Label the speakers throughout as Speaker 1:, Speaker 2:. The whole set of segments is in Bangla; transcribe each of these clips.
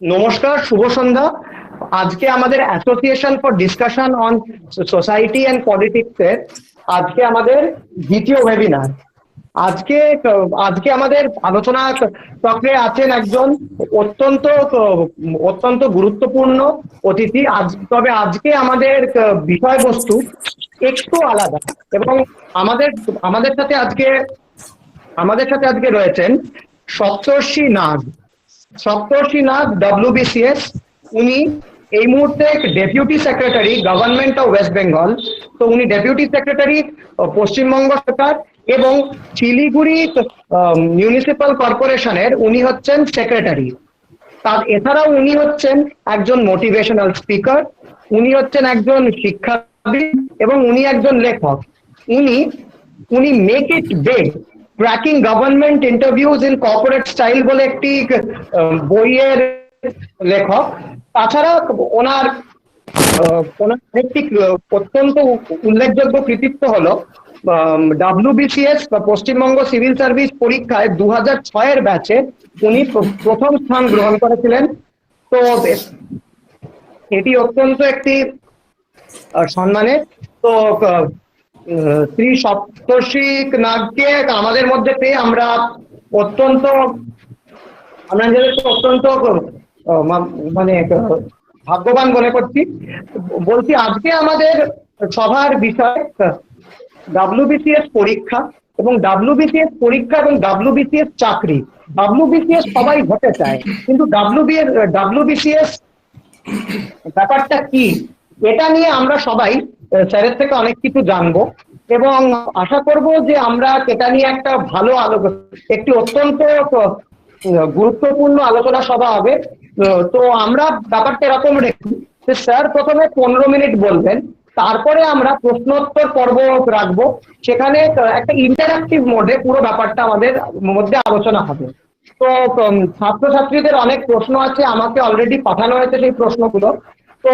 Speaker 1: নমস্কার, শুভ সন্ধ্যা। আজকে আমাদের association for discussion on society and politics এর আজকে আমাদের দ্বিতীয় ওয়েবিনার। আজকে আজকে আমাদের আলোচনা চক্রে আছেন একজন অত্যন্ত অত্যন্ত গুরুত্বপূর্ণ অতিথি। তবে আজকে আমাদের বিষয়বস্তু একটু আলাদা, এবং আমাদের আমাদের সাথে আজকে আমাদের সাথে আজকে রয়েছেন সপ্তর্ষি নাগ। সপ্তর্ষি নাগ ডব্লিউবিসিএস, উনি এই মুহূর্তে deputy secretary government of West Bengal. তো উনি ডেপুটি সেক্রেটারি পশ্চিমবঙ্গ সরকার, এবং শিলিগুড়ি মিউনিসিপাল কর্পোরেশনের উনি হচ্ছেন সেক্রেটারি। তার এছাড়াও উনি হচ্ছেন একজন মোটিভেশনাল স্পিকার, উনি হচ্ছেন একজন শিক্ষাবিদ, এবং উনি একজন লেখক। উনি উনি make it big, cracking government interviews in corporate style বলে একটি বইয়ের লেখক। তাছাড়া ওনার ওনার একটি অত্যন্ত উল্লেখযোগ্য কৃতিত্ব হলো ডাব্লিউবিসিএস বা পশ্চিমবঙ্গ সিভিল সার্ভিস পরীক্ষায় 2006-এর ব্যাচে উনি প্রথম স্থান গ্রহণ করেছিলেন। তো এটি অত্যন্ত একটি সম্মানের। তো শ্রী সপ্তর্ষি নাগকে আমাদের মধ্যে পেয়ে আমরা অত্যন্ত নিজেদেরকে অত্যন্ত মানে ভাগ্যবান মনে করছি। বলছি, আজকে আমাদের সভার বিষয় ডাব্লিউবিসিএস পরীক্ষা, এবং ডাব্লিউবিসিএস পরীক্ষা এবং ডাব্লিউবিসিএস চাকরি। ডাব্লিউবিসিএস সবাই হতে চায়, কিন্তু ডাব্লিউবিসিএস ব্যাপারটা কি, এটা নিয়ে আমরা সবাই স্যারের থেকে অনেক কিছু জানবো, এবং আশা করব যে আমরা এটা নিয়ে একটা ভালো একটি অত্যন্ত গুরুত্বপূর্ণ আলোচনা সভা হবে। তো আমরা ব্যাপারটা এরকম রেখি যে স্যার প্রথমে 15 মিনিট বলবেন, তারপরে আমরা প্রশ্নোত্তর পর্ব রাখবো। সেখানে একটা ইন্টারঅ্যাক্টিভ মোডে পুরো ব্যাপারটা আমাদের মধ্যে আলোচনা হবে। তো ছাত্রছাত্রীদের অনেক প্রশ্ন আছে, আমাকে অলরেডি পাঠানো হয়েছে সেই প্রশ্নগুলো। তো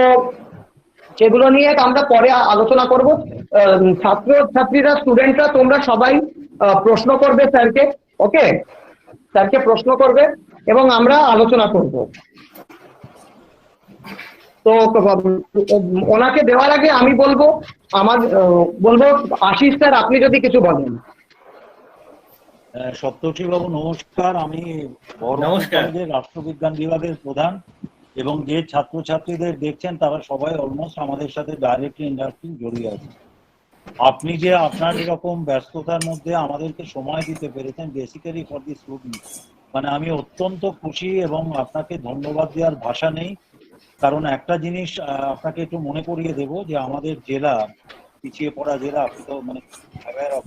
Speaker 1: সেগুলো নিয়ে আমরা পরে আলোচনা করব। ছাত্রছাত্রীরা, স্টুডেন্টরা, তোমরা সবাই প্রশ্ন করবে স্যারকে। ওকে, স্যারকে প্রশ্ন করবে এবং আমরা আলোচনা করব। তো ওনাকে দেওয়ার আগে আমি বলবো আশিস স্যার, আপনি যদি কিছু বলেন।
Speaker 2: সপ্তর্ষি বাবু নমস্কার। আমি রাষ্ট্রবিজ্ঞান বিভাগের প্রধান, এবং যে ছাত্রছাত্রীদের দেখছেন তারা সবাই অলমোস্ট আমাদের সাথে ডাইরেক্টলি ইন্টারেক্টিং জড়িয়ে আছে। আপনি যে আপনার এরকম ব্যস্ততার মধ্যে আমাদেরকে সময় দিতে পেরেছেন, বেসিক্যালি ফর দি স্টুডেন্ট, মানে আমি অত্যন্ত খুশি, এবং আপনাকে ধন্যবাদ দেওয়ার ভাষা নেই। কারণ একটা জিনিস আপনাকে একটু মনে করিয়ে দেব যে আমাদের জেলা পিছিয়ে পড়া জেলা, আপনি তো মানে অ্যাওয়্যার অফ,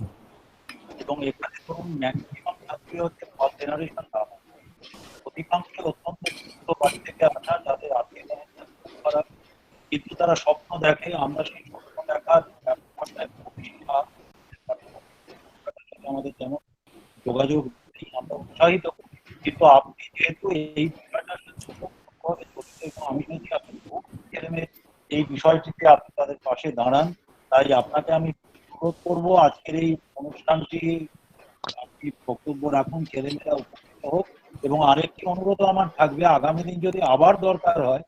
Speaker 2: এবং এখানে ধরুন ম্যাক্সিমাম ছাত্রী হচ্ছে ফার্স্ট জেনারেশন, অধিকাংশ অত্যন্ত বাড়ি থেকে আসা, যাদের আর্থিক অবস্থা, কিন্তু তারা স্বপ্ন দেখে। আমরা সেই স্বপ্ন দেখার আমাদের যেমন যোগাযোগ আমরা উৎসাহিত করি, কিন্তু আপনি যেহেতু এই বিষয়টার সাথে জড়িত, এবং আমি যদি আপনি এই বিষয়টিতে আপনি তাদের পাশে দাঁড়ান, তাই আপনাকে আমি অনুরোধ করবো আজকের এই অনুষ্ঠানটি আপনি বক্তব্য রাখুন, ছেলেমেয়েরা উপকৃত হোক। এবং আরেকটি অনুরোধ আমার থাকবে, আগামী দিন যদি আবার দরকার হয়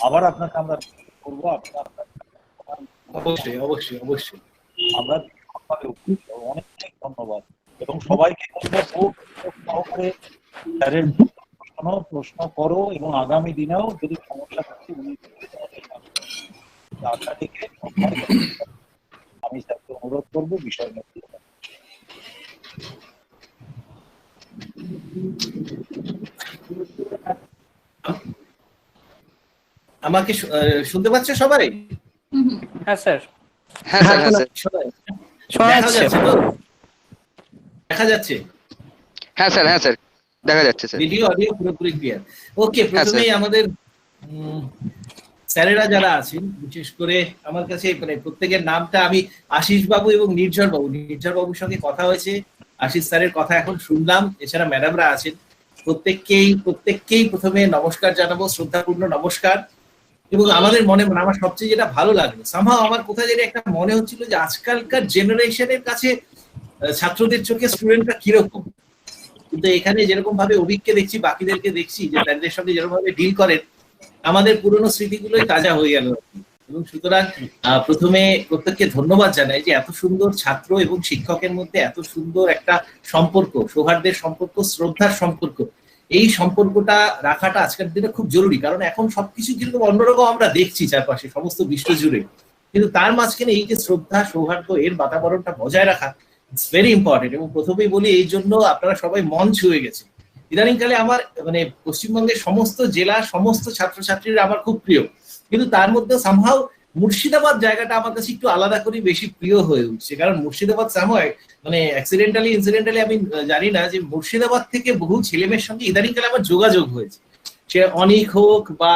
Speaker 2: আবার আপনাকে আমরা করবো।
Speaker 3: অবশ্যই অবশ্যই অবশ্যই
Speaker 2: আমরা অনেক অনেক ধন্যবাদ, এবং সবাইকে খুব সহকারে স্যারের প্রশ্ন করো, এবং আগামী দিনেও যদি সমস্যা থাকে আমি স্যারকে অনুরোধ করবো বিষয় নিয়ে।
Speaker 3: আমাকে শুনতে পাচ্ছে সবাই?
Speaker 4: হ্যাঁ স্যার।
Speaker 3: হ্যাঁ স্যার, দেখা যাচ্ছে?
Speaker 5: হ্যাঁ স্যার দেখা যাচ্ছে স্যার,
Speaker 3: ভিডিও অডিও পুরোপুরি ক্লিয়ার। ওকে, প্রথমেই আমাদের স্যারেরা যারা আছেন, বিশেষ করে আমার কাছে মানে প্রত্যেকের নামটা আমি আশিস বাবু এবং নির্ঝর বাবুর সঙ্গে কথা হয়েছে, আশিস স্যারের কথা এখন শুনলাম, এছাড়া ম্যাডামরা আছেন, প্রত্যেককেই প্রথমে নমস্কার জানাবো, শ্রদ্ধাপূর্ণ নমস্কার। এবং আমাদের আমার সবচেয়ে যেটা ভালো লাগলো, সামহাও আমার কোথায় যেটা একটা মনে হচ্ছিল যে আজকালকার জেনারেশনের কাছে ছাত্রদের চোখে স্টুডেন্টরা কিরকম, কিন্তু এখানে যেরকম ভাবে অভিককে দেখছি, বাকিদেরকে দেখছি যে তাদের সঙ্গে যেরকম ভাবে ডিল করেন, আমাদের পুরনো স্মৃতিগুলোই তাজা হয়ে গেল। এবং সুতরাং প্রথমে প্রত্যেককে ধন্যবাদ জানাই যে এত সুন্দর ছাত্র এবং শিক্ষকের মধ্যে এত সুন্দর একটা সম্পর্ক, সৌহার্দ্যের সম্পর্ক, শ্রদ্ধার সম্পর্ক, এই সম্পর্কটা রাখাটা আজকের দিনে খুব জরুরি। কারণ এখন সবকিছু কিন্তু অন্যরকম আমরা দেখছি চারপাশে সমস্ত বিশ্ব জুড়ে, কিন্তু তার মাঝখানে এই যে শ্রদ্ধা সৌহার্দ্য এর বাতাবরণটা বজায় রাখা ইটস ভেরি ইম্পর্টেন্ট। এবং প্রথমেই বলি এই জন্য আপনারা সবাই মন ছুঁয়ে গেছে। ইদানিংকালে আমার মানে পশ্চিমবঙ্গের সমস্ত জেলা সমস্ত ছাত্রছাত্রীরা আমার খুব প্রিয়, কিন্তু তার মধ্যে সামহাও মুর্শিদাবাদ জায়গাটা আমার কাছে একটু আলাদা করে বেশি প্রিয় হয়ে উঠছে। কারণ মুর্শিদাবাদ সামহাও মানে অ্যাক্সিডেন্টালি ইনসিডেন্টালি আমি জানি না যে মুর্শিদাবাদ থেকে বহু ছেলেমেয়ের সঙ্গে ইদানিংকালে আমার যোগাযোগ হয়েছে, সে অনেক হোক বা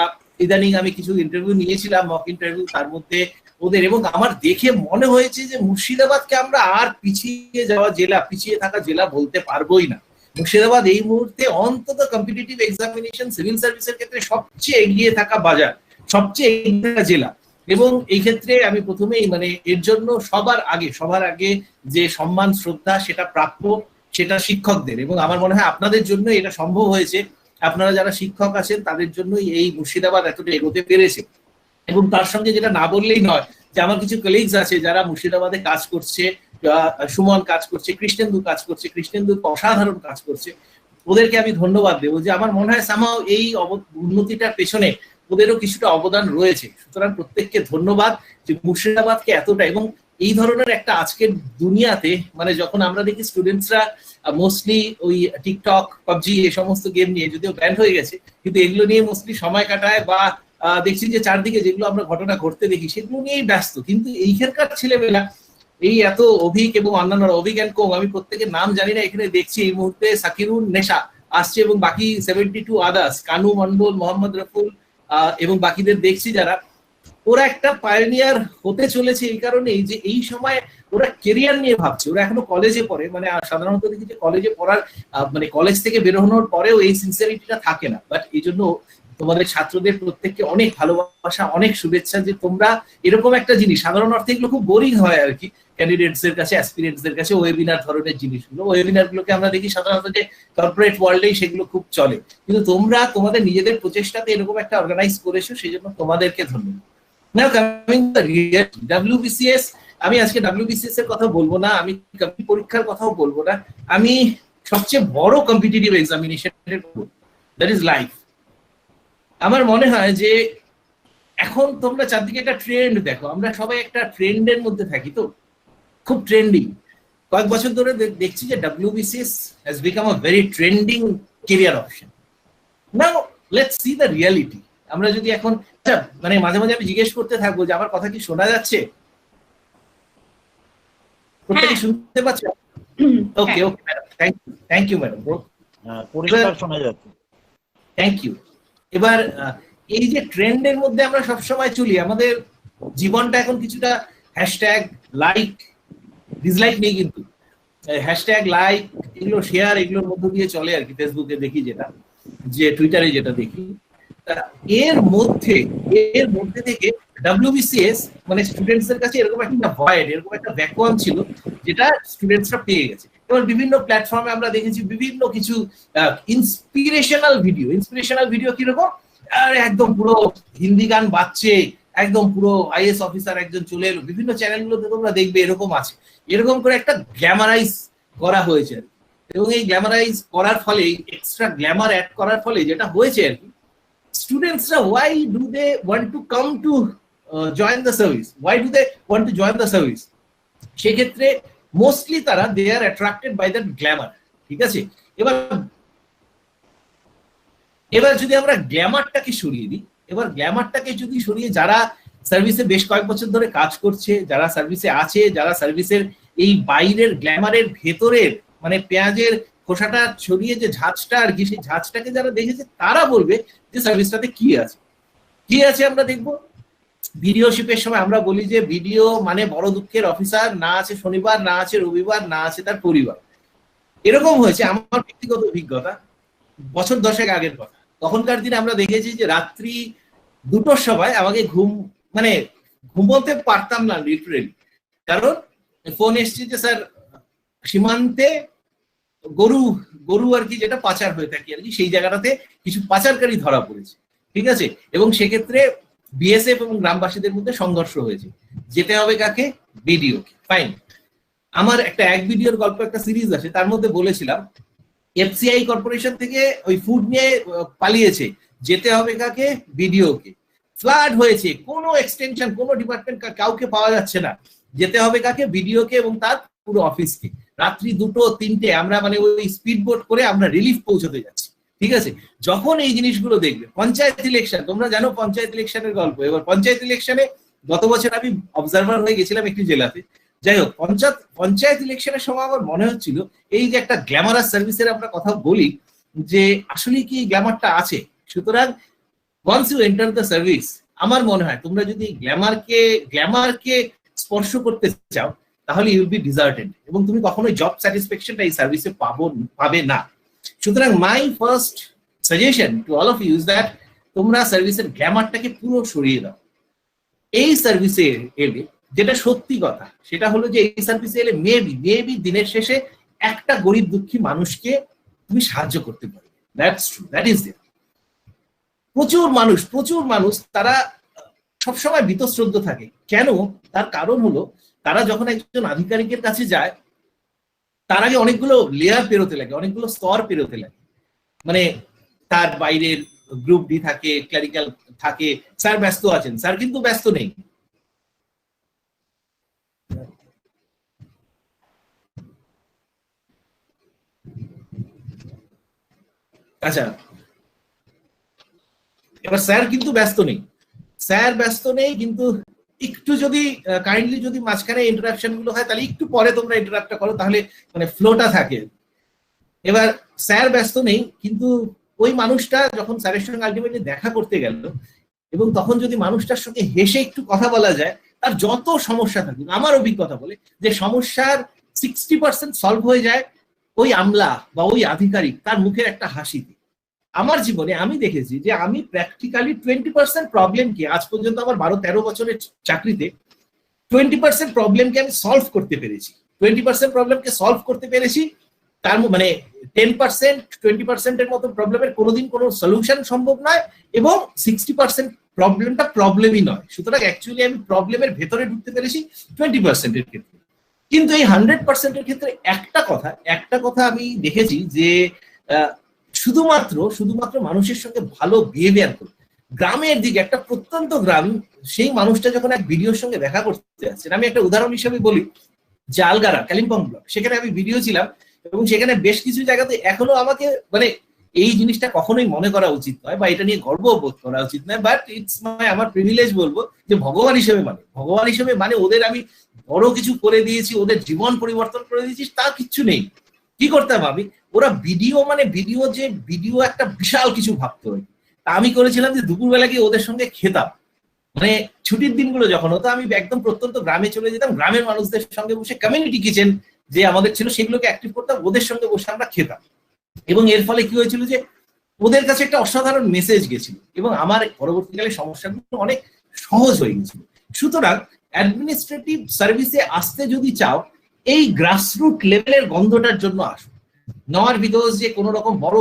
Speaker 3: ইদানিং আমি কিছু ইন্টারভিউ নিয়েছিলাম, মক ইন্টারভিউ, তার মধ্যে ওদের, এবং আমার দেখে মনে হয়েছে যে মুর্শিদাবাদকে আমরা আর পিছিয়ে যাওয়া জেলা, পিছিয়ে থাকা জেলা বলতে পারবোই না। মুর্শিদাবাদ এই মুহূর্তে অন্তত কম্পিটিটিভ এক্সামিনেশন সিভিল সার্ভিসের ক্ষেত্রে সবচেয়ে এগিয়ে থাকা বাজার, সবচেয়ে এগিয়ে থাকা জেলা। এবং এই ক্ষেত্রে আমি প্রথমেই মানে এর জন্য সবার আগে যে সম্মান শ্রদ্ধা সেটা প্রাপ্য, সেটা শিক্ষকদের। এবং আমার মনে হয় আপনাদের জন্য এটা সম্ভব হয়েছে, আপনারা যারা শিক্ষক আছেন তাদের জন্যই এই মুর্শিদাবাদ এতটা এগোতে পেরেছে। এবং তার সঙ্গে যেটা না বললেই নয় যে আমার কিছু কলিগস আছে যারা মুর্শিদাবাদে কাজ করছে, সুমন কাজ করছে, কৃষ্ণেন্দু কাজ করছে, কৃষ্ণেন্দু অসাধারণ কাজ করছে, ওদেরকে আমি ধন্যবাদ দেবো। যে আমার মনে হয় সামাও এই উন্নতিটার পেছনে ওদেরও কিছুটা অবদান রয়েছে। সুতরাং প্রত্যেককে ধন্যবাদ যে মুর্শিদাবাদকে এতটা, এবং এই ধরনের একটা আজকের দুনিয়াতে মানে যখন আমরা দেখি স্টুডেন্টসরা মোস্টলি ওই টিকটক, পাবজি এই সমস্ত গেম নিয়ে, যদিও ব্যান হয়ে গেছে, কিন্তু এগুলো নিয়ে মোস্টলি সময় কাটায়, বা দেখছি যে চারদিকে যেগুলো আমরা ঘটনা ঘটতে দেখি সেগুলো নিয়েই ব্যস্ত। কিন্তু এইখানকার ছেলেমেয়েরা এই এত অভিক এবং অন্যান্য অভিক অ্যান্ড কোং, আমি প্রত্যেকের নাম জানি না, এখানে দেখছি এই মুহূর্তে সাকিরুন নেশা আসছে এবং বাকি 72 আদার্স, কানু মন্ডল, মোহাম্মদ রফুল এবং বাকিদের দেখছি যারা, ওরা একটা পায়োনিয়ার হতে চলেছে এই কারণেই যে এই সময় ওরা কেরিয়ার নিয়ে ভাবছে। ওরা এখনো কলেজে পড়ে, মানে সাধারণত দেখি যে কলেজে পড়ার মানে কলেজ থেকে বেরোনোর পরেও এই সিনসিয়ারিটিটা থাকে না। বাট এই জন্য তোমাদের ছাত্রদের প্রত্যেককে অনেক ভালোবাসা, অনেক শুভেচ্ছা যে তোমরা এরকম একটা জিনিস, সাধারণ অর্থে এগুলো খুব বোরিং হয় আর কি ক্যান্ডিডেটস এর কাছে, অ্যাসপিরেন্টস এর কাছে, ওয়েবিনার ধরনের জিনিসগুলো। ওয়েবিনার গুলোকে আমরা দেখি সাধারণত যে কর্পোরেট ওয়ার্ল্ডেই সেগুলো খুব চলে, কিন্তু তোমরা তোমাদের নিজেদের প্রচেষ্টাতে এরকম একটা অর্গানাইজ করেছো, সেই জন্য তোমাদেরকে ধন্যবাদ। নাও কামিং টু WBCS, আমি আজকে WBCS এর কথা বলবো না, আমি পরীক্ষার কথাও বলবো না, আমি সবচেয়ে বড় কম্পিটিটিভ এক্সামিনেশনের দ্যাট ইজ লাইফ। আমার মনে হয় যে এখন তোমরা চারদিকে একটা ট্রেন্ড দেখো, আমরা সবাই একটা ট্রেন্ডের মধ্যে থাকি, তো খুব ট্রেন্ডিং। কয়েক বছর ধরে দেখছি যে WBCS has become a very trending career option. Now let's see the reality. আমরা যদি এখন মানে মাঝে মাঝে আমি জিজ্ঞেস করতে থাকবো যে আমার কথা কি শোনা যাচ্ছে, প্রত্যেকে শুনতে পাচ্ছ? Okay okay madam, thank you madam,
Speaker 2: পরিষ্কার শোনা যাচ্ছে,
Speaker 3: থ্যাংক ইউ। এবার এই যে ট্রেন্ডের মধ্যে আমরা সবসময় চলি, আমাদের জীবনটা এখন কিছুটা হ্যাশট্যাগ লাইক ডিসলাইক নেই, কিন্তু হ্যাশট্যাগ লাইক এগুলো শেয়ার এগুলোর মধ্য দিয়ে চলে আর কি। ফেসবুকে দেখি যেটা, যে টুইটারে যেটা দেখি, এর মধ্যে থেকে WBCS মানে স্টুডেন্টস এর কাছে এরকম একটা ভয়েড, এরকম একটা ভ্যাকুয়াম ছিল যেটা স্টুডেন্টসরা পেয়ে গেছে। এবার বিভিন্ন প্ল্যাটফর্মে আমরা দেখেছি বিভিন্ন কিছু ইন্সপিরেশনাল ভিডিও কিরকম, আর একদম পুরো হিন্দি গান বাজছে, একদম পুরো IAS অফিসার একজন চলে এলো, বিভিন্ন চ্যানেলগুলোতে তোমরা দেখবে এরকম আছে, এরকম করে একটা গ্ল্যামারাইজ করা হয়েছে। এবং এই গ্ল্যামারাইজ করার ফলে, এক্সট্রা গ্ল্যামার অ্যাড করার ফলে যেটা হয়েছে আর কি, স্টুডেন্টসরা why do they want to come to join the service, why do they want to join the service, সেক্ষেত্রে মোস্টলি তারা they are attracted by that glamour, ঠিক আছে। এবার যদি আমরা গ্ল্যামারটাকে সরিয়ে দিই, যারা সার্ভিসে বেশ কয়েক বছর ধরে কাজ করছে, যারা সার্ভিসে আছে, যারা সার্ভিসের এই বাইরের গ্ল্যামারের ভেতরের মানে পেঁয়াজের খোসাটা ছড়িয়ে যে ঝাঁজটা আর কি, সেই ঝাঁজটাকে যারা দেখেছে তারা বলবে যে সার্ভিসটাতে কি আছে আমরা দেখবো। ভিডিওশিপের সময় আমরা বলি যে ভিডিও মানে বড় দুঃখের অফিসার, না আছে শনিবার, না আছে রবিবার, না আছে তার পরিবার। এরকম হয়েছে, আমার ব্যক্তিগত অভিজ্ঞতা বছর 10 আগের কথা। তখনকার দিনে আমরা দেখেছি যে রাত্রি 2টোর সময় আমাকে ঘুমোতে পারতাম না লিটারেলি, কারণ ফোন এসছে যে স্যার সীমান্তে গরু গরু আর কি যেটা পাচার হয়ে থাকে আর কি, সেই জায়গাটাতে কিছু পাচারকারী ধরা পড়েছে, ঠিক আছে, এবং সেক্ষেত্রে বিএসএফ এবং গ্রামবাসীদের মধ্যে সংঘর্ষ হয়েছে। যেতে হবে কাকে? বিডিওকে। ফাইন। আমার একটা এক ভিডিওর গল্প একটা সিরিজ আছে, তার মধ্যে বলেছিলাম এফসিআই কর্পোরেশন থেকে ওই ফুড নিয়ে পালিয়েছে, যেতে হবে কাকে? বিডিওকে। ফ্লাড হয়েছে, কোনো এক্সটেনশন কোনো ডিপার্টমেন্ট কাউকে পাওয়া যাচ্ছে না, যেতে হবে কাকে? বিডিওকে এবং তার পুরো অফিসকে। রাত্রি 2-3টে আমরা মানে ওই স্পিড বোট করে আমরা রিলিফ পৌঁছতে যাচ্ছি, ঠিক আছে। যখন এই জিনিসগুলো দেখবে, পঞ্চায়েত ইলেকশন, তোমরা জানো পঞ্চায়েত ইলেকশনের গল্প। এবার পঞ্চায়েত ইলেকশনে গত বছর আমি অবজারভার হয়ে গেছিলাম একটি জেলাতে। যাই হোক, পঞ্চায়েত ইলেকশনের সময় আমার মনে হচ্ছিল এই যে একটা গ্ল্যামারাস সার্ভিসের আমরা কথা বলি, যে আসলে কি গ্ল্যামারটা আছে। সুতরাং once you enter the service, আমার মনে হয় তোমরা যদি গ্ল্যামারকে স্পর্শ করতে চাও তাহলে ইউ উইল বি ডিজার্টেড, এবং তুমি কখনোই জব স্যাটিসফ্যাকশনটা এই সার্ভিসে পাবে না। সুতরাং my first suggestion to all of you is that তোমরা সার্ভিসের গ্ল্যামারটাকে পুরো সরিয়ে দাও। এই সার্ভিসে এলে যেটা সত্যি কথা সেটা হলো যে এই সার্ভিসে এলে মেবি দিনের শেষে একটা গরিব দুঃখী মানুষকে তুমি সাহায্য করতে পারবে। That's true, that is there. প্রচুর মানুষ তারা সবসময় বীতশ্রদ্ধ থাকে। কেন? তার কারণ হলো তারা যখন একজন আধিকারিকের কাছে যায় তার আগে অনেকগুলো লেয়ার পেরোতে লাগে, অনেকগুলো স্তর পেরোতে লাগে। মানে তার বাইরের গ্রুপ ডি থাকে, ক্লারিক্যাল থাকে, স্যার ব্যস্ত আছেন, স্যার কিন্তু ব্যস্ত নেই। আচ্ছা, এবার স্যার কিন্তু ব্যস্ত নেই, কিন্তু একটু যদি কাইন্ডলি যদি মাঝখানে ইন্টারাকশন গুলো হয় তাহলে একটু পরে তোমরা ইন্টারাপ্টটা করো, তাহলে মানে ফ্লোটা থাকে। এবার স্যার ব্যস্ত নেই, কিন্তু ওই মানুষটা যখন স্যারের সঙ্গে আলটিমেটলি দেখা করতে গেল এবং তখন যদি মানুষটার সঙ্গে হেসে একটু কথা বলা যায়, তার যত সমস্যা থাকুক, আমার অভিজ্ঞতা বলে যে সমস্যার 60% সলভ হয়ে যায় ওই আমলা বা ওই আধিকারিক তার মুখের একটা হাসিতে। আমার জীবনে আমি দেখেছি যে আমি প্র্যাকটিক্যালি 20% প্রবলেমকে, আজ পর্যন্ত আমার 12-13 বছরের চাকরিতে 20% প্রবলেমকে আমি সলভ করতে পেরেছি। 20% প্রবলেমকে সলভ করতে পেরেছি, তার মানে 20%-20%-এর মতো প্রবলেমের কোনোদিন কোনো সলিউশন সম্ভব নয়, এবং 60% প্রবলেমটা প্রবলেমই নয়। সুতরাং অ্যাকচুয়ালি আমি প্রবলেমের ভেতরে ঢুকতে পেরেছি 20%-এর ক্ষেত্রে। কিন্তু এই 100%-এর ক্ষেত্রে একটা কথা আমি দেখেছি যে শুধুমাত্র মানুষের সঙ্গে ভালো বিহেভিয়ার করে গ্রামের দিকে, একটা প্রত্যন্ত গ্রাম, সেই মানুষটা যখন এক ভিডিওর সঙ্গে দেখা করতে আসছেন, আমি একটা উদাহরণ হিসেবে বলি যে আলগারা কালিম্পং ব্লক, সেখানে আমি ভিডিও ছিলাম এবং সেখানে বেশ কিছু জায়গাতে এখনো আমাকে মানে এই জিনিসটা কখনোই মনে করা উচিত নয় বা এটা নিয়ে গর্ববোধ করা উচিত নয়, বাট ইটস আমার প্রিভিলেজ বলবো যে ভগবান হিসেবে মানে ওদের আমি বড় কিছু করে দিয়েছি, ওদের জীবন পরিবর্তন করে দিয়েছি, তা কিচ্ছু নেই। কি করতাম আমি? ওরা ভিডিও একটা বিশাল কিছু ভাবতো। তা আমি করেছিলাম যে দুপুরবেলা গিয়ে ওদের সঙ্গে খেতাম, মানে ছুটির দিনগুলো যখন হতো আমি একদম প্রত্যন্ত গ্রামে চলে যেতাম, গ্রামের মানুষদের সঙ্গে বসে কমিউনিটি কিচেন যে আমাদের ছিল সেগুলোকে অ্যাক্টিভ করতাম, ওদের সঙ্গে বসে আমরা খেতাম। এবং এর ফলে কি হয়েছিল যে ওদের কাছে একটা অসাধারণ মেসেজ গেছিল এবং আমার পরবর্তীকালে সমস্যাগুলো অনেক সহজ হয়ে গেছিল। সুতরাং অ্যাডমিনিস্ট্রেটিভ সার্ভিসে আসতে যদি চাও এই গ্রাসরুট লেভেলের গন্ধটার জন্য আসো, নট বিকজ যে কোনো রকম বড়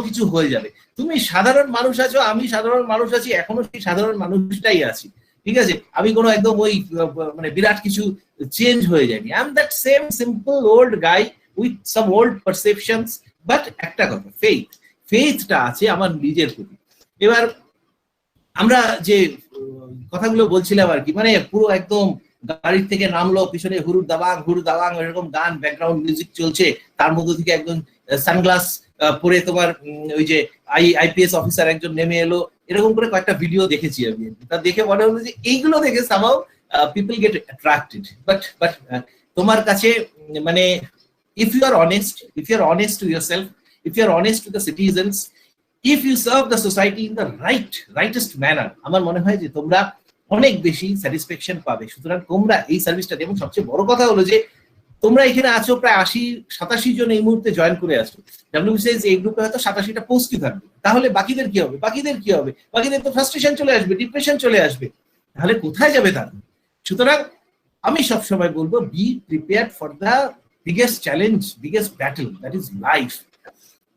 Speaker 3: কিছু হয়ে যাবে। তুমি সাধারণ মানুষ আছো, আমি সাধারণ মানুষ আছি, এখনো সেই সাধারণ মানুষটাই আছি, ঠিক আছে। আমি কোনো একদম ওই মানে বিরাট কিছু চেঞ্জ হয়ে যায়নি। I am that same simple old guy with some old perceptions, but একটা কথা, ফেইথটা আছে আমার নিজের প্রতি। এবার আমরা যে কথাগুলো বলছিলাম আর কি, মানে পুরো একদম গাড়ির থেকে নামলো, পিছনে হুরুর দাবাং এরকম গান, ব্যাকগ্রাউন্ড মিউজিক চলছে, তার মধ্যে থেকে একজন সানগ্লাস পরে তোমার ওই যে আইপিএস অফিসার একজন নেমে এলো, এরকম করে কয়েকটা ভিডিও দেখেছি আমি। তা দেখে মনে হলো যে এইগুলো দেখে somehow people get attracted, but তোমার কাছে মানে if you are honest to yourself, if you are honest to the citizens, if you serve the society in the rightest manner, আমার মনে হয় যে তোমরা অনেক বেশি স্যাটিসফ্যাকশন পাবে। সুতরাং তোমরা এই সার্ভিসটা, এবং সবচেয়ে বড় কথা হলো যে তোমরা এখানে আছো প্রায় 80-87 জন এই মুহূর্তে জয়েন করে আসছো। ডাব্লিউবিসিএস এই গ্রুপে হয়তো 87টা পোস্টই থাকবে, তাহলে বাকিদের কি হবে? বাকিদের তো ফ্রাস্ট্রেশন চলে আসবে, ডিপ্রেশন চলে আসবে, তাহলে কোথায় যাবে তারা? সুতরাং আমি সবসময় বলবো be prepared for the biggest challenge, biggest battle, that is life.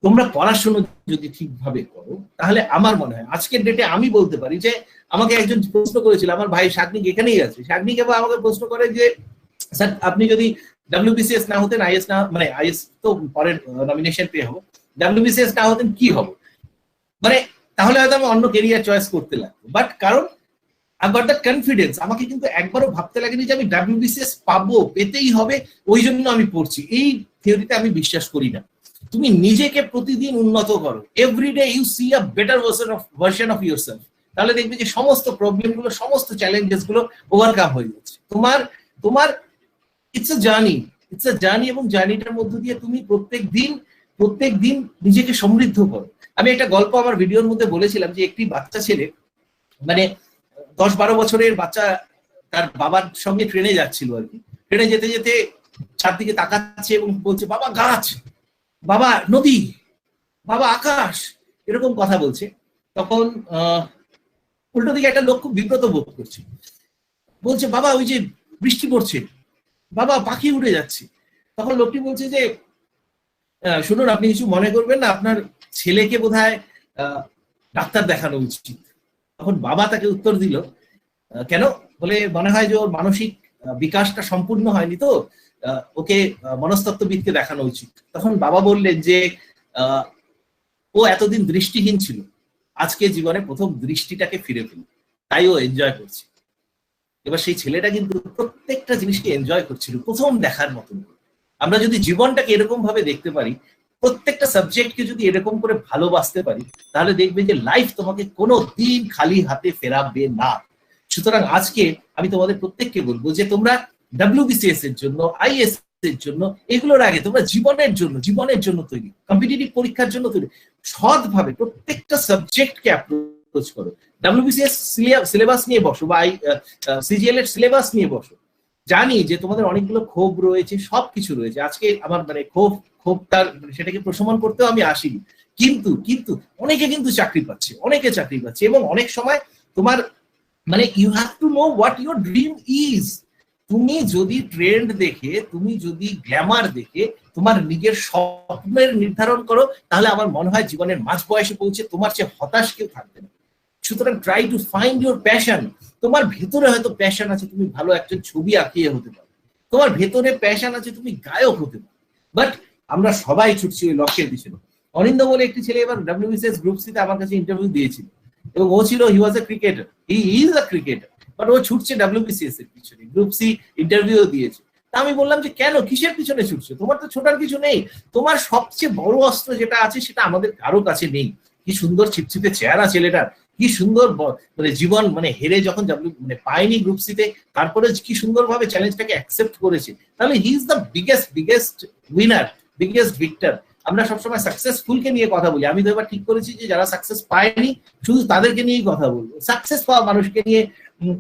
Speaker 3: তোমরা পড়াশোনা যদি ঠিকভাবে করো তাহলে আমার মনে হয় আজকের ডেটে আমি বলতে পারি যে আমাকে একজন প্রশ্ন করেছিল, আমার ভাই শাগনিক এখানেই আছে, শাগনিক এবার আমাকে প্রশ্ন করে যে স্যার আপনি যদি WBCS না হতেন, আইএস না, মানে আইএস তো পরের নমিনেশন পেয়ে হবো, WBCS না হতেন কি হবো, মানে তাহলে হয়তো আমি অন্য কেরিয়ার চয়েস করতে লাগবো। বাট কারণ আই গট দ্যাট কনফিডেন্স, আমাকে কিন্তু একবারও ভাবতে লাগেনি যে আমি WBCS পাবো, পেতেই হবে, ওই জন্য আমি পড়ছি। এই থিওরিতে আমি বিশ্বাস করি না। তুমি নিজেকে প্রতিদিন উন্নত করো, every day you see a better version of yourself, তাহলে দেখবে যে সমস্ত প্রবলেম গুলো, সমস্ত চ্যালেঞ্জেস গুলো ওভারকাম হয়ে যাচ্ছে। তোমার তোমার ইটস আ জার্নি, এবং জার্নিটার মধ্য দিয়ে তুমি প্রত্যেক দিন নিজেকে সমৃদ্ধ করো। আমি একটা গল্প আমার ভিডিওর মধ্যে বলেছিলাম যে একটি বাচ্চা ছেলে, মানে 10-12 বছরের বাচ্চা, তার বাবার সঙ্গে ট্রেনে যাচ্ছিল আর কি। ট্রেনে যেতে যেতে চারদিকে তাকাচ্ছে এবং বলছে বাবা গাছ, বাবা নদী, বাবা আকাশ, এরকম কথা বলছে। তখন উল্টো দিকে একটা লোক খুব বিব্রত বোধ করছে, বলছে বাবা ওই যে বৃষ্টি পড়ছে, বাবা পাখি উড়ে যাচ্ছে। তখন লোকটি বলছে যে শুনুন, আপনি কিছু মনে করবেন না, আপনার ছেলেকে বোধহয় ডাক্তার দেখানো উচিত। তখন বাবা তাকে উত্তর দিল, কেন? বলে মনে হয় যে ওর মানসিক বিকাশটা সম্পূর্ণ হয়নি, তো ওকে মনস্তত্ত্ববিদকে দেখানো উচিত। তখন বাবা বললেন যে ও এতদিন দৃষ্টিহীন ছিল, আজকে জীবনে প্রথম দৃষ্টিটাকে ফিরে পেল, তাই ও এনজয় করছে। এবার সেই ছেলেটা কিন্তু প্রত্যেকটা জিনিসকে এনজয় করছিল প্রথম দেখার মতন। আমরা যদি জীবনটাকে এরকম ভাবে দেখতে পারি, প্রত্যেকটা সাবজেক্টকে যদি এরকম করে ভালোবাসতে পারি, তাহলে দেখবে যে লাইফ তোমাকে কোনো দিন খালি হাতে ফেরাবে না। সুতরাং আজকে আমি তোমাদের প্রত্যেককে বলবো যে তোমরা WBCS এর জন্য, আইএস এর জন্য, এগুলোর আগে তোমরা জীবনের জন্য তৈরি, কম্পিটিটিভ পরীক্ষার জন্য তৈরি, সৎভাবে প্রত্যেকটা সাবজেক্টকে অ্যাপ্রোচ করো। WBCS সিলেবাস নিয়ে বসো বা CGL এর সিলেবাস নিয়ে বসো। জানি যে তোমাদের অনেকগুলো ক্ষোভ রয়েছে, সবকিছু রয়েছে। আজকে আমার মানে ক্ষোভটার সেটাকে প্রশমন করতেও আমি আসিনি, কিন্তু অনেকে কিন্তু চাকরি পাচ্ছে, এবং অনেক সময় তোমার মানে you have to know what your dream is. তুমি যদি ট্রেন্ড দেখে, তুমি যদি গ্ল্যামার দেখে তোমার নিজের স্বপ্নের নির্ধারণ করো, তাহলে আমার মনে হয় জীবনের মাঝ বয়সে পৌঁছে তোমার চেয়ে হতাশ কেউ থাকবে না। সুতরাং try to find your passion. তোমার ভেতরে হয়তো প্যাশন আছে, তুমি ভালো একজন ছবি আঁকিয়ে হতে পারো, তোমার ভেতরে প্যাশন আছে, তুমি গায়ক হতে পারো, বাট আমরা সবাই ছুটছি ওই লক্ষ্যের পিছনে। অনিন্দ বলে একটি ছেলে এবার WBCS গ্রুপ সি তে আমার কাছে ইন্টারভিউ দিয়েছিল, এবং ও ছিল, he was a cricketer, he is a cricketer, but ও ছুটছে WBCS এর পিছনে, গ্রুপ সি ইন্টারভিউ দিয়েছে। তা আমি বললাম যে কেন, কিসের পিছনে ছুটছো? তোমার তো ছোটার কিছু নেই, তোমার সবচেয়ে বড় অস্ত্র যেটা আছে সেটা আমাদের কারো কাছে নেই। কি সুন্দর ছিপছিপে চেহারা ছেলেটার, কি সুন্দর মানে জীবন, মানে হেরে যখন মানে পায়নি গ্রুপ সি তে, তারপরে কি সুন্দরভাবে চ্যালেঞ্জটাকে অ্যাকসেপ্ট করেছে। তাহলে he is the biggest winner, biggest Victor. আমরা সবসময় সাকসেসফুলকে নিয়ে কথা বলি, আমি তো এবার ঠিক করেছি যে যারা সাকসেস পায়নি শুধু তাদেরকে নিয়েই কথা বলবো। সাকসেস পাওয়া মানুষকে নিয়ে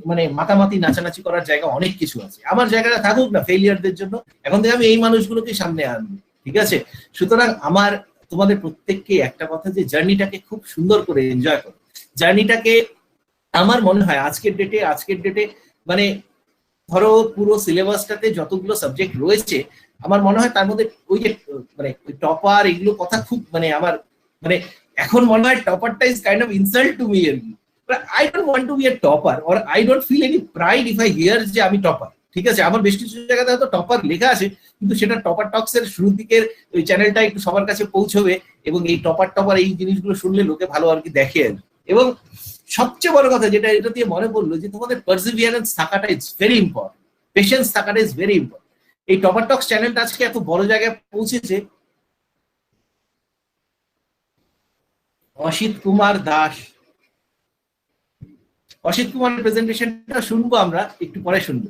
Speaker 3: মানে মাতামাতি নাচানাচি করার জায়গা অনেক কিছু আছে, আমার জায়গাটা থাকুক না ফেলিয়ারদের জন্য। এখন থেকে আমি এই মানুষগুলোকে সামনে আনবো, ঠিক আছে? সুতরাং আমার তোমাদের প্রত্যেককে একটা কথা, যে জার্নিটাকে খুব সুন্দর করে এনজয় করো। জার্নিটাকে আমার মনে হয় আজকের ডেটে মানে ধরো পুরো সিলেবাসটাতে যতগুলো সাবজেক্ট রয়েছে, আমার মনে হয় তার মধ্যে ওই যে মানে টপার, এগুলো কথা খুব মানে আমার মানে এখন মনে হয় টপারটা is kind of insult to me আর কি। I don't want to be a topper, or I don't feel any pride if I hear যে আমি টপার। ঠিক আছে, আমার বেশ কিছু জায়গাতে হয়তো টপার লেখা আছে, কিন্তু সেটা টপার টক্স এর শুরুর দিকের ওই চ্যানেলটা একটু সবার কাছে পৌঁছবে, এবং এই টপার এই জিনিসগুলো শুনলে লোকে ভালো আর কি দেখে। এবং সবচেয়ে বড় কথা যেটা এটা দিয়ে মনে পড়লো, যে তোমাদের পারসিভিয়ারেন্স থাকাটা ইজ ভেরি ইম্পর্টেন্ট, পেশেন্স থাকাটা ইজ ভেরি ইম্পর্টেন্ট। এই টপার টক্স চ্যানেলটা আজকে এত বড় জায়গায় পৌঁছেছে। অসিত কুমারের প্রেজেন্টেশনটা শুনবো আমরা একটু পরে শুনবো।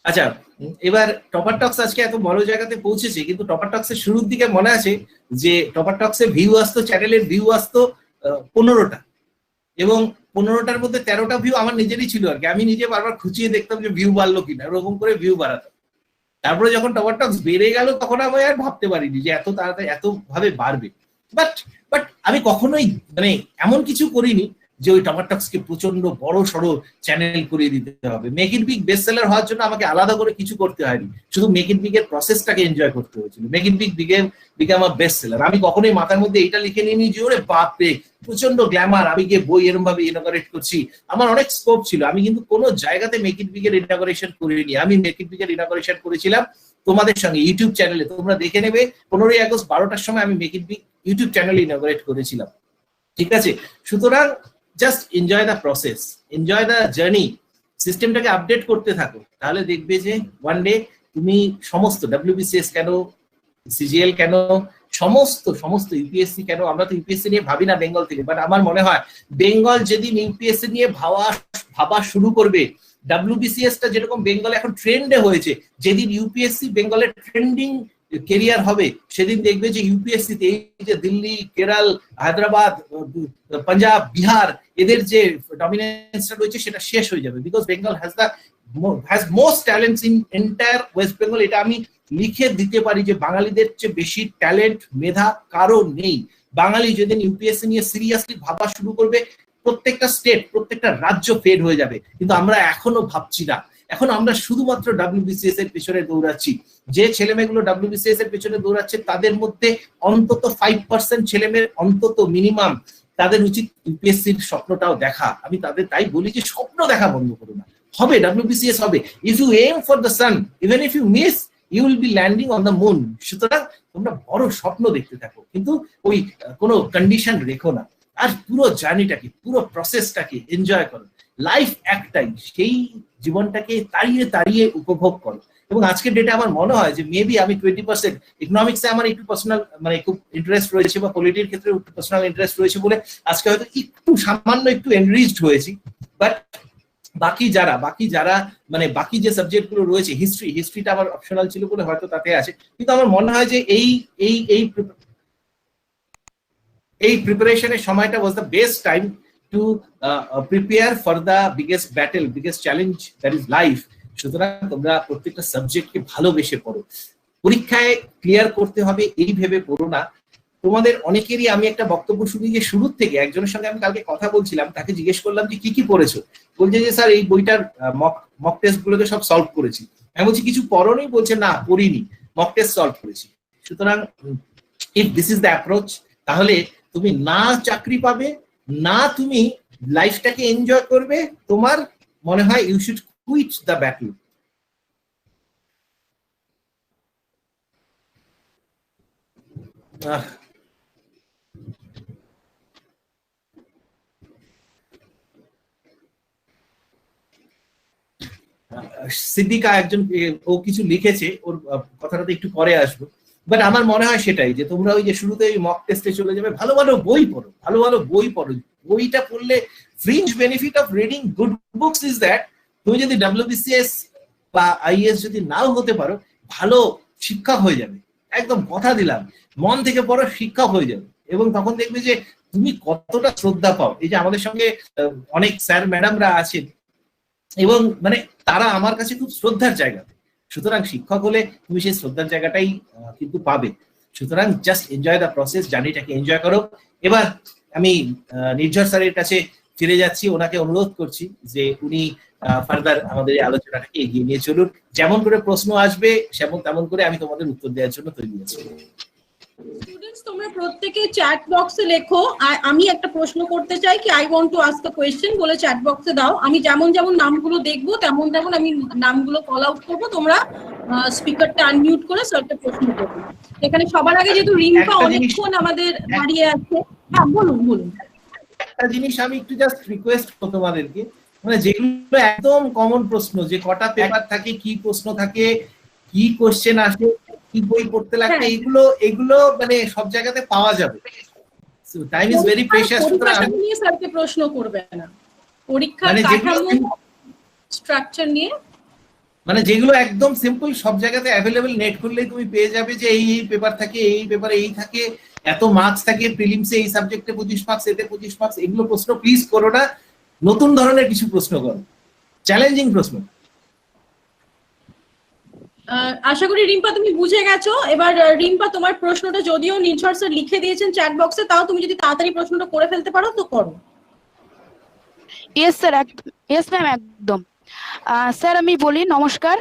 Speaker 3: আচ্ছা, এবার টপার টক্স আজকে এত বড় জায়গাতে পৌঁছেছে, কিন্তু টপার টক্স এর শুরুর দিকে মনে আছে যে টপার টক্স এর ভিউ আসতো, চ্যানেলের ভিউ আসতো 15টা, এবং 15টার মধ্যে 13টা ভিউ আমার নিজেরই ছিল আর কি। আমি নিজে বারবার খুঁচিয়ে দেখতাম যে ভিউ বাড়লো কিনা, ওরকম করে ভিউ বাড়াতাম। তারপরে যখন টপার টক্স বেড়ে গেল, তখন আমি আর ভাবতে পারিনি যে এত তাড়াতাড়ি এত ভাবে বাড়বে। বাট আমি কখনোই মানে এমন কিছু করিনি যে ওই টমাটক্সকে প্রচন্ড বড় সড়ো চ্যানেল করে দিতে হবে। Make it big best seller হওয়ার জন্য আমাকে আলাদা করে কিছু করতে হয়নি, শুধু মেক ইট বিগ এর প্রসেসটাকে এনজয় করতে হয়েছিল। Make it big become a best seller. আমি কখনোই মাথার মধ্যে এটা লিখে নিইনি যে ওরে বাপরে প্রচন্ড গ্ল্যামার, আমি গিয়ে বই এরকম ভাবে ইনঅগারেট করছি। আমার অনেক স্কোপ ছিল, আমি কিন্তু কোনো জায়গাতে মেক ইট বিগ এর ইনঅগারেশন করিনি। আমি মেক ইট বিগ এর ইনঅগারেশন করেছিলাম তোমাদের সঙ্গে ইউটিউব চ্যানেলে, তোমরা দেখে নেবে। 15ই আগস্ট 12টার সময় আমি মেক ইট বিগ ইউটিউব চ্যানেলে ইনঅগারেট করেছিলাম, ঠিক আছে? সুতরাং just enjoy the process, enjoy the journey, সিস্টেমটাকে আপডেট করতে থাকো, তাহলে দেখবে যে ওয়ান ডে তুমি সমস্ত WBCS কেন, CGL কেন, সমস্ত ইউপিএসসি কেন, আমরা তো ইউপিএসসি নিয়ে ভাবি না বেঙ্গল থেকে, বাট আমার মনে হয় বেঙ্গল যেদিন ইউপিএসসি নিয়ে ভাবা শুরু করবে, WBCS টা যেরকম বেঙ্গলে এখন ট্রেন্ডে হয়েছে, যেদিন ইউপিএসসি বেঙ্গলের ট্রেন্ডিং কেরিয়ার হবে, সেদিন দেখবে যে ইউপিএসসি তে এই যে দিল্লি, কেরল, হায়দ্রাবাদ, পাঞ্জাব, বিহার এদের যে ডমিনেন্সটা রয়েছে সেটা শেষ হয়ে যাবে। Because Bengal has most talents in entire West Bengal. এটা আমি লিখে দিতে পারি যে বাঙালিদের চেয়ে বেশি ট্যালেন্ট, মেধা কারো নেই। বাঙালি যেদিন ইউপিএসসি নিয়ে সিরিয়াসলি ভাবা শুরু করবে, প্রত্যেকটা স্টেট, প্রত্যেকটা রাজ্য ফেড হয়ে যাবে। কিন্তু আমরা এখনো ভাবছি না, এখন আমরা শুধুমাত্র WBCS এর পেছনে দৌড়াচ্ছি। যে ছেলেমেয়েগুলো WBCS এর পেছনে দৌড়াচ্ছে তাদের মধ্যে অন্তত 5% ছেলেমেয়ের, অন্তত মিনিমাম তাদের উচিত ইউপিএসসির স্বপ্নটাও দেখা। আমি তাদের তাই বলি যে স্বপ্ন দেখা বন্ধ করো না, হবে WBCS হবে। If you aim for the sun, even if you miss, you will be landing on the moon. সুতরাং তোমরা বড় স্বপ্ন দেখতে থাকো, কিন্তু ওই কোনো কন্ডিশন রেখো না। আর পুরো জার্নিটাকে, পুরো প্রসেসটাকে এনজয় করো। লাইফ একটাই, সেই জীবনটাকে তাড়িয়ে তাড়িয়ে উপভোগ করো। এবং আজকের ডেটে আমার মনে হয় যে মেবি আমি 20% ইকোনমিক্সে আমার একটু পার্সোনাল মানে খুব ইন্টারেস্ট রয়েছে, বা পলিটির ক্ষেত্রে পার্সোনাল ইন্টারেস্ট রয়েছে বলে আজকে হয়তো একটু সামান্য একটু এনরিচড হয়েছি। বাট বাকি যারা মানে বাকি যে সাবজেক্ট গুলো রয়েছে, হিস্ট্রিটা আমার অপশনাল ছিল বলে হয়তো তাতে আছে। কিন্তু আমার মনে হয় যে এই প্রিপারেশনের সময়টা was the best time to prepare for the biggest battle, biggest challenge that is life. সুতরাং তোমরা প্রত্যেকটা সাবজেক্টকে ভালোবেসে পড়ো, পরীক্ষায় ক্লিয়ার করতে হবে এই ভেবে পড়ো না। তোমাদের অনেকেরই আমি একটা বক্তব্য শুনি যে শুরুর থেকে, একজনের সঙ্গে আমি কালকে কথা বলছিলাম, তাকে জিজ্ঞেস করলাম যে কি কি পড়েছো, বলছে যে স্যার এই বইটার মক টেস্ট গুলোকে সব সলভ করেছি। আমি বলছি কিছু পড়োনি, বলছে না পড়িনি, মক টেস্ট সলভ করেছি। সুতরাং if this is the approach, তাহলে তুমি না চাকরি পাবে, না তুমি লাইফটাকে এনজয় করবে। তোমার মনে হয় you should quit the battle. Siddiqa একজন, ও কিছু লিখেছে, ওর কথাটাতে একটু পরে আসবো। বাট আমার মনে হয় সেটাই, যে তোমরা ওই যে শুরুতে মক টেস্টে চলে যাবে, ভালো ভালো বই পড়ো, ভালো ভালো বই পড়ো। বইটা পড়লে fringe benefit of reading good books is that তুমি যদি WBCS বা IAS যদি নাও হতে পারো, ভালো শিক্ষক হয়ে যাবে। একদম কথা দিলাম, মন থেকে পড়ো, শিক্ষক হয়ে যাবে। এবং তখন দেখবে যে তুমি কতটা শ্রদ্ধা পাও। এই যে আমাদের সঙ্গে অনেক স্যার ম্যাডামরা আছেন, এবং মানে তারা আমার কাছে খুব শ্রদ্ধার জায়গা। সুতরাং শিক্ষক হলে তুমি সেই শ্রদ্ধার জায়গাটাই কিন্তু পাবে। সুতরাং জাস্ট এনজয় দ্য প্রসেস, জার্নিটাকে এনজয় করো। এবার আমি নির্ঝর স্যারের কাছে ফিরে যাচ্ছি, ওনাকে অনুরোধ করছি যে উনি ফার্দার আমাদের এই আলোচনাটাকে এগিয়ে নিয়ে চলুন। যেমন করে প্রশ্ন আসবে তেমন করে আমি তোমাদের উত্তর দেওয়ার জন্য তৈরি আছি।
Speaker 6: স্টুডেন্টস তোমরা প্রত্যেকে চ্যাট বক্সে লেখো। আমি একটা প্রশ্ন করতে চাই কি I want to ask a question বলে চ্যাট বক্সে দাও। আমি যেমন যেমন নামগুলো দেখবো তেমন তেমন আমি নামগুলো কল আউট করবো। তোমরা স্পিকারটা আনমিউট করে স্যারকে প্রশ্ন করবে। এখানে সবার আগে যেহেতু রিম্পা অনেকক্ষণ আমাদের দাঁড়িয়ে আছে, হ্যাঁ বলুন।
Speaker 3: একটা জিনিস আমি একটু জাস্ট রিকোয়েস্ট করব তোমাদেরকে, মানে যেগুলো একদম কমন প্রশ্ন, যে কটা পেপার থাকে, কি প্রশ্ন থাকে, কি কোশ্চেন আসে, কি বই পড়তে লাগে, এগুলো মানে সব জায়গাতে পাওয়া যাবে। So time is very precious. সুতরাং
Speaker 6: নিয়ে স্যারকে প্রশ্ন করবে না, পরীক্ষার কাঠামো স্ট্রাকচার নিয়ে,
Speaker 3: মানে যেগুলো একদম সিম্পল, সব জায়গাতে অ্যাভেলেবল, নেট খুললেই তুমি পেয়ে যাবে যে এই পেপার থাকে, এই পেপারে এই থাকে, এত মার্কস থাকে, প্রিলিমসে এই সাবজেক্টে 25 মার্কস, এতে 25 মার্কস। এগুলো প্রশ্ন প্লিজ করো না, নতুন ধরনের কিছু প্রশ্ন করো, চ্যালেঞ্জিং প্রশ্ন।
Speaker 6: আশা করি রিম্পা তুমি বুঝে গেছো। এবার রিম্পা তোমার প্রশ্নটা যদিও নির্ঝর স্যার লিখে দিয়েছেন চ্যাট বক্সে, তাও তুমি যদি তাড়াতাড়ি প্রশ্নটা করে ফেলতে পারো তো করো।
Speaker 7: ইয়েস স্যার, একদম ইয়েস ম্যাম, একদম। স্যার আমি বলি, নমস্কার।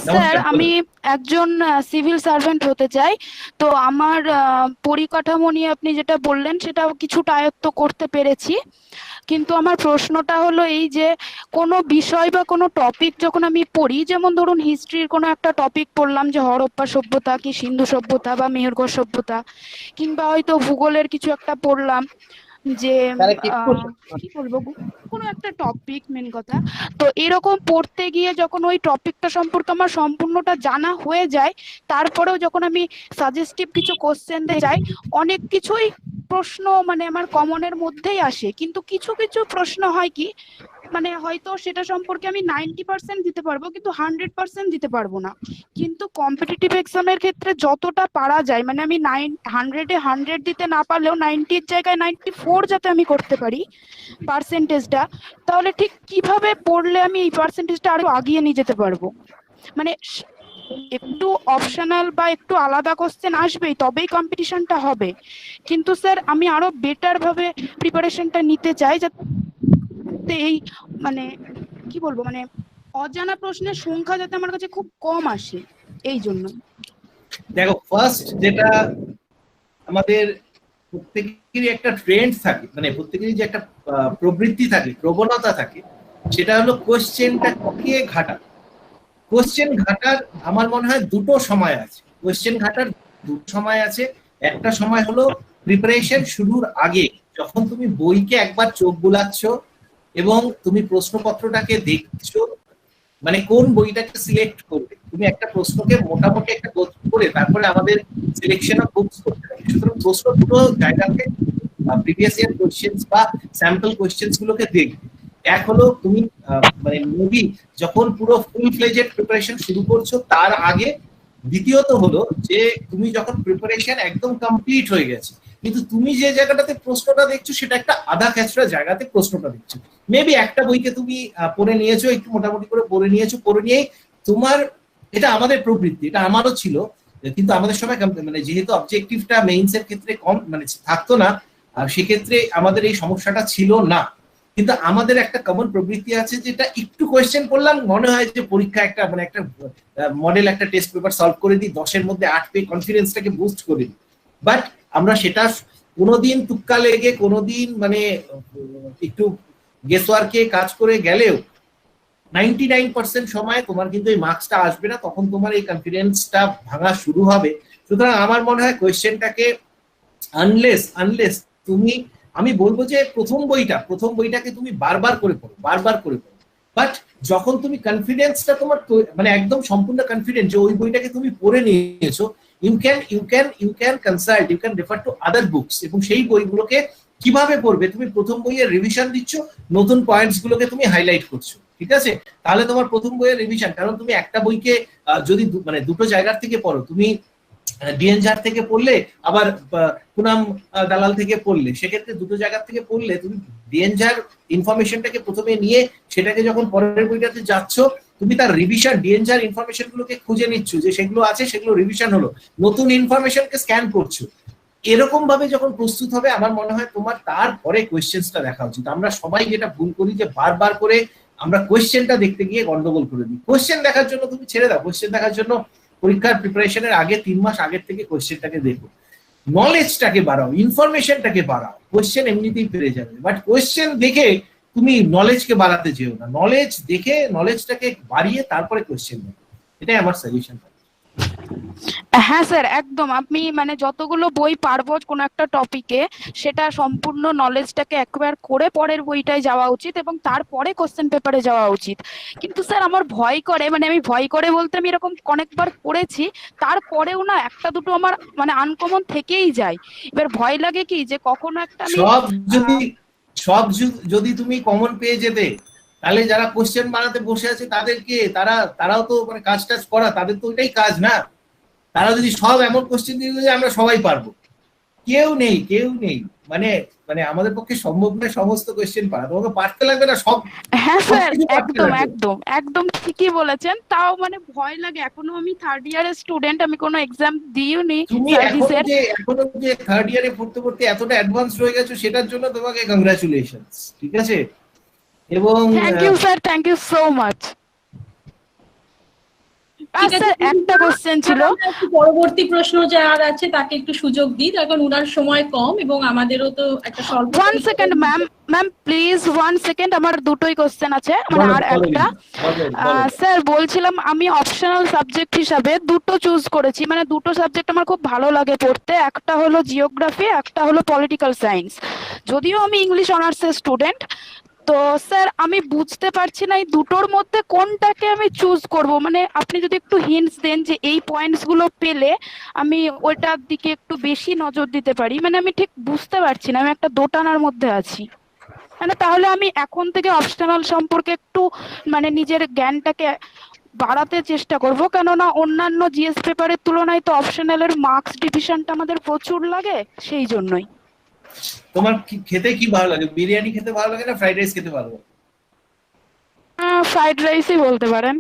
Speaker 7: স্যার
Speaker 3: নমস্কার,
Speaker 7: আমি
Speaker 3: বলুন।
Speaker 7: একজন সিভিল সার্ভেন্ট হতে চাই। তো আমার পরিকাঠামো নিয়ে আপনি যেটা বললেন সেটা কিছুটা আয়ত্ত করতে পেরেছি, কিন্তু আমার প্রশ্নটা হলো এই যে কোনো বিষয় বা কোনো টপিক যখন আমি পড়ি, যেমন ধরুন হিস্ট্রির কোনো একটা টপিক পড়লাম যে হরপ্পা সভ্যতা কি সিন্ধু সভ্যতা বা মেহেরগড় সভ্যতা, কিংবা হয়তো ভূগোলের কিছু একটা পড়লাম যে কি বলবো, কোনো একটা টপিক, মেন কথা। তো এরকম পড়তে গিয়ে যখন ওই টপিকটা সম্পর্কে আমার সম্পূর্ণটা জানা হয়ে যায়, তারপরেও যখন আমি সাজেস্টিভ কিছু কোশ্চেন দিয়ে যাই, অনেক কিছুই প্রশ্ন মানে আমার কমনের মধ্যেই আসে, কিন্তু কিছু কিছু প্রশ্ন হয় কি মানে হয়তো সেটা সম্পর্কে আমি 90% দিতে পারবো কিন্তু 100% দিতে পারবো না। কিন্তু কম্পিটিটিভ এক্সামের ক্ষেত্রে যতটা পারা যায়, মানে আমি 100-এ 100 দিতে না পারলেও 90-এর জায়গায় 94 যাতে আমি করতে পারি পার্সেন্টেজটা, তাহলে ঠিক কিভাবে পড়লে আমি এই পার্সেন্টেজটা আরো আগিয়ে নিয়ে যেতে পারবো? মানে একটু অপশনাল বা একটু আলাদা কোশ্চেন আসবেই, তবেই কম্পিটিশনটা হবে, কিন্তু স্যার আমি আরো বেটার ভাবে প্রিপারেশনটা নিতে চাই, যাতে এই মানে কি বলবো, মানে অজানা প্রশ্নের সংখ্যা যাতে আমার কাছে খুব কম আসে, এই জন্য।
Speaker 3: দেখো, ফার্স্ট যেটা আমাদের প্রত্যেকেরই একটা ট্রেন্ড থাকে, মানে প্রত্যেকেরই যে একটা প্রবৃত্তি থাকে, প্রবণতা থাকে, সেটা হলো কোশ্চেনটাকে ঘাটা। কোশ্চেন ঘাটার আমার মনে হয় দুটো সময় আছে। কোশ্চেন ঘাটার দুটো সময় আছে। একটা সময় হলো প্রিপারেশন শুরুর আগে, যখন তুমি বইকে একবার চোখ বুলাচ্ছ এবং তুমি প্রশ্নপত্রটাকে দেখছো, মানে কোন বইটাকে সিলেক্ট করবে। তুমি একটা প্রশ্নকে মোটামুটি একটা করে তারপরে আমাদের সিলেকশন অফ বুকস করতে হবে। সুতরাং প্রশ্ন দুটো জায়গাতে প্রিভিয়াস ইয়ার কোশ্চেন্স বা স্যাম্পল কোশ্চেন্স গুলোকে দেখবে। এক হলো তুমি মানে মেবি যখন পুরো ফুল ফ্লেজেড প্রিপারেশন শুরু করছো তার আগে। দ্বিতীয়ত হলো যে তুমি যখন প্রিপারেশন একদম কমপ্লিট হয়ে গেছে, কিন্তু তুমি যে জায়গাটাতে প্রশ্নটা দেখছো সেটা একটা আধা খেচড়া জায়গাতে প্রশ্নটা দেখছো। মেবি একটা বইকে তুমি পড়ে নিয়েছো, একটু মোটামুটি করে পড়ে নিয়েছো, পড়ে নিয়েই তোমার, এটা আমাদের প্রবৃত্তি, এটা আমারও ছিল, কিন্তু আমাদের সময় মানে যেহেতু অবজেক্টিভটা মেইনস এর ক্ষেত্রে কম মানে থাকতো না, সেক্ষেত্রে আমাদের এই সমস্যাটা ছিল না। কিন্তু আমাদের একটা কমন প্রবৃত্তি আছে, যেটা একটু কোয়েশ্চেন করলাম মনে হয় যে পরীক্ষা একটা মানে একটা মডেল একটা টেস্ট পেপার সলভ করে দিই, 10-এর মধ্যে 8 পেয়ে কনফিডেন্সটাকে বুস্ট করে দিই। বাট আমরা সেটা কোনোদিন তুক্কা লেগে, কোনোদিন মানে একটু গেসওয়ার্কে কাজ করে গেলেও 99% সময় তোমার কিন্তু এই মার্কসটা আসবে না, তখন তোমার এই কনফিডেন্সটা ভাঙা শুরু হবে। সুতরাং আমার মনে হয় কোয়েশ্চেনটাকে আনলেস তুমি, আমি বলবো যে প্রথম বইটাকে তুমি বারবার করে পড়ো, বাট যখন তুমি কনফিডেন্সটা তোমার মানে একদম সম্পূর্ণ কনফিডেন্ট যে ওই বইটাকে তুমি পড়ে নিয়েছো, you can consult, you can refer to other books, এবং সেই বইগুলোকে কিভাবে পড়বে, তুমি প্রথম বইয়ের রিভিশন দিচ্ছ, নতুন পয়েন্টস গুলোকে তুমি হাইলাইট করছো, ঠিক আছে? তাহলে তোমার প্রথম বইয়ের রিভিশন, কারণ তুমি একটা বইকে যদি মানে দুটো জায়গার থেকে পড়ো, তুমি ডিএনঝার থেকে পড়লে আবার পুনাম দালাল থেকে পড়লে, সেক্ষেত্রে দুটো জায়গা থেকে পড়লে তুমি ডিএনঝার ইনফরমেশনটাকে প্রথমে নিয়ে সেটাকে যখন পরের বইটাতে যাচ্ছ, তুমি তার রিভিশন ডিএনঝার ইনফরমেশন গুলোকে খুঁজে নিচ্ছ, যে সেগুলো আছে সেগুলো রিভিশন হলো, নতুন ইনফরমেশনকে স্ক্যান করছো। এরকম ভাবে যখন প্রস্তুত হবে, আমার মনে হয় তোমার তারপরে কোয়েশ্চেন্সটা দেখা উচিত। আমরা সবাই যেটা ভুল করি যে বারবার করে আমরা কোয়েশ্চেনটা দেখতে গিয়ে গন্ডগোল করে দিই। কোয়েশ্চেন দেখার জন্য তুমি ছেড়ে দাও, কোয়েশ্চেন দেখার জন্য পরীক্ষার প্রিপারেশনের আগে 3 মাস আগের থেকে কোয়েশ্চেনটাকে দেখো, নলেজটাকে বাড়াও, ইনফরমেশনটাকে বাড়াও। কোয়েশ্চেন এমনিতেই পেরে যাবে, বাট কোয়েশ্চেন দেখে তুমি নলেজকে বাড়াতে যেও না, নলেজ দেখে নলেজটাকে বাড়িয়ে তারপরে কোয়েশ্চেন দেখো। এটাই আমার সাজেশন।
Speaker 7: হ্যাঁ স্যার, একদম। আমি মানে যতগুলো বই পারবো কোনো একটা টপিকে, সেটা সম্পূর্ণ নলেজটাকে একবার করে পরের বইটায় যাওয়া উচিত এবং তারপরে কোশ্চেন পেপারে যাওয়া উচিত। কিন্তু স্যার আমার ভয় করে, মানে আমি ভয় করে বলতে আমি এরকম অনেকবার করেছি, তারপরেও না একটা দুটো আমার মানে আনকমন থেকেই যায়। এবার ভয় লাগে কি যে কখনো একটা আমি
Speaker 3: সব যদি তুমি কমন পেয়ে যেতে, তাহলে যারা কোশ্চেন বানাতে বসে আছে তাদেরকে, তারাও তো মানে কাজ করা, তাদের তো ওইটাই কাজ না। তারা যদি সব এমন কোশ্চেন দিয়ে আমরা সবাই পারবো, কেউ নেই। মানে মানে আমাদের পক্ষে সম্ভব নয় সমস্ত কোয়েশ্চেন পারা, তোমাকে পারতে লাগবে না সব।
Speaker 7: হ্যাঁ স্যার,
Speaker 3: সবকিছু পারতে
Speaker 7: একদম
Speaker 3: লাগবে।
Speaker 7: একদম একদম ঠিকই বলেছেন। তাও মানে ভয় লাগে, এখনো আমি 3rd ইয়ারের স্টুডেন্ট, আমি কোনো এক্সাম দিইনি
Speaker 3: তুমি
Speaker 7: সার্ভিসের।
Speaker 3: এখনো যে 3rd ইয়ারে পড়তে পড়তে এতটা অ্যাডভান্স হয়ে গেছো, সেটার জন্য তোমাকে কংগ্রাচুলেশনস, ঠিক আছে? এবং
Speaker 7: thank you sir, thank you so much.
Speaker 6: ঠিক আছে,
Speaker 7: স্যার একটা কোশ্চেন ছিল।
Speaker 6: আমরা একটু পরবর্তী প্রশ্ন যার আছে তাকে একটু সুযোগ দিই, কারণ উনার সময় কম এবং আমাদেরও তো একটা স্বল্প।
Speaker 7: 1 second ma'am, ma'am please 1 second, আমার দুটোই কোশ্চেন আছে, মানে আর একটা। স্যার বলছিলাম আমি অপশনাল সাবজেক্ট হিসাবে দুটো চুজ করেছি, মানে দুটো সাবজেক্ট আমার খুব ভালো লাগে পড়তে, একটা হলো জিওগ্রাফি, একটা হলো পলিটিক্যাল সায়েন্স। যদিও আমি ইংলিশ অনার্সের স্টুডেন্ট, তো স্যার আমি বুঝতে পারছি না এই দুটোর মধ্যে কোনটাকে আমি চুজ করব, মানে আপনি যদি একটু হিন্টস দেন যে এই পয়েন্টস গুলো পেলে আমি ওইটার দিকে একটু বেশি নজর দিতে পারি, মানে আমি ঠিক বুঝতে পারছি না, আমি একটা দোটানার মধ্যে আছি। মানে তাহলে আমি এখন থেকে অপশনাল সম্পর্কে একটু মানে নিজের জ্ঞানটাকে বাড়াতে চেষ্টা করব, কেননা অন্যান্য জিএস পেপারের তুলনায় তো অপশনালের মার্কস ডিভিশনটা আমাদের প্রচুর লাগে, সেই জন্যই।
Speaker 3: তোমার খেতে কি ভালো লাগে? বিরিয়ানি খেতে ভালো লাগে না ফ্রাইড রাইস খেতে ভালো লাগে?
Speaker 7: ফ্রাইড রাইসই বলতে পারেন।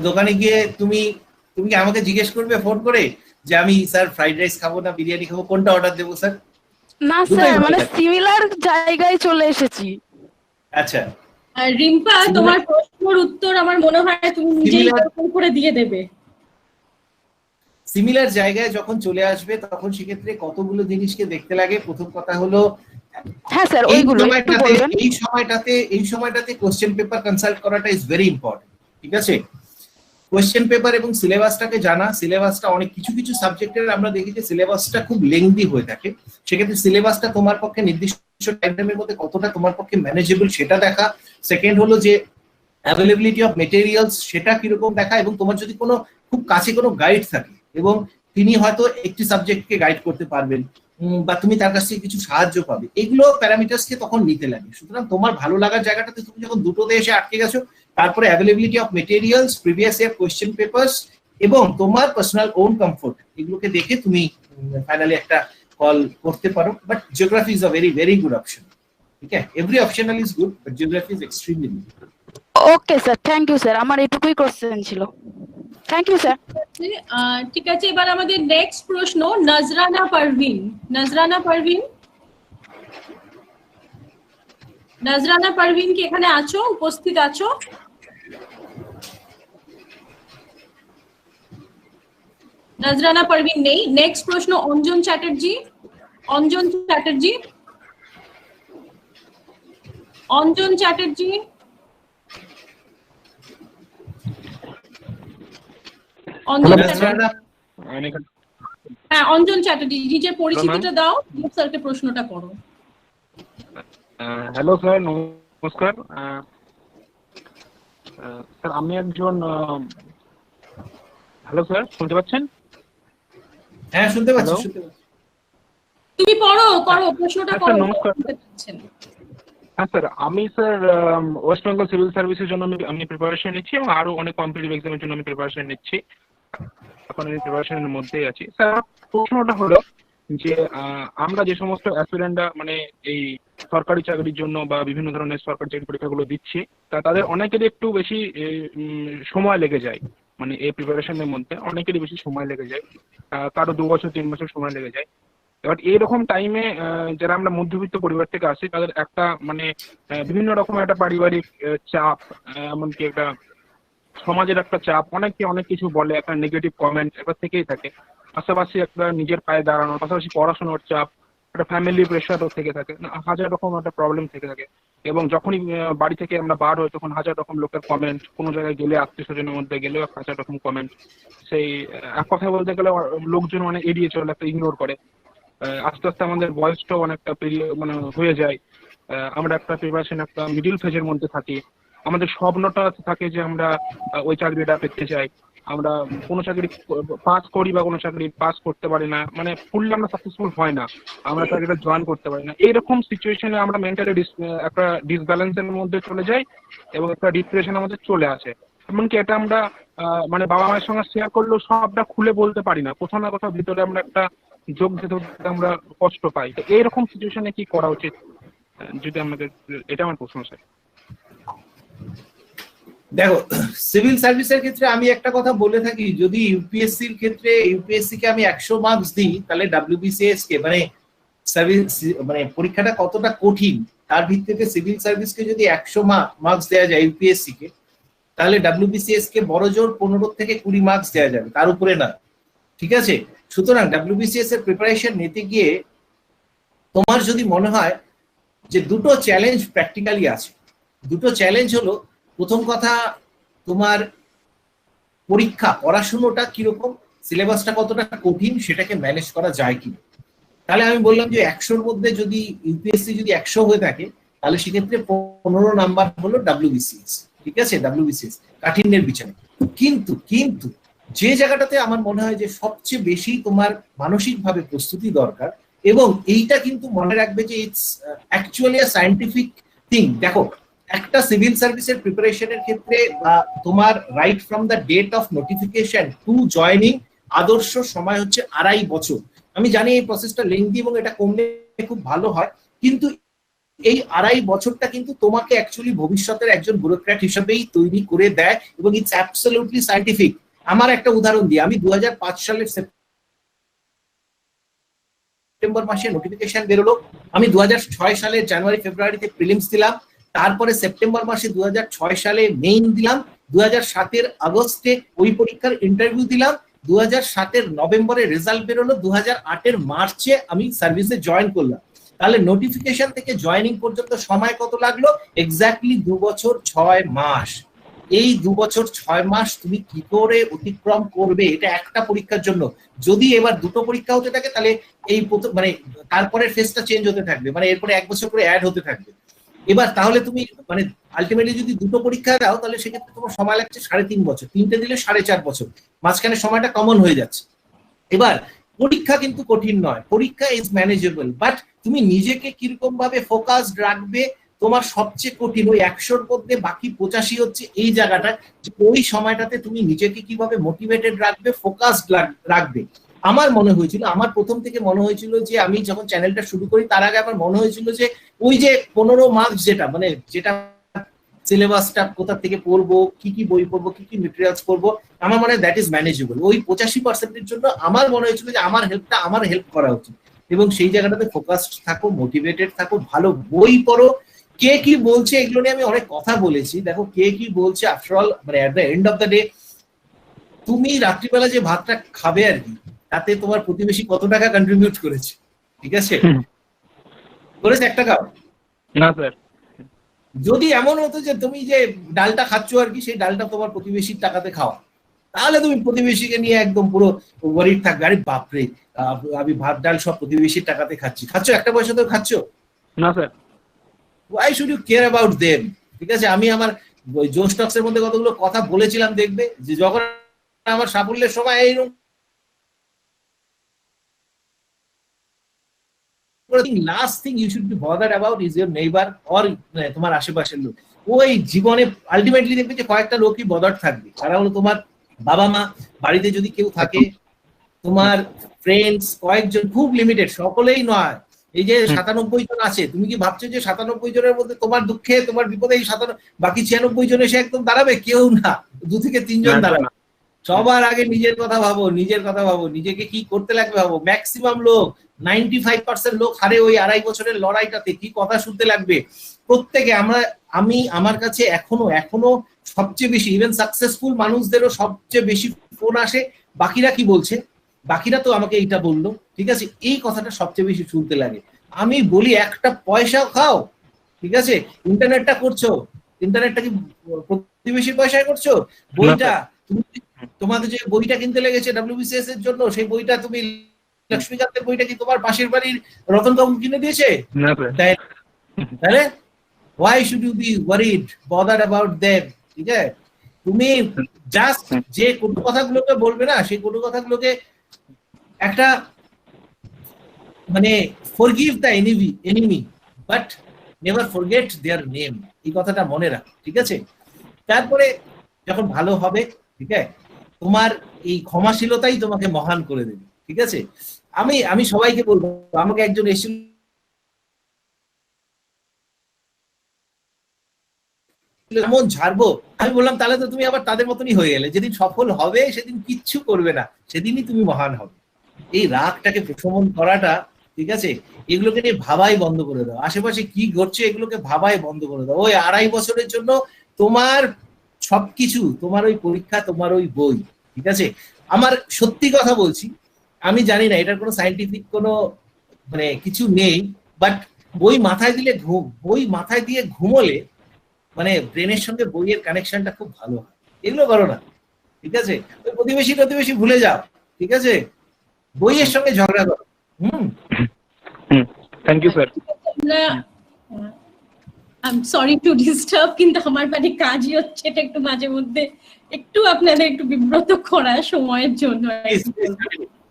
Speaker 3: দোকানে গিয়ে তুমি তুমি কি আমাকে জিজ্ঞেস করবে ফোন করে যে আমি স্যার ফ্রাইড রাইস খাবো না বিরিয়ানি খাবো, কোনটা অর্ডার দেবো স্যার?
Speaker 7: না
Speaker 3: দুটোই
Speaker 7: স্যার,
Speaker 3: ভালো
Speaker 7: মানে
Speaker 3: লাগে।
Speaker 7: সিমিলার জায়গায় চলে এসেছি।
Speaker 3: আচ্ছা,
Speaker 6: আর রিম্পা, তোমার প্রশ্নের উত্তর আমার মনে হয় তুমি নিজেই
Speaker 3: Similar-
Speaker 6: এরকম করে দিয়ে দেবে।
Speaker 3: সিমিলার জায়গায় যখন চলে আসবে তখন সেক্ষেত্রে কতগুলো জিনিসকে দেখতে লাগে। প্রথম কথা হলো
Speaker 7: হ্যাঁ স্যার, ওইগুলো একটু বলবেন।
Speaker 3: এই সময়টাতে কোশ্চেন পেপার কনসাল্ট করাটা ইজ ভেরি ইম্পর্টেন্ট, ঠিক আছে? কোশ্চেন পেপার এবং সিলেবাসটাকে জানা। সিলেবাসটা অনেক কিছু কিছু সাবজেক্টের আমরা দেখি যে সিলেবাসটা খুব লেংদি হয়ে থাকে, সেক্ষেত্রে সিলেবাসটা তোমার পক্ষে নির্দিষ্ট টাইমের মধ্যে কতটা তোমার পক্ষে ম্যানেজেবল সেটা দেখা। সেকেন্ড হলো যে অ্যাভেলেবিলিটি অফ মেটেরিয়ালস, সেটা কিরকম দেখা, এবং তোমার যদি কোনো খুব কাছে কোনো গাইড থাকে এবং তিনি হয়তো একটি সাবজেক্টকে গাইড করতে পারবেন, বা তুমি তার কাছ থেকে কিছু সাহায্য পাবে, এগুলো প্যারামিটার্সকে তখন নিতে লাগে। সুতরাং তোমার ভালো লাগার জায়গাটাতে তুমি যখন দুটোতে এসে আটকে গেছো, তারপরে availability of materials, previous year question papers এবং তোমার পার্সোনাল ওন কমফোর্ট, এগুলোকে দেখে তুমি ফাইনালি একটা কল করতে পারো। But geography is a very very good option, ঠিক আছে? Every optional is good, but geography is extremely good.
Speaker 7: Okay sir, thank you sir, আমার এটুকুই কোশ্চেন ছিল। Thank you sir.
Speaker 6: ঠিক আছে, এবার আমাদের নেক্সট প্রশ্ন নজরানা পারভিন। নজরানা পারভিন, নজরানা পারভিন কি এখানে আছো, উপস্থিত আছো? নজরানা পারভিন নেই। নেক্সট প্রশ্ন অঞ্জন চ্যাটার্জি। অঞ্জন চ্যাটার্জি, অঞ্জন চ্যাটার্জি। অঞ্জন চ্যাটার্জি, হ্যাঁ অঞ্জন চ্যাটার্জি, নিজের পরিচিতিটা দাও, স্যারকে প্রশ্নটা করো।
Speaker 8: হ্যালো স্যার, নমস্কার। স্যার আমি একজন, হ্যালো স্যার শুনতে পাচ্ছেন?
Speaker 3: হ্যাঁ শুনতে পাচ্ছি,
Speaker 8: Hello?
Speaker 3: শুনতে পাচ্ছি।
Speaker 6: তুমি করো প্রশ্নটা
Speaker 8: হ্যাঁ,
Speaker 6: করো।
Speaker 8: স্যার, নমস্কার। হ্যাঁ স্যার, আমি স্যার ওয়েস্ট বেঙ্গল সিভিল সার্ভিসের জন্য আমি প্রিপারেশন নিচ্ছি এবং আরো অনেক কম্পিটিটিভ এক্সামের জন্য আমি প্রিপারেশন নিচ্ছি। এখন আমি প্রিপারেশনের মধ্যেই আছি। স্যার প্রশ্নটা হলো যে আমরা যে সমস্ত অ্যাসপিরেন্টরা মানে এই সরকারি চাকরির জন্য বা বিভিন্ন ধরনের সরকারি চাকরি পরীক্ষাগুলো দিচ্ছি, তাদের অনেকেরই একটু বেশি সময় লেগে যায়, মানে এই প্রিপারেশনের মধ্যে অনেকেরই বেশি সময় লেগে যায়, কারো 2 বছর 3 বছর সময় লেগে যায়। এবার এইরকম টাইমে যারা আমরা মধ্যবিত্ত পরিবার থেকে আসি, তাদের একটা মানে বিভিন্ন রকমের একটা পারিবারিক চাপ, এমনকি একটা সমাজের একটা চাপ, অনেকে অনেক কিছু বলে, একটা নেগেটিভ কমেন্ট এবার থেকেই থাকে। পাশাপাশি একটা নিজের পায়ে দাঁড়ানোর পাশাপাশি পড়াশোনার চাপ, একটা ফ্যামিলি প্রেশারও থেকে থাকে, হাজার রকম একটা প্রবলেম থেকে থাকে। এবং যখনই বাড়ি থেকে আমরা বার হই তখন হাজার রকম লোকের কমেন্ট, কোনো জায়গায় গেলে আত্মীয় স্বজনের মধ্যে গেলেও হাজার রকম কমেন্ট। সেই এক কথা বলতে গেলে লোকজন মানে এড়িয়ে চলে, একটা ইগনোর করে। আস্তে আস্তে আমাদের বয়সটাও অনেকটা মানে হয়ে যায়। আমরা একটা প্রিপারেশন একটা মিডিল ফেজের মধ্যে থাকি। আমাদের স্বপ্নটা থাকে যে আমরা ওই চাকরিটা পেতে চাই, আমরা কোনো চাকরি পাস করি বা কোনো চাকরি পাস করতে পারি না, মানে ফুললি আমরা সাকসেসফুল হয় না, আমরা চাকরিটা জয়েন করতে পারি না। এইরকম সিচুয়েশনে আমরা মেন্টালি একটা ডিসব্যালেন্সের মধ্যে চলে যাই এবং একটা ডিপ্রেশন আমাদের চলে আসে। এমনকি এটা আমরা মানে বাবা মায়ের সঙ্গে শেয়ার করলেও সবটা খুলে বলতে পারি না, কোথাও না কোথাও ভিতরে আমরা একটা যোগ দিতে হতে আমরা কষ্ট পাই। তো এইরকম সিচুয়েশনে কি করা উচিত যদি আমাদের, এটা আমার প্রশ্ন স্যার।
Speaker 3: দেখো, সিভিল সার্ভিসের ক্ষেত্রে আমি একটা কথা বলে থাকি, যদি ইউপিএসসির ক্ষেত্রে ইউপিএসসি কে আমি 100 মার্কস দিই, তাহলে ডাব্লিউবিসিএস কে মানে সার্ভিস মানে পরীক্ষাটা কতটা কঠিন তার ভিত্তিতে সিভিল সার্ভিসকে যদি 100 মার্কস দেওয়া যায় ইউপিএসসি কে, তাহলে ডাব্লিউবিসিএস কে বড় জোর 15 থেকে 20 মার্কস দেওয়া যাবে, তার উপরে না। ঠিক আছে? সুতরাং ডাব্লিউবিসিএস এর প্রিপারেশন নিতে গিয়ে তোমার যদি মনে হয় যে দুটো চ্যালেঞ্জ প্র্যাকটিক্যালি আছে, দুটো চ্যালেঞ্জ হলো, প্রথম কথা তোমার পরীক্ষা পড়াশোনাটা কিরকম, সিলেবাসটা কতটা কঠিন, সেটাকে ম্যানেজ করা যায় কি। তাহলে আমি বললাম যে 100-র মধ্যে যদি ইউপিএসসি যদি 100 হয়ে থাকে, তাহলে সেক্ষেত্রে 15 নাম্বার হলো ডাব্লিউবিসিএস। ঠিক আছে? ডাব্লিউবিসিএস কাঠিন্যের বিচারে। কিন্তু কিন্তু যে জায়গাটাতে আমার মনে হয় যে সবচেয়ে বেশি তোমার মানসিকভাবে প্রস্তুতি দরকার, এবং এইটা কিন্তু মনে রাখবে যে it's actually a scientific thing. দেখো, একটা সিভিল সার্ভিসের প্রিপারেশনের ক্ষেত্রে বা তোমার right from the date of notification to joining আদর্শ সময় হচ্ছে 2.5 বছর। আমি জানি এই প্রসেসটা লেংদি এবং এটা কমলে খুব ভালো হয়, কিন্তু এই 2.5 বছরটা কিন্তু তোমাকে অ্যাকচুয়ালি ভবিষ্যতের একজন ব্যুরোক্র্যাট হিসেবেই তৈরি করে দেয়, এবং ইটস অ্যাবসলিউটলি সায়েন্টিফিক। আমার একটা উদাহরণ দিই, আমি 2005 সালের সেপ্টেম্বর মাসে নোটিফিকেশন বেরোলো, আমি 2006 সালের জানুয়ারি ফেব্রুয়ারিতে প্রিলিমস দিলাম, তারপরে সেপ্টেম্বর মাসে 2006 সালে মেইন দিলাম, 2007-এর আগস্টে ওই পরীক্ষার ইন্টারভিউ দিলাম, 2007-এর নভেম্বরে রেজাল্ট বেরোলো, 2008-এর মার্চে আমি সার্ভিসে জয়েন করলাম। তাহলে নোটিফিকেশন থেকে জয়েনিং পর্যন্ত সময় কত লাগলো? এক্স্যাক্টলি 2 বছর 6 মাস। এই 2 বছর 6 মাস তুমি কি করে অতিক্রম করবে, এটা একটা পরীক্ষার জন্য। যদি এবার দুটো পরীক্ষা হতে থাকে, তাহলে এই মানে তারপরের ফেজটা চেঞ্জ হতে থাকবে, মানে এরপরে 1 বছর করে অ্যাড হতে থাকবে। এবার তাহলে তুমি মানে আলটিমেটলি যদি দুটো পরীক্ষা দাও, তাহলে সেক্ষেত্রে তোমার সময় লাগছে 3.5 বছর, 3টে দিলে 4.5 বছর, মাঝখানে সময়টা কমন হয়ে যাচ্ছে। এবার পরীক্ষা কিন্তু কঠিন নয়, পরীক্ষা ইজ ম্যানেজেবল, বাট তুমি নিজেকে কিরকম ভাবে ফোকাসড রাখবে, তোমার সবচেয়ে কঠিন ওই 100-র মধ্যে বাকি 85 হচ্ছে এই জায়গাটা, যে ওই সময়টাতে তুমি নিজেকে কিভাবে মোটিভেটেড রাখবে, ফোকাসড রাখবে। আমার মনে হয়েছিল, আমার প্রথম থেকে মনে হয়েছিল যে আমি যখন চ্যানেলটা শুরু করি তার আগে আমার মনে হয়েছিল যে ওই যে 15 মার্কস যেটা সিলেবাসটা কোথা থেকে পড়বো, কি কি বই পড়বো, কি কি মেটেরিয়ালস পড়বো, আমার মনে হয় দ্যাট ইজ ম্যানেজেবল। ওই 85%-এর জন্য আমার মনে হয়েছিল যে আমার হেল্প করা উচিত, এবং সেই জায়গাটাতে ফোকাসড থাকো, মোটিভেটেড থাকো, ভালো বই পড়ো। কে কি বলছে এগুলো নিয়ে আমি অনেক কথা বলেছি, দেখো কে কি বলছে, আফটারঅল মানে at the end of the day তুমি রাত্রিবেলা যে ভাতটা খাবে আর কি, তাতে তোমার প্রতিবেশী কত টাকা কন্ট্রিবিউট করেছে, ঠিক আছে? করেছে 1 টাকা
Speaker 8: না স্যার।
Speaker 3: যদি এমন হতো যে তুমি যে ডালটা খাচ্ছ আর কি, সেই ডালটা তোমার প্রতিবেশীর টাকাতে খাওয়া, তাহলে তুমি প্রতিবেশীকে নিয়ে একদম পুরো ওয়ারিড থাকবে, আরে বাপরে আমি ভাত ডাল সব প্রতিবেশীর টাকাতে খাচ্ছি। 1 পয়সা তো খাচ্ছ
Speaker 8: না sir.
Speaker 3: why should you care about them? ঠিক আছে? আমি আমার জোন স্টকস এর মধ্যে কতগুলো কথা বলেছিলাম, দেখবে যে যখন আমার সাফল্যের সময় এইরকম last thing you should be bothered about is your neighbor or তোমার আশেপাশের লোক। ওই জীবনে আলটিমেটলি দেখবে যে কয়েকটা লোকই বদার থাকবে, তারা হলো তোমার বাবা মা, বাড়িতে যদি কেউ থাকে, তোমার ফ্রেন্ডস কয়েকজন, খুব লিমিটেড, সকলেই নয়। এই যে 97 জন আছে, তুমি কি ভাবছো যে 97 জনের মধ্যে তোমার দুঃখে তোমার বিপদে এই বাকি 96 জন এসে একদম দাঁড়াবে? কেউ না, 2 থেকে 3 জন দাঁড়াবে। সবার আগে নিজের কথা ভাবো, নিজেকে কি করতে লাগবে ভাবো। ম্যাক্সিমাম লোক 95% লোক হারে ওই 2.5 বছরের লড়াইটাতে, কি কথা শুনতে লাগবে প্রত্যেকে। আমার কাছে এখনো সবচেয়ে বেশি, ইভেন সাকসেসফুল মানুষদেরও সবচেয়ে বেশি ফোন আসে, বাকিরা কি বলছে, বাকিরা তো আমাকে এইটা বললো, ঠিক আছে, এই কথাটা সবচেয়ে বেশি শুনতে লাগে। আমি বলি একটা পয়সাও খাও, ঠিক আছে, ইন্টারনেটটা করছো, ইন্টারনেটটা কি প্রতিবেশীর পয়সায় করছো? বইটা তোমাকে যে বইটা কিনতে লেগেছে ডাব্লিউবিসিএস এর জন্য, সেই বইটা তুমি লক্ষ্মীকান্তের বইটা কি তোমার পাশের বাড়ির রতন কাকু কিনে দিয়েছে? তাহলে why should you be worried, bothered about them? ঠিক আছে? তুমি জাস্ট যে কোনো কথাগুলোকে বলবে না, সেই কোনো কথাগুলোকে একটা মানে forgive the enemy but never forget their name, এই কথাটা মনে রাখ, ঠিক আছে? তারপরে যখন ভালো হবে, ঠিক আছে, তোমার এই ক্ষমাশীলতাই তোমাকে মহান করে দেবে, ঠিক আছে? আমি সবাইকে বলবো, আমাকে একজন এসেছিল এমন ঝাড়বো, আমি বললাম তাহলে তো তুমি আবার তাদের মতনই হয়ে গেলে, যেদিন সফল হবে সেদিন কিচ্ছু করবে না, সেদিনই তুমি মহান হবে। এই রাগটাকে প্রশমন করাটা, ঠিক আছে, এগুলোকে নিয়ে ভাবাই বন্ধ করে দাও, আশেপাশে কি ঘটছে এগুলোকে ভাবাই বন্ধ করে দাও। ওই 2.5 বছরের জন্য তোমার সবকিছু, তোমার ওই পরীক্ষা, তোমার ওই বই, ঠিক আছে। আমার সত্যি কথা বলছি, আমি জানি না এটার কোনো সায়েন্টিফিক কোনো মানে কিছু নেই, বাট বই মাথায় দিয়ে ঘুমোলে মানে ব্রেনের সঙ্গে বইয়ের কানেকশনটা খুব ভালো হয়। এগুলো করো না, ঠিক আছে। ওই প্রতিবেশী ভুলে যাও, ঠিক আছে, বইয়ের সঙ্গে ঝগড়া করো।
Speaker 8: Thank you sir.
Speaker 6: Sorry to disturb, কিন্তু আমার বাড়ি কাজই হচ্ছে, এটা একটু মাঝে মধ্যে একটু আপনাদের একটু বিব্রত করা সময়ের জন্য।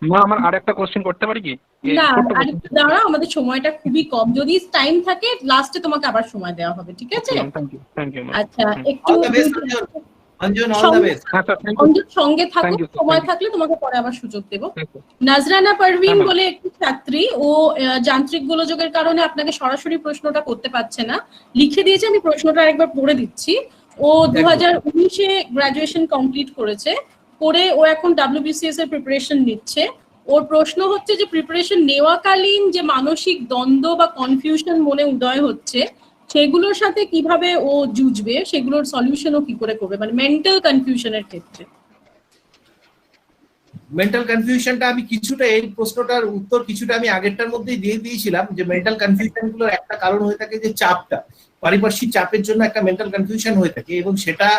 Speaker 8: মা, আমার আরেকটা কোশ্চেন করতে পারি কি?
Speaker 6: না, আরেকটু দাঁড়াও, আমাদের সময়টা খুবই কম, যদি টাইম থাকে লাস্টে তোমাকে আবার সময় দেওয়া হবে, ঠিক আছে?
Speaker 8: Thank you.
Speaker 6: আচ্ছা, একটু সঙ্গে থাকো, সময় থাকলে তোমাকে পরে আবার সুযোগ দেবো। নাজরানা পারভিন বলে একটি ছাত্রী, ও যান্ত্রিক গোলযোগের কারণে আপনাকে সরাসরি প্রশ্নটা করতে পারছে না, লিখে দিয়েছে, আমি প্রশ্নটা আরেকবার পড়ে দিচ্ছি। ও 2019-এ গ্রাজুয়েশন কমপ্লিট করেছে, করে ও এখন WBCS এর প্রিপারেশন নিচ্ছে। ওর প্রশ্ন হচ্ছে যে প্রিপারেশন নেওয়াকালীন যে মানসিক দ্বন্দ্ব বা কনফিউশন মনে উদয় হচ্ছে, সেগুলোর সাথে কিভাবে ও জুঝবে, সেগুলোর সলিউশনও কি করে করবে, মানে মেন্টাল কনফিউশনের ক্ষেত্রে।
Speaker 3: মেন্টাল কনফিউশনটা আমি কিছুটা, এই প্রশ্নটার উত্তর কিছুটা আমি আগেরটার মধ্যেই দিয়ে দিয়েছিলাম, যে মেন্টাল কনফিউশন গুলোর একটা কারণ হয়ে থাকে যে চাপটা, পারিপার্শ্বিক চাপের জন্য একটা মেন্টাল কনফিউশন হয়ে থাকে, এবং সেটা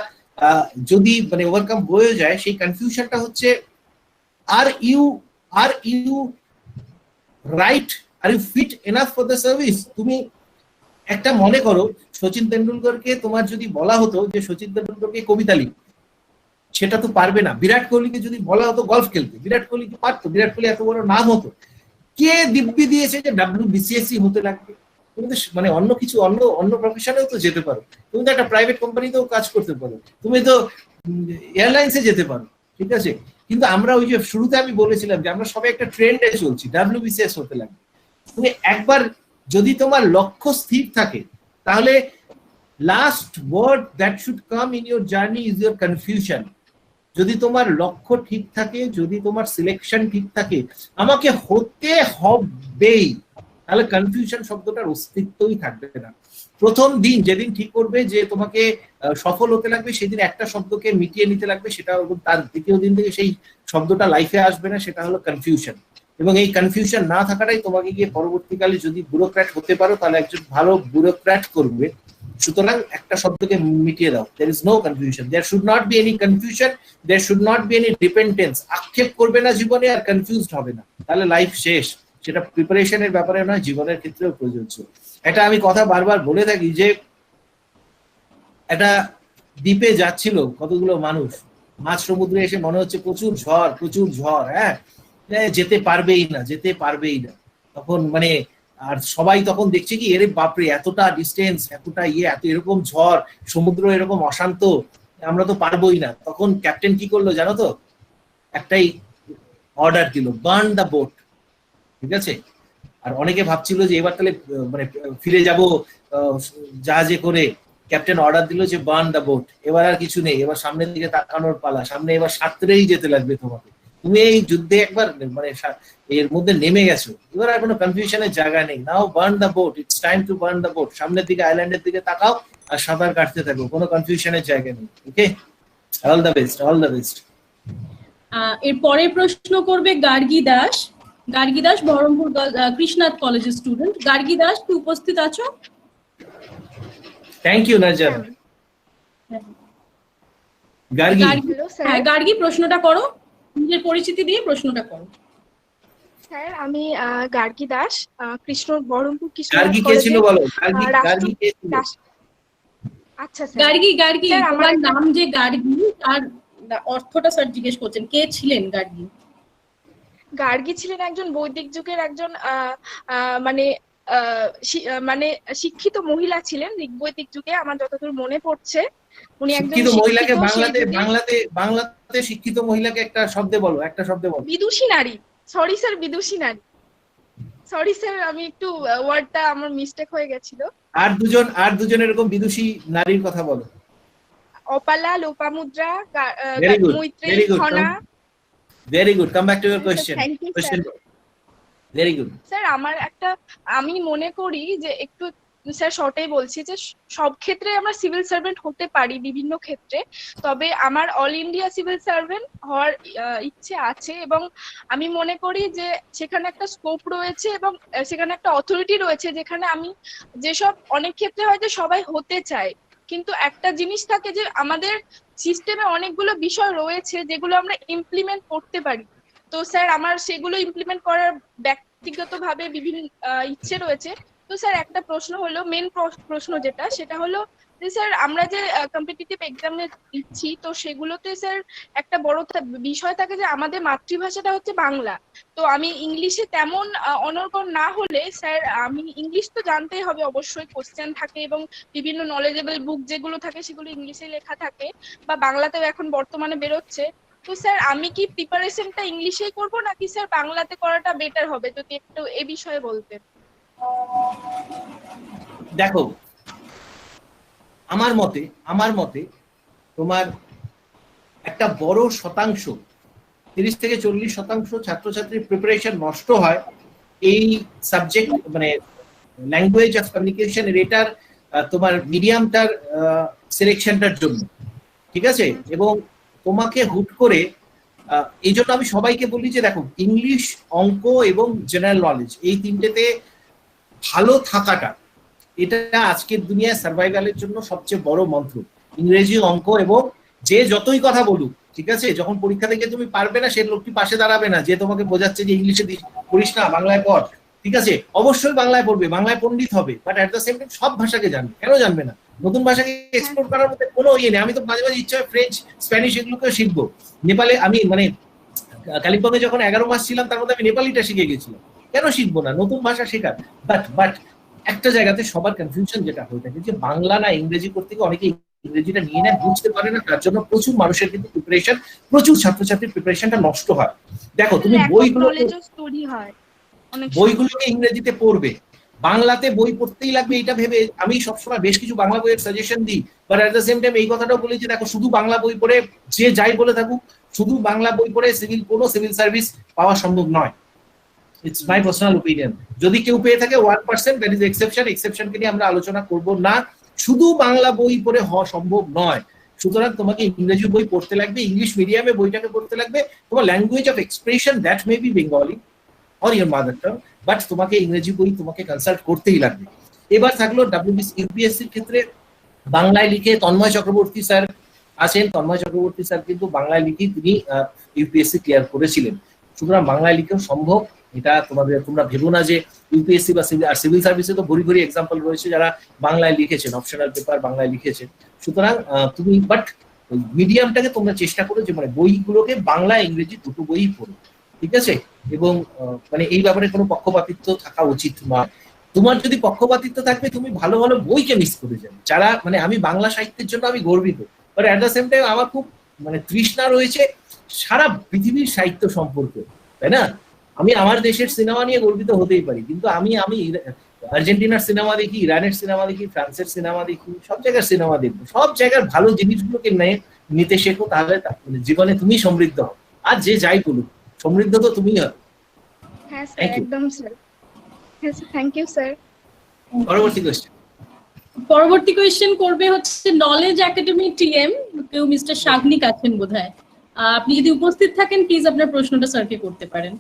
Speaker 3: যদি মানে ওভারকাম হয়ে যায়, সেই কনফিউশনটা হচ্ছে are you right, are you fit enough for the service. তুমি একটা মনে করো, সচিন তেন্ডুলকরকে তোমার যদি বলা হতো যে সচিন তেন্ডুলকরকে কবিতা লিখ, সেটা তো পারবে না। বিরাট কোহলিকে যদি বলা হতো গলফ খেলতে, বিরাট কোহলি কি পারতো? বিরাট কোহলি এত বড় নাম হতো, কে দিব্যি দিয়েছে যে WBCS হতে লাগবে? তুমি তো মানে অন্য কিছু, অন্য প্রফেশনেও তো যেতে পারো, তুমি তো একটা প্রাইভেট কোম্পানিতেও কাজ করতে পারো, তুমি তো এয়ারলাইন্সে যেতে পারো, ঠিক আছে। কিন্তু আমরা ওই যে শুরুতে আমি বলেছিলাম যে আমরা সবাই একটা ট্রেন্ডে চলছি, WBCS হতে লাগবে। তুমি একবার যদি তোমার লক্ষ্য স্থির থাকে, তাহলে last word that should come in your journey is your confusion. যদি তোমার লক্ষ্য ঠিক থাকে, যদি তোমার সিলেকশন ঠিক থাকে, আমাকে হতে হবেই, তাহলে কনফিউশন শব্দটার অস্তিত্বই থাকবে না। প্রথম দিন যেদিন ঠিক করবে যে তোমাকে সফল হতে লাগবে, সেদিন একটা শব্দকে মিটিয়ে নিতে লাগবে, সেটা তার দ্বিতীয় দিন থেকে সেই শব্দটা লাইফে আসবে না, সেটা হলো কনফিউশন। এবং এই কনফিউশন না থাকাটাই তোমাকে গিয়ে পরবর্তীকালে যদি ব্যুরোক্র্যাট হতে পারো, তাহলে একজন ভালো ব্যুরোক্র্যাট করবে। সুতরাং একটা শব্দকে মিটিয়ে দাও, there is no confusion, there should not be any confusion, there should not be any dependence। আক্ষেপ করবে না জীবনে, আর কনফিউজড হবে না, তাহলে লাইফ শেষ। সেটা প্রিপারেশনের ব্যাপারে নয়, জীবনের ক্ষেত্রেও প্রযোজ্য। এটা আমি কথা বারবার বলে থাকি যে একটা দ্বীপে যাচ্ছিল কতগুলো মানুষ, মাঝ সমুদ্রে এসে মনে হচ্ছে প্রচুর ঝড়, হ্যাঁ, যেতে পারবেই না। তখন মানে আর সবাই তখন দেখছে কি, এর বাপরে এতটা ডিস্টেন্স, এতটা এত এরকম ঝড়, সমুদ্র এরকম অশান্ত, আমরা তো পারবোই না। তখন ক্যাপ্টেন কি করলো জানো তো? একটাই অর্ডার দিল, বার্ন দ্য বোট, ঠিক আছে। আর অনেকে ভাবছিল যে এবার তাহলে মানে ফিরে যাব জাহাজে করে, ক্যাপ্টেন অর্ডার দিল যে বার্ন দ্য বোট, এবার আর কিছু নেই, এবার সামনের দিকে তাকানোর পালা, সামনে এবার সাঁতরেই যেতে লাগবে তোমাকে। তুমি এই যুদ্ধে একবার মানে এর মধ্যে নেমে গেছো, এবার আর কোনো কনফিউশনের জায়গা নেই। Now burn the boat, it's time to burn the boat. সামনের দিকে আইল্যান্ডের দিকে তাকাও আর সাঁতার কাটতে থাকো, কোনো কনফিউশনের জায়গা নেই। ওকে, অল দ্য বেস্ট।
Speaker 6: এর পরের প্রশ্ন করবে গার্গী দাস। বহরমপুর কৃষ্ণনাথ কলেজের স্টুডেন্ট। গার্গী দাস, তুই উপস্থিত আছো?
Speaker 3: থ্যাংক ইউ নাজার।
Speaker 6: গার্গী, প্রশ্নটা করো, নিজের পরিচিতি দিয়ে প্রশ্নটা করো।
Speaker 9: স্যার, আমি গার্গী দাস, বহরমপুর কৃষ্ণ
Speaker 3: গার্গী কে ছিল বলো? গার্গী কে ছিল?
Speaker 9: আচ্ছা স্যার,
Speaker 6: গার্গী আমার নাম যে গার্গী, তার অর্থটা স্যার জিজ্ঞেস করছেন, কে ছিলেন গার্গী?
Speaker 9: গার্গী ছিলেন একজন বৈদিক যুগের একজন মানে শিক্ষিত মহিলা ছিলেন ঋগ্বৈদিক যুগে, আমার যতদূর মনে পড়ছে। উনি একজন
Speaker 3: শিক্ষিত মহিলাকে বাংলাতে শিক্ষিত মহিলাকে একটা শব্দে বলো, বিদুষী নারী।
Speaker 9: সরি স্যার, বিদুষী নারী। সরি স্যার, আমি একটু ওয়ার্ডটা আমার মিস্টেক হয়ে গেছিল।
Speaker 3: আর দুজন এরকম বিদুষী নারীর কথা বলো।
Speaker 9: Apala, Lopamudra,
Speaker 3: Very good,
Speaker 9: Maitreyi,
Speaker 3: very good.
Speaker 9: Khana.
Speaker 3: Very good. Come back to your question.
Speaker 9: Thank you,
Speaker 3: Question.
Speaker 9: sir.
Speaker 3: Very good.
Speaker 9: Sir আমি মনে করি যে একটু স্যার শর্টেই বলছি যে সব ক্ষেত্রে আমরা সিভিল সার্ভেন্ট হতে পারি বিভিন্ন ক্ষেত্রে, তবে আমার অল ইন্ডিয়া সিভিল সার্ভেন্ট হওয়ার ইচ্ছে আছে এবং আমি মনে করি যে সেখানে একটা স্কোপ রয়েছে এবং সেখানে একটা অথরিটি রয়েছে, যেখানে আমি যেসব অনেক ক্ষেত্রে হয়তো সবাই হতে চায়, কিন্তু একটা জিনিস থাকে যে আমাদের সিস্টেমে অনেকগুলো বিষয় রয়েছে যেগুলো আমরা ইমপ্লিমেন্ট করতে পারি। তো স্যার আমার সেগুলো ইমপ্লিমেন্ট করার ব্যক্তিগতভাবে বিভিন্ন ইচ্ছে রয়েছে। তো স্যার একটা প্রশ্ন হলো, মেন প্রশ্ন যেটা, সেটা হলো যে স্যার আমরা যে কম্পিটিটিভ এক্সামে দিচ্ছি, তো সেগুলোতে স্যার একটা বড় বিষয় থাকে যে আমাদের মাতৃভাষাটা হচ্ছে বাংলা। তো আমি ইংলিশে তেমন অনর্গল না হলে স্যার, আমি ইংলিশ তো জানতেই হবে অবশ্যই, কোশ্চেন থাকে এবং বিভিন্ন নলেজেবল বুক যেগুলো থাকে সেগুলো ইংলিশে লেখা থাকে, বা বাংলাতেও এখন বর্তমানে বেরোচ্ছে। তো স্যার আমি কি প্রিপারেশনটা ইংলিশেই করব নাকি স্যার বাংলাতে করাটা বেটার হবে, যদি একটু এ বিষয়ে বলতেন।
Speaker 3: দেখো, আমার মতে তোমার একটা বড় শতাংশ, 30 থেকে 40% ছাত্রছাত্রীর প্রিপারেশন নষ্ট হয় এই সাবজেক্ট, মানে ল্যাঙ্গুয়েজ অফ কমিউনিকেশন এটার তোমার মিডিয়ামটার সিলেকশনটার জন্য, ঠিক আছে? এবং তোমাকে হুট করে এই জন্য আমি সবাইকে বলি যে দেখো, ইংলিশ, অঙ্ক এবং জেনারেল নলেজ, এই তিনটেতে ভালো থাকাটা, এটা আজকের দুনিয়ায় সার্ভাইভালের জন্য সবচেয়ে বড় মন্ত্র। ইংরেজি, অঙ্ক এবং যে যতই কথা বলুক, ঠিক আছে, যখন পরীক্ষা থেকে তুমি পারবে না, সে লোকটি পাশে দাঁড়াবে না যে তোমাকে বোঝাচ্ছে যে ইংলিশে পড়িস না, বাংলায় পড়, ঠিক আছে? অবশ্যই বাংলায় পড়বে, বাংলায় পণ্ডিত হবে, but at the same time সব ভাষাকে জানবে। কেন জানবে না? নতুন ভাষাকে এক্সপ্লোর করার মধ্যে কোনো ইয়ে নেই। আমি তো মাঝে মাঝে ইচ্ছা হয় ফ্রেঞ্চ, স্প্যানিশ এগুলোকেও শিখবো। নেপালে আমি মানে কালিম্পংয়ে যখন 11 মাস ছিলাম, তার মধ্যে আমি নেপালিটা শিখে গেছিলাম। কেন শিখবো না নতুন ভাষা শেখার? বাট একটা জায়গাতে সবার কনফিউশন যেটা হয়ে থাকে যে বাংলা না ইংরেজি করতে গিয়ে অনেকে ইংরেজিটা নিয়ে নেয়, বুঝতে পারে না, তার জন্য প্রচুর মানুষের কিন্তু প্রিপারেশন, প্রচুর ছাত্রছাত্রীর প্রিপারেশনটা নষ্ট হয়। দেখো, তুমি বইগুলোকে ইংরেজিতে পড়বে, বাংলাতে বই পড়তেই লাগবে এটা ভেবে আমি সবসময় বেশ কিছু বাংলা বইয়ের সাজেশন দিই, but at the same time এই কথাটাও বলি যে দেখো, শুধু বাংলা বই পড়ে যে যাই বলে থাকুক, শুধু বাংলা বই পড়ে কোনো সিভিল সার্ভিস পাওয়া সম্ভব নয়। It's my personal opinion. যদি কেউ পেয়ে থাকে 1%, দ্যাট ইজ এক্সেপশনকে নিয়ে আমরা আলোচনা করব না। শুধু বাংলা বই পড়ে হওয়া সম্ভব নয়। সুতরাং তোমাকে ইংরেজি বই পড়তে লাগবে, ইংলিশ মিডিয়ামে বইটাকে পড়তে লাগবে। তোমার language of expression that may be Bengali or your mother tongue, but তোমাকে ইংরেজি বই তোমাকে কনসাল্ট করতেই লাগবে। এবার থাকলো ইউপিএসসির ক্ষেত্রে বাংলায় লিখে তন্ময় চক্রবর্তী স্যার আছেন। তন্ময় চক্রবর্তী স্যার কিন্তু বাংলায় লিখেই তিনি ইউপিএসসি ক্লিয়ার করেছিলেন। সুতরাং বাংলায় লিখেও সম্ভব। এটা তোমরা ভেবো না যে ইউপিএসসি বা সিভিল সার্ভিসে তো ভরি ভরি এক্সাম্পল রয়েছে যারা বাংলায় লিখেছেন, অপশনাল পেপার বাংলায় লিখেছেন। সুতরাং তুমি বাট মিডিয়ামটাকে তোমরা চেষ্টা করো যে মানে বইগুলোকে বাংলা ইংরেজি দুটো বই পড়ো, ঠিক আছে? এবং মানে এই ব্যাপারে কোনো পক্ষপাতিত্ব থাকা উচিত নয়। তোমার যদি পক্ষপাতিত্ব থাকবে, তুমি ভালো ভালো বইকে মিস করে যাবে। যারা মানে আমি বাংলা সাহিত্যের জন্য আমি গর্বিত, but at the same time আমার খুব মানে তৃষ্ণা রয়েছে সারা পৃথিবীর সাহিত্য সম্পর্কে, তাই না? আমি আমার দেশের সিনেমা নিয়ে গর্বিত হতেই পারি, কিন্তু আমি আর্জেন্টিনার সিনেমা দেখি, ইরানের সিনেমা দেখি, ফ্রান্সের সিনেমা দেখি, সব জায়গার সিনেমা দেখবো। সব জায়গার ভালো জিনিসগুলোকে নিতে শেখো, তাহলে জীবনে তুমি সমৃদ্ধ হও। আর যে যাই বলুক, সমৃদ্ধ তো তুমিই হবে।
Speaker 9: হ্যাঁ স্যার, একদম স্যার। হ্যাঁ স্যার, থ্যাংক ইউ স্যার।
Speaker 6: পরবর্তী কোয়েশ্চেন করবে হচ্ছে নলেজ একাডেমি টিএম, কেউ মিস্টার শাগনিক আছেন বোধহয়। আপনি যদি উপস্থিত থাকেন প্লিজ আপনার প্রশ্নটা স্যারকে করতে পারেন।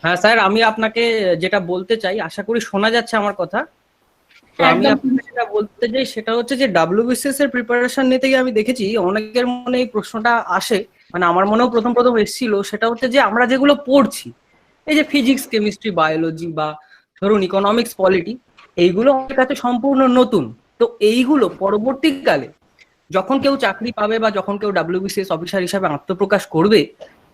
Speaker 4: হ্যাঁ স্যার, আমি আপনাকে যেটা বলতে চাই, আশা করি শোনা যাচ্ছে আমার কথা। তো আমি আপনাকে যেটা বলতে চাই সেটা হচ্ছে যে ডাব্লিউবিসিএস এর প্রিপারেশন নিতে গিয়ে আমি দেখেছি অনেকের মনে এই প্রশ্নটা আসে, মানে আমার মনেও প্রথম এসেছিল। সেটা হচ্ছে যে আমরা যেগুলো পড়ছি, এই যে ফিজিক্স, কেমিস্ট্রি, বায়োলজি বা ধরুন ইকোনমিক্স, পলিটি, এইগুলো আমার কাছে সম্পূর্ণ নতুন। তো এইগুলো পরবর্তীকালে যখন কেউ চাকরি পাবে বা যখন কেউ ডাব্লিউবিসিএস অফিসার হিসাবে আত্মপ্রকাশ করবে,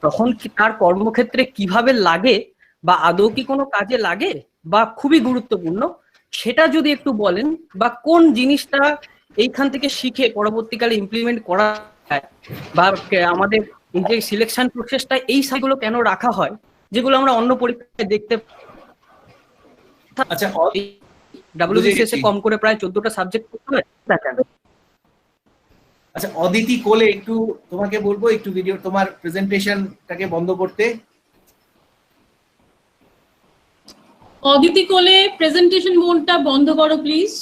Speaker 4: তখন তার কর্মক্ষেত্রে কিভাবে লাগে বা আদৌ কি কোনো কাজে লাগে বা খুবই গুরুত্বপূর্ণ, সেটা যদি একটু বলেন, বা কোন জিনিসটা এইখান থেকে শিখে পরবর্তীকালে ইমপ্লিমেন্ট করা যায়, বা আমাদের এই যে সিলেকশন প্রসেসটা এই সাইগুলো কেন রাখা হয় যেগুলো আমরা অন্য পরীক্ষায় দেখতে
Speaker 3: আচ্ছা
Speaker 4: ডাব্লিউবিসিএস এ কম করে প্রায় 14টা সাবজেক্ট করতে হয়।
Speaker 3: আচ্ছা অদিতি কোলে একটু তোমাকে বলবো একটু ভিডিও তোমার প্রেজেন্টেশনটাকে বন্ধ করতে।
Speaker 6: অদিতি কোলে প্রেজেন্টেশন মোডটা বন্ধ করো please.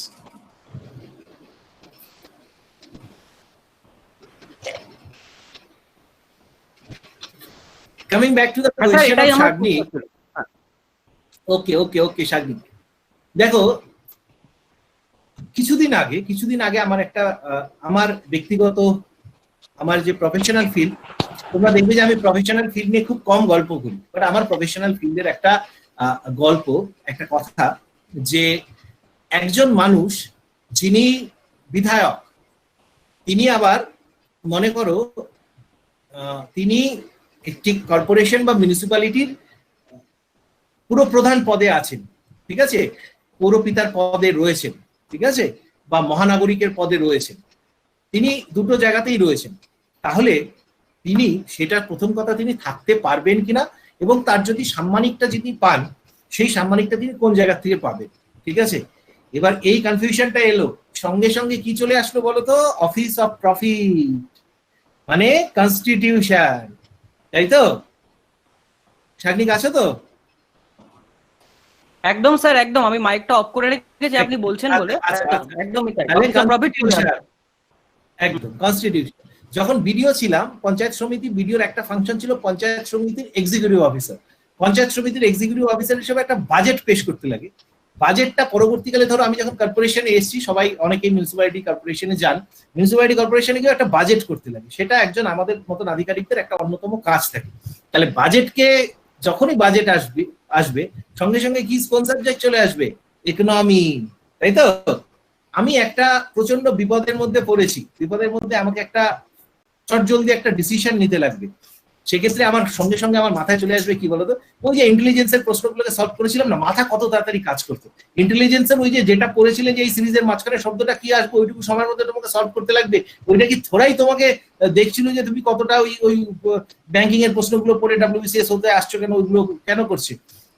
Speaker 3: Coming back to the
Speaker 4: আচ্ছা,
Speaker 3: কোয়েশ্চেন
Speaker 4: এটাই
Speaker 3: অফ
Speaker 4: আমার
Speaker 3: শাগনি। ওকে শাগনি, দেখো কিছুদিন আগে আমার একটা আমার ব্যক্তিগত আমার যে প্রফেশনাল ফিল্ড, তোমরা দেখবে যে আমি প্রফেশনাল ফিল্ড নিয়ে খুব কম গল্প করি, বাট আমার প্রফেশনাল ফিল্ডের একটা গল্প, একটা কথা, যে একজন মানুষ যিনি বিধায়ক, তিনি আবার মনে করো তিনি একটি কর্পোরেশন বা মিউনিসিপ্যালিটির পুরো প্রধান পদে আছেন, ঠিক আছে, পৌরপিতার পদে রয়েছেন, ঠিক আছে, বা মহানাগরিকের পদে রয়েছেন, তিনি দুটো জায়গাতেই রয়েছেন। তাহলে তিনি সেটা প্রথম কথা তিনি থাকতে পারবেন কিনা, এবং তার যদি সাম্মানিকটা যদি পান সেই সাম্মানিকটা তিনি কোন জায়গা থেকে পাবেন, ঠিক আছে। এবার এই কনফিউশনটা এলো, সঙ্গে সঙ্গে কি চলে আসলো বলতো, অফিস অফ প্রফিট মানে কনস্টিটিউশন, তাই তো? শাগনিক আছো তো?
Speaker 4: একদম স্যার, একদম। আমি মাইকটা অফ করে রেখেছি আপনি বলছেন বলে। একদমই তাই।
Speaker 3: একদম কনস্টিটিউশন। যখন বিডিও ছিলাম, পঞ্চায়েত সমিতি বিডিওর একটা ফাংশন ছিল পঞ্চায়েত সমিতির এক্সিকিউটিভ অফিসার। পঞ্চায়েত সমিতির এক্সিকিউটিভ অফিসার হিসেবে একটা বাজেট পেশ করতে লাগে। বাজেটটা পরবর্তীকালে ধরো আমি যখন কর্পোরেশনে এসেছি, সবাই অনেকেই মিউনিসিপ্যালিটি কর্পোরেশনে যান, মিউনিসিপ্যালিটি কর্পোরেশনে গিয়ে একটা বাজেট করতে লাগে, সেটা একজন আমাদের মতন আধিকারিকদের একটা অন্যতম কাজ থাকে। তাহলে বাজেটকে যখনই বাজেট আসবে সঙ্গে সঙ্গে কি কোন সাবজেক্ট চলে আসবে, ইকোনমি, তাই তো? আমি একটা প্রচন্ড বিপদের মধ্যে পড়েছি, বিপদের মধ্যে আমাকে একটা চটজলদি একটা ডিসিশন নিতে লাগবে, সেক্ষেত্রে আমার সঙ্গে সঙ্গে আমার মাথায় চলে আসবে কি বলতো, ওই যে ইন্টেলিজেন্সের প্রশ্নগুলোকে সলভ করেছিলাম না, মাথা কত তাড়াতাড়ি কাজ করতো। ইন্টেলিজেন্সের ওই যে যেটা পড়েছিলেন যে এই সিরিজের মাঝখানে শব্দটা কি আসবে, ওইটুকু সময়ের মধ্যে তোমাকে সলভ করতে লাগবে, ওইটা কি থোড়াই তোমাকে দেখছিল যে তুমি কতটা ওই ব্যাংকিং এর প্রশ্নগুলো পড়ে ডাব্লিউবিসিএস হতে আসছো কেন, ওইগুলো কেন করছে,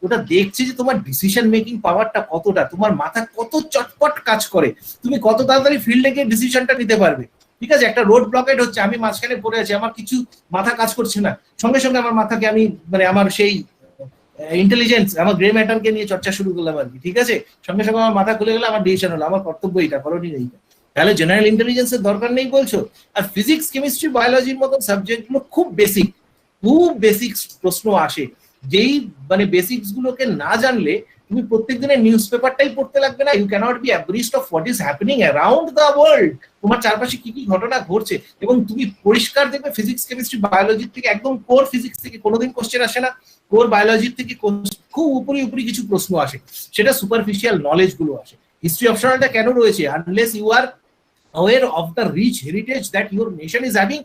Speaker 3: ওটা দেখছে যে তোমার ডিসিশন মেকিং পাওয়ারটা কতটা, তোমার মাথা কত চটপট কাজ করে, তুমি কত তাড়াতাড়ি ফিল্ডে গিয়ে ডিসিশনটা নিতে পারবে। ঠিক আছে, একটা রোড ব্লকেড হচ্ছে, আমি মাঝখানে পড়ে আছি, আমার কিছু মাথা কাজ করছে না, সঙ্গে সঙ্গে আমার মাথাকে আমি মানে আমার সেই ইন্টেলিজেন্স, আমার গ্রে ম্যাটারকে নিয়ে চর্চা শুরু করলাম আর কি, ঠিক আছে, সঙ্গে সঙ্গে আমার মাথা খুলে গেলে আমার ডিসিশন হলো, আমার কর্তব্য এইটা, করণীয় এইটা। তাহলে জেনারেল ইন্টেলিজেন্সের দরকার নেই বলছো? আর ফিজিক্স, কেমিস্ট্রি, বায়োলজির মতো সাবজেক্টগুলো খুব বেসিক প্রশ্ন আসে, যেই মানে বেসিক্স গুলোকে না জানলে তুমি প্রত্যেক দিনের নিউজ পেপারটাই পড়তে লাগবে না, you cannot be abreast of what is happening around the world, তোমার চারপাশে কি কি ঘটনা ঘটছে, এবং তুমি পরিষ্কার দেখবে ফিজিক্স, কেমিস্ট্রি, বায়োলজির থেকে একদম কোর ফিজিক্স থেকে কোনোদিন কোশ্চেন আসে না, কোর বায়োলজির থেকে খুব উপরি কিছু প্রশ্ন আসে, সেটা সুপারফিশিয়াল নলেজ গুলো আসে। হিস্ট্রি অপশনালটা কেন রয়েছে? Unless you are aware of the rich heritage that your nation is having,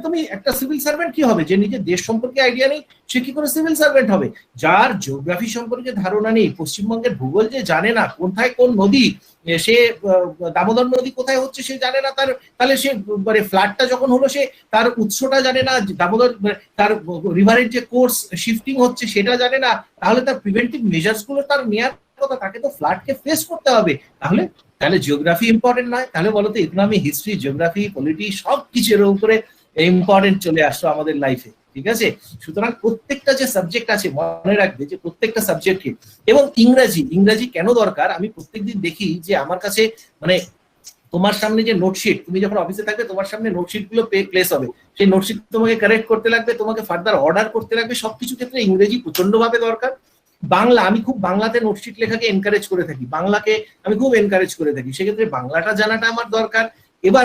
Speaker 3: তুমি একটা সিভিল সার্ভেন্ট কি হবে, যে নিজের দেশ সম্পর্কে আইডিয়া নেই সে কি করে সিভিল সার্ভেন্ট হবে? যার জিওগ্রাফি সম্পর্কে ধারণা নেই, পশ্চিমবঙ্গের ভূগোল যে জানে না, কোথায় কোন নদী, সে দামোদর নদী কোথায় হচ্ছে সে জানে না, তাহলে সে মানে ফ্লাডটা যখন হলো সে তার উৎসটা জানে না, দামোদর তার রিভারের যে কোর্স শিফটিং হচ্ছে সেটা জানে না, তাহলে তার প্রিভেন্টিভ মেজার্স গুলো তার নেয়ার কথা, তাকে তো ফ্লাডকে ফেস করতে হবে। তাহলে জিওগ্রাফি ইম্পর্টেন্ট নয়? তাহলে বলতো ইকোনমি, হিস্ট্রি, জিওগ্রাফি, পলিটি সব কিছুর উপরে ইম্পর্টেন্ট চলে আসলো আমাদের লাইফে, ঠিক আছে। সুতরাং প্রত্যেকটা যে সাবজেক্ট আছে মনে রাখবে যে প্রত্যেকটা সাবজেক্টকে, এবং ইংরাজি কেন দরকার, আমি প্রত্যেকদিন দেখি যে আমার কাছে মানে তোমার সামনে যে নোটশিট, তুমি যখন অফিসে থাকবে তোমার সামনে নোটশিট গুলো প্লেস হবে, সেই নোটশিট তোমাকে কারেক্ট করতে লাগবে, তোমাকে ফার্দার অর্ডার করতে লাগবে, সবকিছু ক্ষেত্রে ইংরেজি প্রচন্ড ভাবে দরকার। বাংলা, আমি খুব বাংলাতে নোটশিট লেখাকে এনকারেজ করে থাকি, বাংলাকে আমি খুব এনকারেজ করে থাকি, সেক্ষেত্রে বাংলাটা জানাটা আমার দরকার। এবার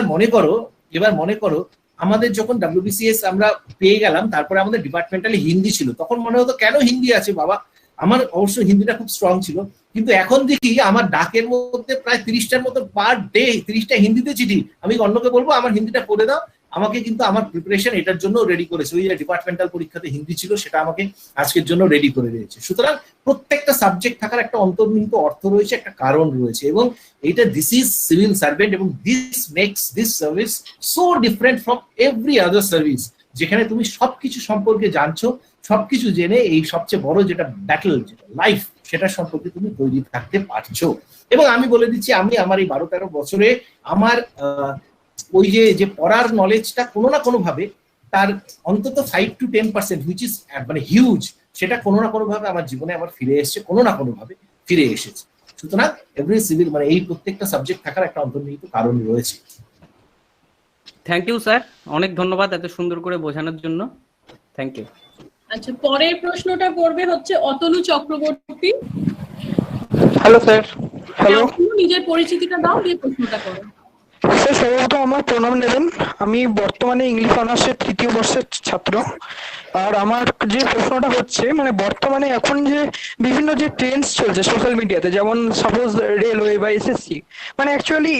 Speaker 3: মনে করো আমাদের যখন ডাব্লিউবিসিএস আমরা পেয়ে গেলাম, তারপরে আমাদের ডিপার্টমেন্টালি হিন্দি ছিল, তখন মনে হতো কেন হিন্দি আছে বাবা, আমার অবশ্য হিন্দিটা খুব স্ট্রং ছিল, কিন্তু এখন দেখি আমার ডাকের মধ্যে প্রায় 30টার মতো পার ডে 30টা হিন্দিতে চিঠি, আমি অন্যকে বলবো আমার হিন্দিটা করে দাও, আমাকে কিন্তু আমার প্রিপারেশন এটার জন্য রেডি করেছে, ওই যে ডিপার্টমেন্টাল পরীক্ষাতে হিন্দি ছিল সেটা আমাকে আজকের জন্য রেডি করে দিয়েছে। সুতরাং প্রত্যেকটা সাবজেক্ট থাকার একটা অন্তর্নিহিত অর্থ রয়েছে, একটা কারণ রয়েছে, এবং এইটা দিস ইজ সিভিল সার্ভেন্ট, এবং this makes this service so different from every other service. যেখানে তুমি সবকিছু সম্পর্কে জানছো, সবকিছু জেনে এই সবচেয়ে বড় যেটা ব্যাটল, যেটা লাইফ, সেটা সম্পর্কে তুমি তৈরি থাকতে পারছো। এবং আমি বলে দিচ্ছি, আমি আমার এই 12-13 বছরে আমার ওই যে পড়ার নলেজটা কোনো না কোনো ভাবে তার অন্তত 5 to 10% হুইচ ইজ মানে হিউজ, সেটা কোনো না কোনো ভাবে আমার জীবনে আবার ফিরে এসেছে, কোনো না কোনো ভাবে ফিরে এসেছে। সুতরাং এভরি সিভিল মানে এই প্রত্যেকটা সাবজেক্ট থাকার একটা অন্তর্নিহিত কারণ রয়েছে।
Speaker 4: থ্যাংক ইউ স্যার, অনেক ধন্যবাদ এত সুন্দর করে বোঝানোর জন্য। Thank you.
Speaker 6: আচ্ছা, পরের প্রশ্নটা করবে হচ্ছে Atanu Chakraborty.
Speaker 10: Hello sir. Hello
Speaker 6: নিজের পরিচিতিটা দাও, দিয়ে প্রশ্নটা করো।
Speaker 10: স্যার, সর্বপ্রথম আমার প্রণাম নেবেন। আমি বর্তমানে ইংলিশ অনার্সের 3য় বর্ষের ছাত্র। আর আমার যে প্রশ্নটা হচ্ছে, মানে বর্তমানে এখন যে বিভিন্ন যে ট্রেন্ডস চলছে সোশ্যাল মিডিয়াতে, যেমন সাপোজ রেলওয়ে বা এসএসসি, মানে অ্যাকচুয়ালি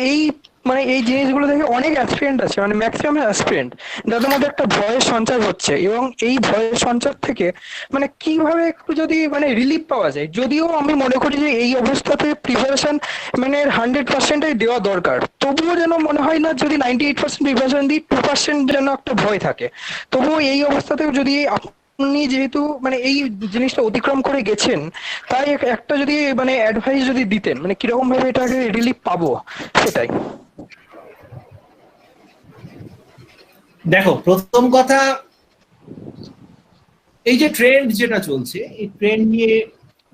Speaker 10: এই জিনিসগুলো থেকে অনেক অ্যাসপিরেন্ট আছে, মানে ম্যাক্সিমাম অ্যাসপিরেন্ট, যাদের মধ্যে একটা ভয়ের সঞ্চার হচ্ছে। এবং এই ভয়ের সঞ্চার থেকে মানে কিভাবে একটু যদি মানে রিলিফ পাওয়া যায়, যদিও আমি মনে করি যে এই অবস্থাতে প্রিপারেশন মানে 100%ই দেওয়া দরকার, তবুও যেন মনে হয় না যদি 98% প্রিপারেশন দিই 2% যেন একটা ভয় থাকে। তবুও এই অবস্থাতেও যদি আপনি যেহেতু মানে এই জিনিসটা অতিক্রম করে গেছেন, তাই একটা যদি মানে অ্যাডভাইস যদি দিতেন, মানে কিরকম ভাবে এটাকে রিলিফ পাবো, সেটাই।
Speaker 3: দেখো, প্রথম কথা, এই যে ট্রেন্ড যেটা চলছে, এই ট্রেন্ড নিয়ে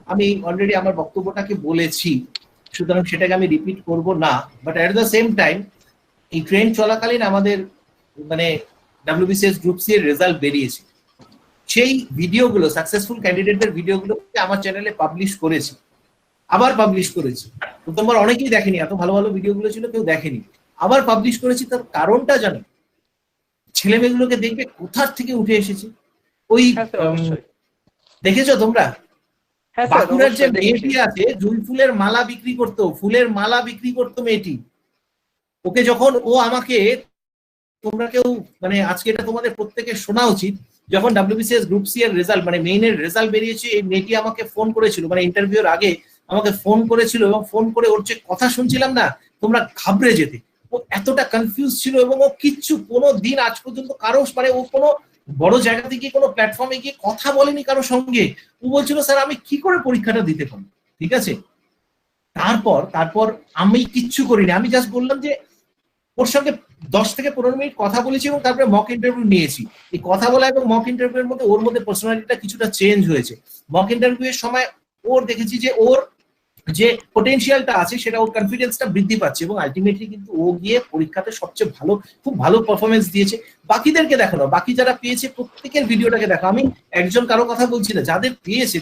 Speaker 3: আমি অলরেডি আমার বক্তব্যটাকে বলেছি, সুতরাং সেটাকে আমি রিপিট করব না। But at the same time এই ট্রেন্ড চলাকালীন আমাদের মানে WBCS গ্রুপ সি এর রেজাল্ট বেরিয়েছে, সেই ভিডিওগুলো, সাকসেসফুল ক্যান্ডিডেটদের ভিডিওগুলোকে আমার চ্যানেলে পাবলিশ করেছি, আবার পাবলিশ করেছি। প্রথমবার অনেকেই দেখেনি, এত ভালো ভালো ভিডিওগুলো ছিল, কেউ দেখেনি, আবার পাবলিশ করেছি। তার কারণটা জানো, ছেলেমেয়েগুলোকে দেখবে কোথার থেকে উঠে এসেছে। ওই দেখেছো তোমরা, বাঁকুড়ার যে মেয়েটি আছে, জুঁই ফুলের মালা বিক্রি করতো, ফুলের মালা বিক্রি করতো মেয়েটি, ওকে যখন ও আমাকে, তোমরা কেউ মানে আজকে এটা তোমাদের প্রত্যেকের শোনা উচিত, যখন WBCS গ্রুপ সি এর রেজাল্ট মানে মেইনের রেজাল্ট বেরিয়েছে, এই মেয়েটি আমাকে ফোন করেছিল, মানে ইন্টারভিউর আগে আমাকে ফোন করেছিল, এবং ফোন করে ওর যে কথা শুনছিলাম না, তোমরা ঘাবড়ে যেতে। ও এতটা কনফিউজ ছিল, এবং ও কিচ্ছু কোনো দিন আজ পর্যন্ত কারো মানে ও কোনো বড় জায়গা থেকে কোনো প্ল্যাটফর্মে গিয়ে কথা বলেনি কারোর সঙ্গে। ও বলছিল স্যার আমি কি করে পরীক্ষাটা দিতে পারি, ঠিক আছে। তারপর আমি কিচ্ছু করিনি, আমি জাস্ট বললাম যে ওর সঙ্গে 10 থেকে 15 মিনিট কথা বলেছি, এবং তারপরে মক ইন্টারভিউ নিয়েছি। এই কথা বলা এবং মক ইন্টারভিউর মধ্যে ওর মধ্যে পার্সোনালিটিটা কিছুটা চেঞ্জ হয়েছে। মক ইন্টারভিউ এর সময় ওর দেখেছি যে ওর যে পোটেনশিয়ালটা আছে, সেটা ওর কনফিডেন্সটা বৃদ্ধি পাচ্ছে, এবং আলটিমেটলি কিন্তু ও গিয়ে পরীক্ষাতে সবচেয়ে ভালো, খুব ভালো পারফরমেন্স দিয়েছে। বাকিদেরকে দেখো না, বাকি যারা পেয়েছে প্রত্যেকের ভিডিওটাকে দেখো। আমি একজন কারো কথা বলছি না, যাদের পেয়েছে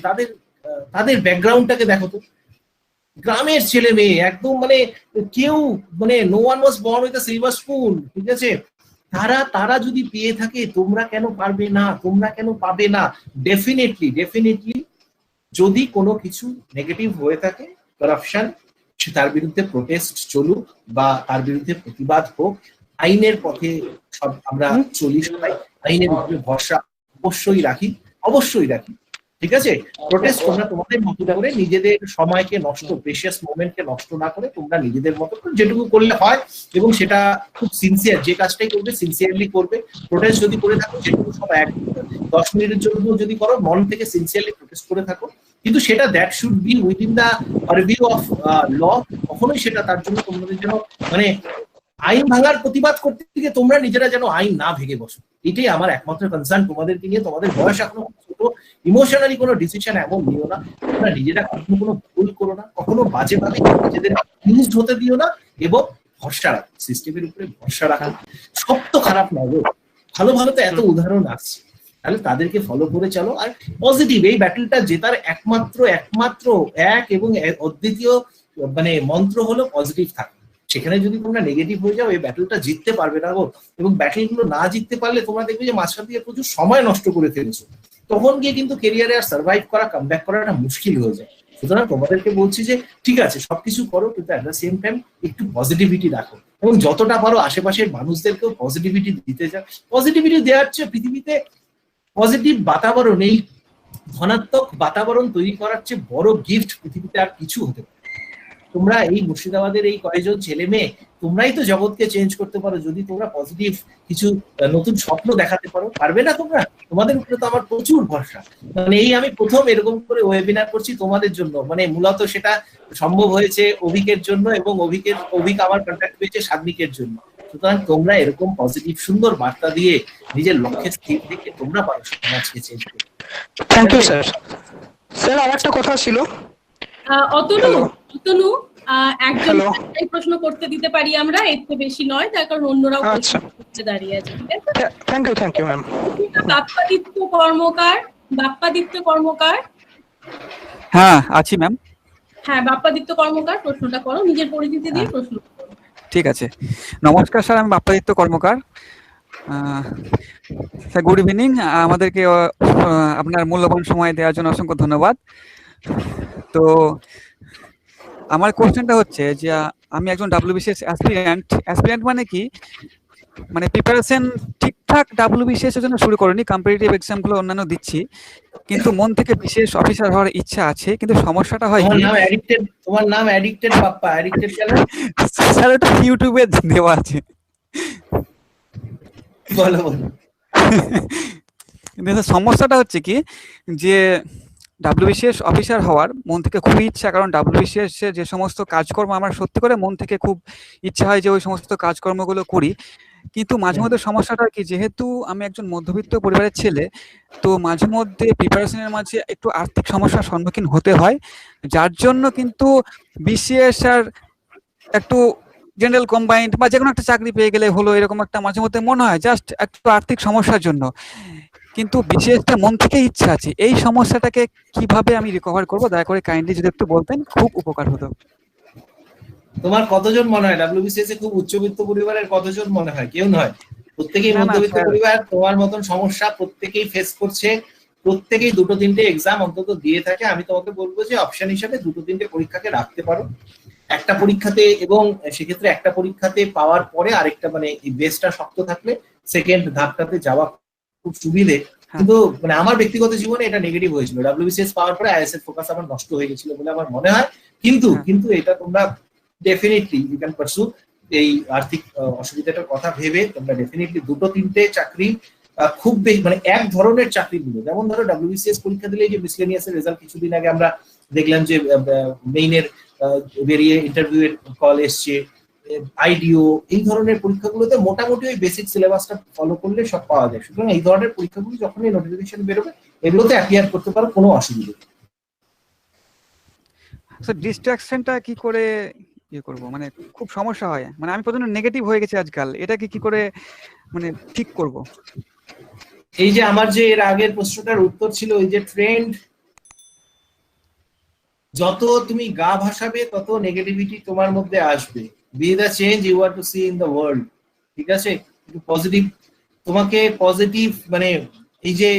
Speaker 3: তাদের ব্যাকগ্রাউন্ডটাকে দেখো তো। গ্রামের ছেলে মেয়ে, একদম মানে কেউ মানে no one was born with a silver spoon, ঠিক আছে। তারা যদি পেয়ে থাকে, তোমরা কেন পারবে না, তোমরা কেন পাবে না? ডেফিনেটলি যদি কোনো কিছু নেগেটিভ হয়ে থাকে, করাপশন, তার বিরুদ্ধে প্রোটেস্ট চলুক বা তার বিরুদ্ধে প্রতিবাদ হোক, আইনের পথে সব আমরা চলি, সবাই আইনের উপরে ভরসা অবশ্যই রাখি, ঠিক আছে। প্রোটেস্ট তোমরা তোমাদের মতো করে, নিজেদের সময়কে নষ্ট, প্রেশিয়াস মোমেন্টকে নষ্ট না করে, তোমরা নিজেদের মতো করে যেটুকু করলে হয়, এবং সেটা খুব সিনসিয়ার, যে কাজটাই করবে সিনসিয়ারলি করবে। প্রোটেস্ট যদি করে থাকো, যেটুকু সব 10 মিনিটের জন্য যদি করো, মন থেকে সিনসিয়ারলি প্রোটেস্ট করে থাকো, কিন্তু সেটা that should be within the purview of law. কখনোই সেটা তার জন্য তোমাদের যেন মানে আইন ভাঙার প্রতিবাদ করতে গিয়ে তোমরা নিজেরা যেন আইন না ভেঙে বসো, এটাই আমার একমাত্র কনসার্ন তোমাদেরকে নিয়ে। তোমাদের বয়স এখনো ছোট, ইমোশনালি কোনো ডিসিশন এমন নিও না, তোমরা নিজেরা কখনো কোনো ভুল করো না, কখনো বাজেভাবে নিজেদের ইউজড হতে দিও না, এবং ভরসা রাখো, সিস্টেমের উপরে ভরসা রাখো। সব তো খারাপ নয়, ভালো তো এত উদাহরণ আসছে, তাহলে তাদেরকে ফলো করে চলো। আর পজিটিভ, এই ব্যাটেলটা জেতার একমাত্র এক এবং অদ্বিতীয় মানে মন্ত্র হলো পজিটিভ থাকা। সেখানে যদি তোমরা নেগেটিভ হয়ে যাও, এই ব্যাটেলটা জিততে পারবে না গো। এবং ব্যাটেলগুলো না জিততে পারলে তোমরা দেখবে যে মাঝখান দিয়ে প্রচুর সময় নষ্ট করে ফেলেছো, তখন গিয়ে কিন্তু কেরিয়ারে আর সার্ভাইভ করা, কামব্যাক করাটা মুশকিল হয়ে যায়। সুতরাং তোমাদেরকে বলছি যে ঠিক আছে, সবকিছু করো, কিন্তু অ্যাট দ্য সেম টাইম একটু পজিটিভিটি রাখো, এবং যতটা পারো আশেপাশের মানুষদেরকেও পজিটিভিটি দিতে যাও। পজিটিভিটি দেওয়ার চেয়ে পৃথিবীতে পজিটিভ বাতাবরণ, এই ধনাত্মক বাতাবরণ তৈরি করার চেয়ে বড় গিফট পৃথিবীতে আর কিছু হতে পারে। তোমরা এই মুর্শিদাবাদের এই কয়েকজন ছেলে মেয়ে তোমরাই তো জগৎকে চেঞ্জ করতে পারো যদি তোমরা পজিটিভ কিছু নতুন স্বপ্ন দেখাতে পারো। পারবে না তোমরা? তোমাদের উপরে তো আমার প্রচুর ভরসা। মানে এই আমি প্রথম এরকম করে ওয়েবিনার করছি তোমাদের জন্য, মানে মূলত সেটা সম্ভব হয়েছে অভিকের জন্য, এবং অভিক আমার কন্ট্যাক্ট পেয়েছে সাগ্নিকের জন্য। সুতরাং তোমরা এরকম পজিটিভ সুন্দর বার্তা দিয়ে নিজের লক্ষ্যে স্থির থেকে তোমরা পারো সমাজকে চেঞ্জ করতে।
Speaker 10: Thank you sir. স্যার আর একটা কথা ছিল।
Speaker 6: অতনু একজন প্রশ্ন করতে দিতে পারি আমরা, এর থেকে বেশি নয়, তার কারণ অন্যরাও করতে দাঁড়িয়ে আছে।
Speaker 10: Thank you ma'am.
Speaker 6: Bappaditya Karmakar.
Speaker 11: হ্যাঁ আছি ম্যাম।
Speaker 6: হ্যাঁ বাপ্পাদিত্য কর্মকার, প্রশ্নটা করো, নিজের পরিচিতি দিয়ে প্রশ্ন করো।
Speaker 11: ঠিক আছে, নমস্কার স্যার, আমি বাপ্পাদিত্য কর্মকার। স্যার গুড ইভিনিং, আমাদেরকে আপনার মূল্যবান সময় দেওয়ার জন্য অসংখ্য ধন্যবাদ। তো আমার কোশ্চেনটা হচ্ছে যে আমি একজন WBCS অ্যাসপিরেন্ট মানে কি, মানে প্রিপারেশন ঠিকঠাক WBCS এর জন্য শুরু করিনি, কম্পিটিটিভ এক্সামগুলো অন্যান্য দিচ্ছি, কিন্তু মন থেকে বিশেষ অফিসার হওয়ার ইচ্ছা আছে। কিন্তু সমস্যাটা হয়
Speaker 3: তোমার নাম অ্যাডিক্টেড বাপ্পা, অ্যাডিক্টেড কেন?
Speaker 11: স্যার এটা ইউটিউবে দেওয়া আছে।
Speaker 3: বলো।
Speaker 11: কিন্তু সমস্যাটা হচ্ছে কি যে WBCS অফিসার হওয়ার মন থেকে খুবই ইচ্ছা, কারণ WBCS এর যে সমস্ত কাজকর্ম আমার সত্যি করে মন থেকে খুব ইচ্ছা হয় যে ওই সমস্ত কাজকর্মগুলো করি। কিন্তু মাঝে মধ্যে সমস্যাটা কি, যেহেতু আমি একজন মধ্যবিত্ত পরিবারের ছেলে, তো মাঝে মধ্যে প্রিপারেশনের মাঝে একটু আর্থিক সমস্যার সম্মুখীন হতে হয়, যার জন্য কিন্তু BCS আর একটু জেনারেল কম্বাইন্ড বা যে কোনো একটা চাকরি পেয়ে গেলে হলো, এরকম একটা মাঝে মধ্যে মনে হয় জাস্ট একটু আর্থিক সমস্যার জন্য। কিন্তু BCSটা মন থেকে ইচ্ছা আছে, এই সমস্যাটাকে কিভাবে আমি রিকভার করব, দয়া করে কাইন্ডলি যদি একটু বলতেন খুব উপকার হতো।
Speaker 3: তোমার কতজন মনে হয় WBCS এ খুব উচ্চবিত্ত পরিবারের কতজন মনে হয়? কেউ নয়, প্রত্যেকেই মধ্যবিত্ত পরিবার। তোমার মতন সমস্যা প্রত্যেকেই ফেস করছে, প্রত্যেকেই 2-3টে এক্সাম অন্তত দিয়ে থাকে। আমি তোমাকে বলবো যে অপশন হিসেবে 2-3টে পরীক্ষাকে রাখতে পারো একটা পরীক্ষাতে, এবং সেক্ষেত্রে একটা পরীক্ষাতে পাওয়ার পরে আরেকটা, মানে এই বেসটা শক্ত থাকলে সেকেন্ড ধাপটাতে যাওয়া খুব সুবিধে। কিন্তু মানে আমার ব্যক্তিগত জীবনে এটা নেগেটিভ হয়েছিল, WBCS পাওয়ার পরে IAS এর ফোকাস আমার নষ্ট হয়ে গেছিল বলে আমার মনে হয়। কিন্তু এটা তোমরা ডেফিনেটলি ইউ ক্যান পারসু। এই আর্থিক অসুবিধাটার কথা ভেবে তোমরা ডেফিনেটলি 2-3টে চাকরি, খুব বেশি মানে এক ধরনের চাকরিগুলো, যেমন ধরো WBCS পরীক্ষা দিলে যে মিসলেনিয়াসের রেজাল্ট কিছুদিন আগে আমরা দেখলাম যে মেইনের বেরিয়ে ইন্টারভিউ এর কল এসছে, IDO, এই ধরনের পরীক্ষাগুলোতে মোটামুটি ওই বেসিক সিলেবাসটা ফলো করলে সব পাওয়া যায়। সুতরাং এই ধরনের পরীক্ষাগুলো যখনই নোটিফিকেশন বেরোবে এগুলোতে অ্যাপিয়ার করতে পারো, কোনো অসুবিধা নেই।
Speaker 11: স্যার ডিস্ট্রাকশনটা কি করে ইয়ে করব, মানে খুব সমস্যা হয়, মানে আমি প্রচন্ড নেগেটিভ হয়ে গেছি আজকাল, এটাকে কি করে মানে ঠিক করব?
Speaker 3: এই যে আমার যে এর আগের প্রশ্নটার উত্তর ছিল, ওই যে ট্রেন্ড, যত তুমি গা ভাসাবে তত নেগেটিভিটি তোমার মধ্যে আসবে। Be the change you are to see in the world. ঠিক আছে, একটু পজিটিভ, তোমাকে পজিটিভ, মানে এই যে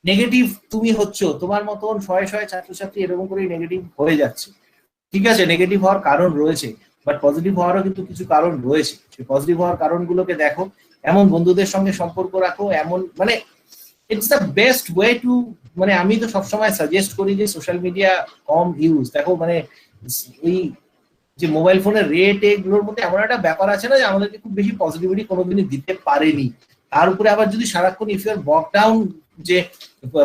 Speaker 3: নেগেটিভ তুমি হচ্ছ, তোমার মতন শয়ে শয়ে ছাত্রছাত্রী এরকম করে নেগেটিভ হয়ে যাচ্ছে। ঠিক আছে, নেগেটিভ হওয়ার কারণ রয়েছে, বাট পজিটিভ হওয়ারও কিন্তু কিছু কারণ রয়েছে। সেই পজিটিভ হওয়ার কারণগুলোকে দেখো, এমন বন্ধুদের সঙ্গে সম্পর্ক রাখো, এমন মানে it's the best way to, মানে আমি তো সবসময় সাজেস্ট করি যে সোশ্যাল মিডিয়া কম ইউজ। দেখো মানে এই যে মোবাইল ফোনের রেট, এগুলোর মধ্যে এমন একটা ব্যাপার আছে না যে আমাদেরকে খুব বেশি পজিটিভিটি কোনোদিনই দিতে পারেনি। তার উপরে আবার যদি সারাক্ষণ ইফ ইউর বক ডাউন যে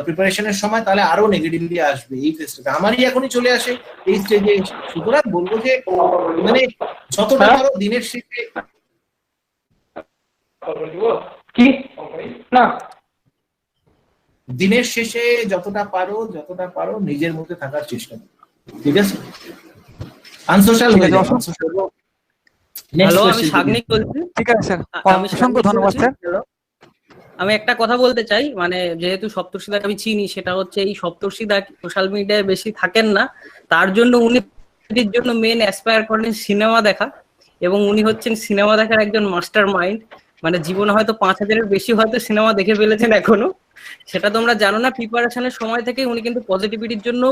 Speaker 3: প্রিপারেশনের সময়, তাহলে আরো নেগেটিভিটি আসবে এই ফেজটাতে। আমারই এখনই চলে আসে এই স্টেজে। সুতরাং বলবো যে মানে যতটা পারো দিনের শেষে
Speaker 10: কি না,
Speaker 3: দিনের শেষে যতটা পারো নিজের মধ্যে থাকার চেষ্টা করো। ঠিক আছে, আনসোশ্যাল হয়ে যাও।
Speaker 4: হ্যালো, আমি সাগ্নিক বলছি।
Speaker 11: ঠিক আছে স্যার, অসংখ্য ধন্যবাদ স্যার।
Speaker 4: আমি একটা কথা বলতে চাই, মানে যেহেতু সপ্তর্ষিদাকে আমি চিনি, সেটা হচ্ছে এই সপ্তর্ষিদা সোশ্যাল মিডিয়ায় বেশি থাকেন না, তার জন্য উনি জন্য মেন অ্যাসপায়ার করেন সিনেমা দেখা, এবং উনি হচ্ছেন সিনেমা দেখার একজন মাস্টার মাইন্ড। মানে জীবনে হয়তো 5000-এর বেশি হয়তো সিনেমা দেখে ফেলেছেন এখনো, সেটা তোমরা জানো না। প্রিপারেশনের সময় থেকে উনি কিন্তু পজিটিভিটির জন্য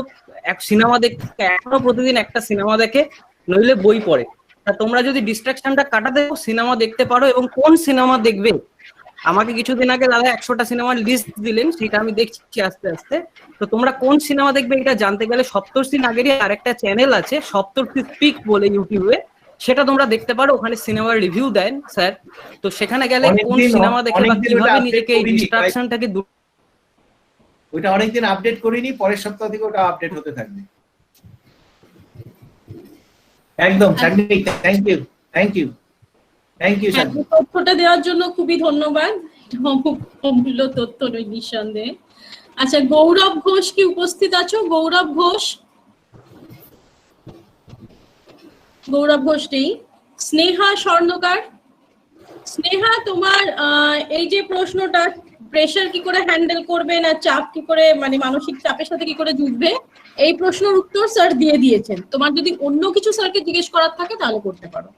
Speaker 4: এক সিনেমা দেখে, এখনো প্রতিদিন একটা সিনেমা দেখে, নইলে বই পড়ে। তা তোমরা যদি ডিস্ট্রাকশনটা কাটাতে সিনেমা দেখতে পারো, এবং কোন সিনেমা দেখবে আমাকে কিছুদিন আগে দাদা 100টা সিনেমার লিস্ট দিলেন, সেটা আমি দেখছি আস্তে আস্তে। তো তোমরা কোন সিনেমা দেখবে এটা জানতে গেলে সপ্তর্ষি নাগেরই আরেকটা চ্যানেল আছে, সপ্তর্ষি স্পিক বলে, ইউটিউবে, সেটা তোমরা দেখতে পারো। ওখানে সিনেমার রিভিউ দেন স্যার। তো সেখানে গেলে কোন সিনেমা দেখে বা কিভাবে নিজেকে এই ডিস্ট্রাকশন থেকে
Speaker 3: ওইটা অনেকদিন আপডেট করিনি, পরের সপ্তাহ থেকে ওটা আপডেট হতে থাকবে। একদম থ্যাংক ইউ থ্যাংক ইউ
Speaker 6: তথ্যটা দেওয়ার জন্য খুবই ধন্যবাদ, অমূল্য তথ্য নিঃসন্দেহে। আচ্ছা, গৌরব ঘোষ কি উপস্থিত আছো? গৌরব ঘোষ নেই। স্নেহা স্বর্ণকার, স্নেহা তোমার এই যে প্রশ্নটা, প্রেশার কি করে হ্যান্ডেল করবে না চাপ কি করে, মানে মানসিক চাপের সাথে কি করে যুঝবে, এই প্রশ্নের উত্তর স্যার দিয়ে দিয়েছেন। তোমার যদি অন্য কিছু স্যারকে জিজ্ঞেস করার থাকে তাহলে করতে পারো।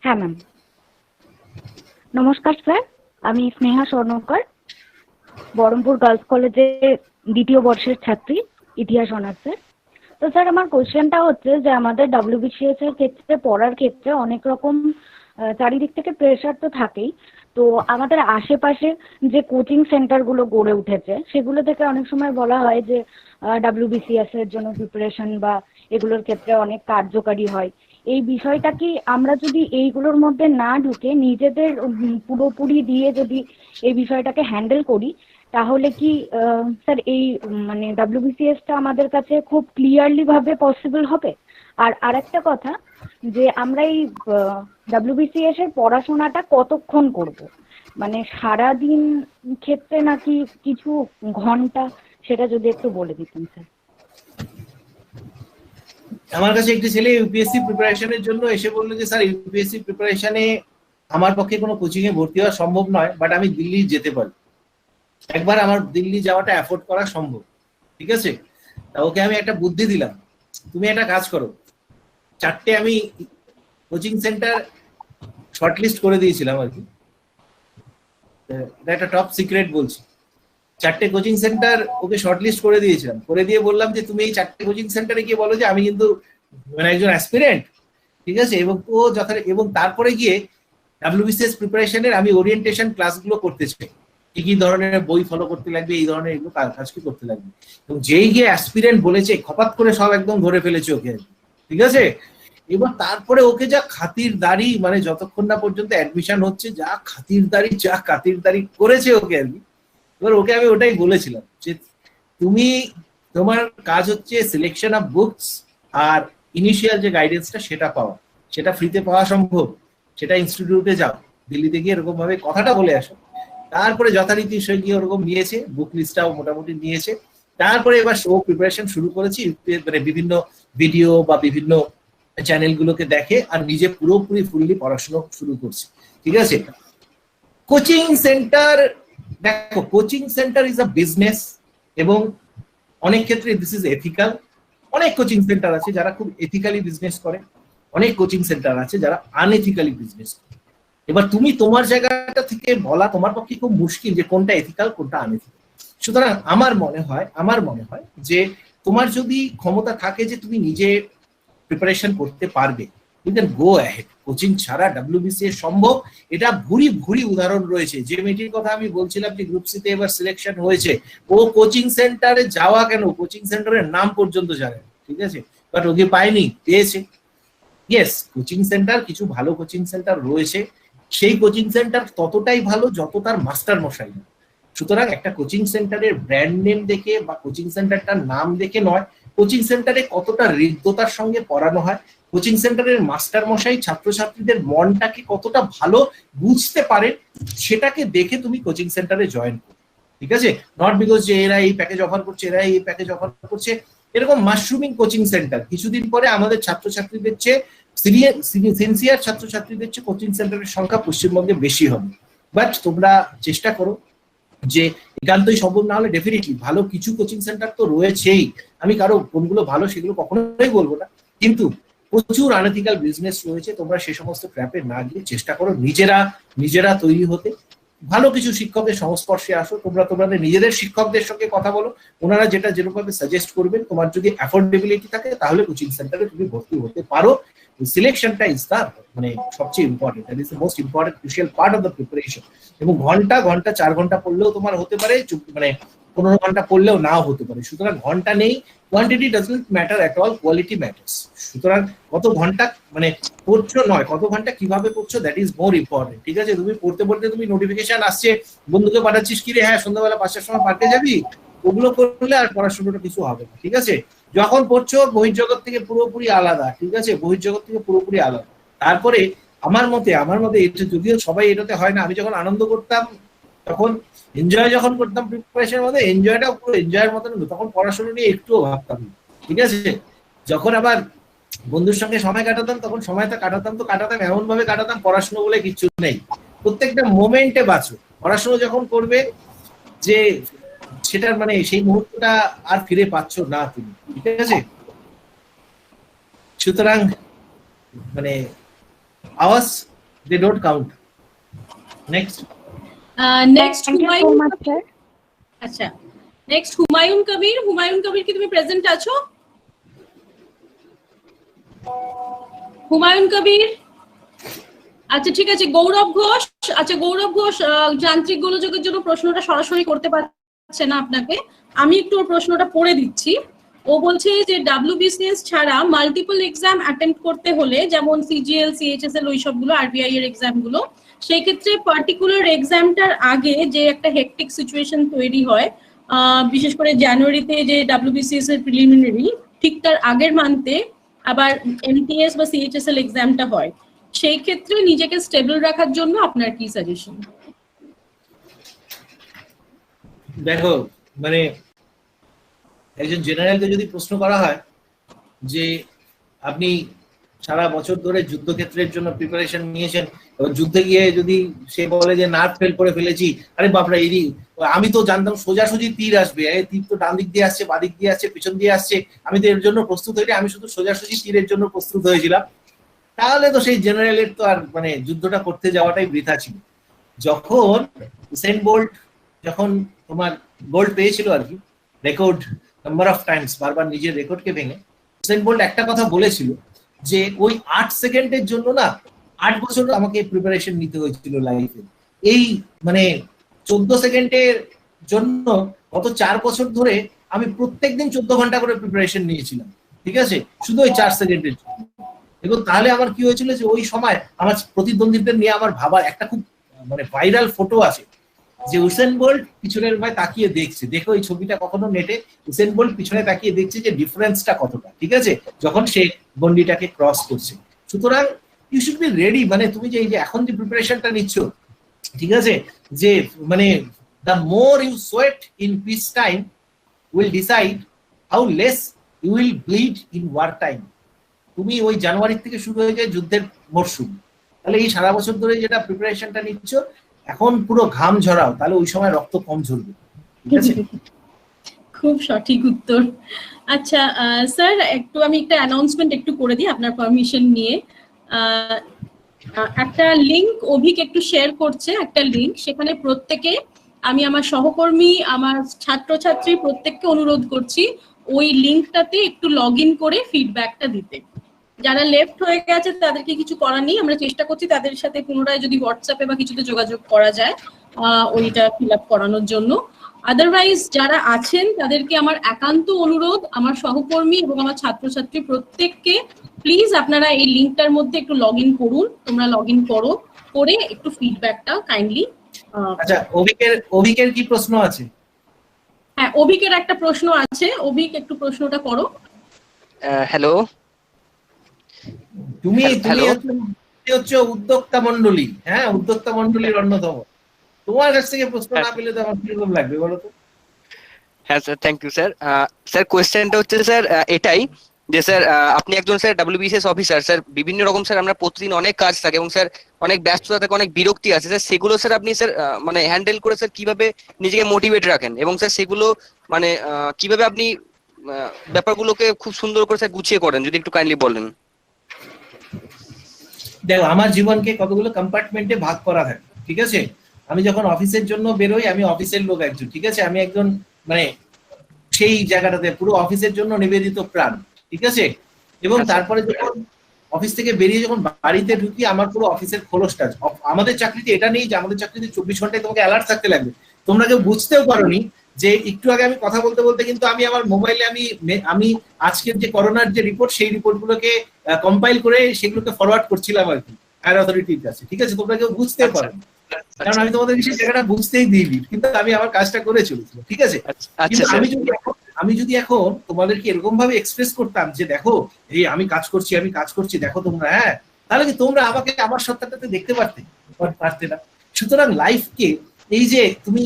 Speaker 12: হ্যাঁ ম্যাম, নমস্কার স্যার, আমি স্নেহা স্বর্ণকার, বহরমপুর গার্লস কলেজে 2য় বর্ষের ছাত্রী, ইতিহাস অনার্সের। তো স্যার আমার কোশ্চেনটা হচ্ছে যে আমাদের WBCS এর ক্ষেত্রে পড়ার ক্ষেত্রে অনেক রকম চারিদিক থেকে প্রেশার তো থাকেই। তো আমাদের আশেপাশে যে কোচিং সেন্টারগুলো গড়ে উঠেছে সেগুলো থেকে অনেক সময় বলা হয় যে WBCS এর জন্য প্রিপারেশন বা এগুলোর ক্ষেত্রে অনেক কার্যকারী হয়। এই বিষয়টা কি আমরা যদি এইগুলোর মধ্যে না ঢুকে নিজেদের পুরোপুরি দিয়ে যদি এই বিষয়টাকে হ্যান্ডেল করি, তাহলে কি স্যার এই মানে WBCS-টা আমাদের কাছে খুব ক্লিয়ারলি ভাবে পসিবল হবে? আর আরেকটা কথা, যে আমরা এই WBCS এর পড়াশোনাটা কতক্ষণ করব, মানে সারাদিন ক্ষেত্রে নাকি কিছু ঘন্টা, সেটা যদি একটু বলে দিতেন স্যার।
Speaker 3: আমার কাছে একটি ছেলে ইউপিএসসি প্রিপারেশনের জন্য এসে বললো যে স্যার ইউপিএসসি প্রিপারেশনে আমার পক্ষে কোনো কোচিং এ ভর্তি হওয়া সম্ভব নয়, বাট আমি দিল্লি যেতে পারি, একবার আমার দিল্লি যাওয়াটা অ্যাফোর্ড করা সম্ভব। ঠিক আছে, তা ওকে আমি একটা বুদ্ধি দিলাম, তুমি একটা কাজ করো, 4টে আমি কোচিং সেন্টার শর্টলিস্ট করে দিয়েছিলাম আর কি, এটা একটা টপ সিক্রেট বলছি, 4টে কোচিং সেন্টার ওকে শর্টলিস্ট করে দিয়েছিলাম, করে দিয়ে বললাম যে তুমি এই 4টে কোচিং সেন্টারে গিয়ে বলো যে আমি কিন্তু মানে একজন অ্যাসপিরেন্ট, ঠিক আছে, এবং ও এবং তারপরে গিয়ে WBCS প্রিপারেশনের আমি ওরিয়েন্টেশন ক্লাসগুলো করতে চাই, কি কি ধরনের বই ফলো করতে লাগবে, এই ধরনের এগুলো কাজ কি করতে লাগবে, এবং যেই গিয়ে অ্যাসপিরেন্ট বলেছে খপাত করে সব একদম ধরে ফেলেছে ওকে, ঠিক আছে। এবার তারপরে ওকে যা খাতিরদারি, মানে যতক্ষণ না পর্যন্ত অ্যাডমিশন হচ্ছে যা খাতিরদারি করেছে ওকে আর কি। এবার ওকে আমি ওটাই বলেছিলাম যে তুমি, তোমার কাজ হচ্ছে selection of books are initial যে গাইডেন্সটা সেটা পাওয়া, সেটা ফ্রিতে পাওয়া সম্ভব, সেটা ইনস্টিটিউটে যাও, দিল্লিতে গিয়ে এরকম ভাবে কথাটা বলে আসো, তারপরে যথারীতি সে গিয়ে ওরকম নিয়েছে, বুক লিস্টটাও মোটামুটি নিয়েছে, তারপরে এবার ও প্রিপারেশন শুরু করেছি, মানে বিভিন্ন ভিডিও বা বিভিন্ন চ্যানেলগুলোকে দেখে আর নিজে পুরোপুরি ফুললি পড়াশোনা শুরু করছে, ঠিক আছে। কোচিং সেন্টার, দেখো coaching centre is a business, এবং অনেক ক্ষেত্রে দিস ইজ এথিক্যাল। অনেক কোচিং সেন্টার আছে যারা খুব এথিক্যালি বিজনেস করে, অনেক কোচিং সেন্টার আছে যারা আনএথিক্যালি বিজনেস করে। এবার তুমি তোমার জায়গাটা থেকে বলা তোমার পক্ষে খুব মুশকিল যে কোনটা এথিক্যাল কোনটা আনএথিক্যাল। সুতরাং আমার মনে হয় যে তোমার যদি ক্ষমতা থাকে যে তুমি নিজে প্রিপারেশন করতে পারবে, you can go ahead. Coaching ছাড়া WBCS সম্ভব, এটা ভুরি উদাহরণ রয়েছে। যে মেয়েটির কথা আমি বলছিলাম যে গ্রুপ সিতে এবার সিলেকশন হয়েছে, ও কোচিং সেন্টারে যাওয়া কেন, কোচিং সেন্টারের নাম পর্যন্ত জানে, ঠিক আছে, বাট ওকে পায়নি, পেয়েছে। ইয়েস, কোচিং সেন্টার, কিছু ভালো কোচিং সেন্টার রয়েছে, সেই কোচিং সেন্টার ততটাই ভালো যত তার মাস্টার মশাই। সুতরাং একটা কোচিং সেন্টারের ব্র্যান্ড নেম দেখে বা কোচিং সেন্টারটার নাম দেখে নয়, কোচিং সেন্টারে কতটা হৃদ্যতার সঙ্গে পড়ানো হয়, কোচিং সেন্টারের মাস্টার মশাই ছাত্রছাত্রীদের মনটাকে কতটা ভালো বুঝতে পারে, সেটাকে দেখে তুমি কোচিং সেন্টারে জয়েন করো, ঠিক আছে। নট বিকজ যে এরা এই প্যাকেজ অফার করছে, এরা এই প্যাকেজ অফার করছে, এরকম মাশরুমিং কোচিং সেন্টার। কিছুদিন পরে আমাদের ছাত্রছাত্রীদের চেয়ে সিনসিয়ার ছাত্রছাত্রীদের চেয়ে কোচিং সেন্টারের সংখ্যা পশ্চিমবঙ্গে বেশি হবে। বাট তোমরা চেষ্টা করো, যে একান্তই সম্ভব না হলে ডেফিনেটলি ভালো কিছু কোচিং সেন্টার তো রয়েছেই, আমি কারো কোনগুলো ভালো সেগুলো কখনোই বলবো না, কিন্তু প্রচুর আনএথিক্যাল বিজনেস রয়েছে। তোমরা সে সমস্ত ট্র্যাপে না গিয়ে চেষ্টা করো নিজেরা তৈরি হতে, ভালো কিছু শিক্ষকের সংস্পর্শে আসো, তোমাদের নিজেদের শিক্ষকদের সঙ্গে কথা বলো, ওনারা যেটা যেরকম সাজেস্ট করবেন, তোমার যদি অ্যাফোর্ডেবিলিটি থাকে তাহলে কোচিং সেন্টারে তুমি ভর্তি হতে পারো। সিলেকশনটা ইজ দা মানে সবচেয়ে important, that is the most important crucial part of the preparation. এবং ঘন্টা 4 ঘন্টা পড়লেও তোমার হতে পারে, মানে 15 ঘন্টা পড়লেও নাও হতে পারে। সুতরাং ঘন্টা নেই, quantity doesn't matter at all, quality matters. সুতরাং কত ঘন্টা মানে পড়ছো নয়, কত ঘন্টা কিভাবে পড়ছো, দ্যাট ইজ মোর ইম্পর্টেন্ট। ঠিক আছে, তুমি পড়তে পড়তে তুমি নোটিফিকেশন আসছে, বন্ধুকে পাঠাচ্ছিস কি রে, হ্যাঁ সন্ধ্যাবেলা 5টার সময় পার্কে যাবি, ওগুলো করলে আর পড়াশোনাটা কিছু হবে না। ঠিক আছে, যখন পড়ছো বহির্জগৎ থেকে পুরোপুরি আলাদা। ঠিক আছে, বহির্জগৎ থেকে পুরোপুরি আলাদা। তারপরে আমার মতে এটা যদিও সবাই এটাতে হয় না, আমি যখন আনন্দ করতাম তখন এনজয় যখন করতাম প্রিপারেশনের মধ্যে, এনজয়টা পুরো এনজয়ের মতন হতো, তখন পড়াশোনা নিয়ে একটুও ভাবতাম না। ঠিক আছে, যখন আবার বন্ধুর সঙ্গে সময় কাটাতাম তখন সময়টা কাটাতাম এমন ভাবে কাটাতাম, পড়াশোনা বলে কিছু নেই, প্রত্যেকটা মোমেন্টে বাঁচো। পড়াশোনা যখন করবে যে সেটার মানে সেই মুহূর্তটা আর ফিরে পাচ্ছ না তুমি। ঠিক আছে, সুতরাং মানে আওয়াজ they don't count. Next
Speaker 6: Humayun. আচ্ছা, নেক্সট হুমায়ুন কবির। হুমায়ুন কবির কি তুমি প্রেজেন্ট আছো? হুমায়ুন কবির, আচ্ছা ঠিক আছে। গৌরব ঘোষ, আচ্ছা গৌরব ঘোষ যান্ত্রিক গোলযোগের জন্য প্রশ্নটা সরাসরি করতে পারছে না আপনাকে, আমি একটু ওর প্রশ্নটা পড়ে দিচ্ছি। ও বলছে যে WBCS ছাড়া মাল্টিপল এক্সাম অ্যাটেম্প্ট করতে হলে, যেমন CGL, CHSL ওই সবগুলো, RBI এর এক্সাম গুলো, সেই ক্ষেত্রে পার্টিকুলার এক্সামটার আগে যে একটা হেকটিক সিচুয়েশন তৈরি হয়, বিশেষ করে জানুয়ারিতে যে WBCS এর প্রিলিমিনারি, ঠিক তার আগের মান্থে আবার MTS বা CHSL এক্সামটা হয়, সেই ক্ষেত্রে নিজেকে স্টেবল রাখার জন্য আপনার কি সাজেশন?
Speaker 3: দেখো, মানে একজন জেনারেলকে যদি প্রশ্ন করা হয় যে আপনি সারা বছর ধরে যুদ্ধক্ষেত্রের জন্য প্রিপারেশন নিয়েছেন, এবার যুদ্ধে গিয়ে যদি সে বলে যে নার্ভ ফেল করে ফেলেছি, আরে বাপরা এই আমি তো জানতাম সোজাসুজি তীর আসবে, তীর তো ডান দিক দিয়ে আসছে, বাঁ দিক দিয়ে আসছে, পিছন দিয়ে আসছে, আমি তো এর জন্য প্রস্তুত হইনি, আমি শুধু সোজাসুজি তীরের জন্য প্রস্তুত হয়েছিলাম, তাহলে তো সেই জেনারেলের তো আর মানে যুদ্ধটা করতে যাওয়াটাই বৃথা ছিল। যখন উসেন বোল্ট যখন তোমার গোল্ড পেয়েছিল আর কি, রেকর্ড নাম্বার অফ টাইমস, বারবার নিজের রেকর্ডকে ভেঙে, উসেন বোল্ট একটা কথা বলেছিল যে ওই 8 সেকেন্ডের জন্য না 8 বছর আমাকে প্রিপারেশন নিতে হয়েছিল লাইফে। এই মানে 14 সেকেন্ডের জন্য গত 4 বছর ধরে আমি প্রত্যেকদিন 14 ঘন্টা করে প্রিপারেশন নিয়েছিলাম। ঠিক আছে, শুধু ওই 4 সেকেন্ডের জন্য। এবং তাহলে আমার কি হয়েছিল যে ওই সময় আমার প্রতিদ্বন্দ্বীদের নিয়ে আমার ভাবার একটা খুব মানে ভাইরাল ফটো আছে, যে উসেন বোল্ট পিছনের ভাই তাকিয়ে দেখছে, দেখো এই ছবিটা কখনো নেটে, উসেন বোল্ট পিছনে তাকিয়ে দেখছে যে ডিফারেন্সটা কতটা। ঠিক আছে, যখন সে গন্ডিটাকে ক্রস করছে। সুতরাং ইউ শুড বি রেডি, মানে তুমি যে এই যে এখন যে প্রিপারেশনটা নিচ্ছ, ঠিক আছে, যে মানে the more you sweat in peace time will decide how less you will bleed in war time. তুমি ওই জানুয়ারি থেকে শুরু হয়ে যায় যুদ্ধের মরশুম, তাহলে এই সারা বছর ধরে যেটা প্রিপারেশনটা নিচ্ছ, এখন পুরো ঘাম ঝরাও, তাহলে ওই সময় রক্ত কম ঝরবে। ঠিক আছে,
Speaker 6: খুব সঠিক উত্তর। আচ্ছা স্যার, একটু আমি একটা অ্যানাউন্সমেন্ট একটু করে দিই আপনার পারমিশন নিয়ে। একটা লিংক অভিক একটু শেয়ার করছে, একটা লিংক, সেখানে প্রত্যেকে, আমি আমার সহকর্মী, আমার ছাত্রছাত্রী প্রত্যেককে অনুরোধ করছি ওই লিংকটাতে একটু লগ ইন করে ফিডব্যাকটা দিতে। যারা লেফট হয়ে গেছে তাদেরকে কিছু করার নেই, আমরা চেষ্টা করছি তাদের সাথে পুনরায় যদি হোয়াটসঅ্যাপে বা কিছুতে যোগাযোগ করা যায় ওইটা ফিল আপ করানোর জন্য। আদারওয়াইজ যারা আছেন তাদেরকে আমার একান্ত অনুরোধ, আমার সহকর্মী এবং আমার ছাত্রছাত্রী প্রত্যেককে প্লিজ আপনারা এই লিংকটার মধ্যে একটু লগ ইন করুন। তোমরা লগ ইন করো, করে একটু ফিডব্যাকটা কাইন্ডলি।
Speaker 3: আচ্ছা, অভিকের কি প্রশ্ন আছে?
Speaker 6: হ্যাঁ, অভিকের একটা প্রশ্ন আছে, অভিক একটু প্রশ্নটা করো।
Speaker 5: হ্যালো,
Speaker 3: তুমি হচ্ছে উদ্যোক্তা মন্ডলী, হ্যাঁ উদ্যোক্তা মন্ডলীর অন্যতম, তোমার কাছ থেকে প্রশ্ন না পেলে তো আমার কিরকম লাগবে বলো তো?
Speaker 5: হ্যাঁ sir, thank you sir. Sir কোয়েশ্চেনটা হচ্ছে স্যার এটাই যে স্যার আপনি একজন স্যার WBCS অফিসার, স্যার বিভিন্ন রকম স্যার আমরা প্রতিদিন অনেক কাজ থাকে এবং স্যার অনেক ব্যস্ততা থাকে, অনেক বিরক্তি আছে স্যার, সেগুলো স্যার আপনি স্যার মানে হ্যান্ডেল করে স্যার কিভাবে নিজেকে মোটিভেট রাখেন এবং স্যার সেগুলো মানে কিভাবে আপনি ব্যাপারগুলোকে খুব সুন্দর করে স্যার গুছিয়ে করেন, যদি একটু কাইন্ডলি বলেন।
Speaker 3: দেখো, আমার জীবনকে কতগুলো কম্পার্টমেন্টে ভাগ করা থাকে। ঠিক আছে, আমি যখন অফিসের জন্য বেরোই, আমি অফিসের লোক একজন, ঠিক আছে, আমি একজন মানে সেই জায়গাটাতে পুরো অফিসের জন্য নিবেদিত প্রাণ, ঠিক আছে। এবং তারপরে যখন অফিস থেকে বেরিয়ে যখন বাড়িতে ঢুকি, আমার পুরো অফিসের খোলসটা, আমাদের চাকরিতে এটা নেই যে আমাদের চাকরিতে 24 ঘন্টায় তোমাকে অ্যালার্ট থাকতে লাগবে। তোমরা কেউ বুঝতেও পারোনি যে একটু আগে আমি কথা বলতে বলতে কিন্তু আমি আমার মোবাইলে আমি আজকের যে করোনার যে রিপোর্ট, সেই রিপোর্টগুলোকে কম্পাইল করে সেগুলোকে ফরওয়ার্ড করছিলাম আর কি হায়ার অথরিটির কাছে, ঠিক আছে। তোমরা কেউ বুঝতেও পারোনি, কারণ আমি তোমাদের সেই জায়গাটা বুঝতেই দিইনি, কিন্তু আমি আমার কাজটা করে চলেছিলাম, ঠিক আছে। কিন্তু আমি যদি এখন তোমাদেরকে এরকম ভাবে এক্সপ্রেস করতাম যে দেখো এই আমি কাজ করছি দেখো তোমরা, হ্যাঁ, তাহলে কি তোমরা আমাকে আমার সত্তাটাতে দেখতে পারতে না। সুতরাং লাইফকে এই যে তুমি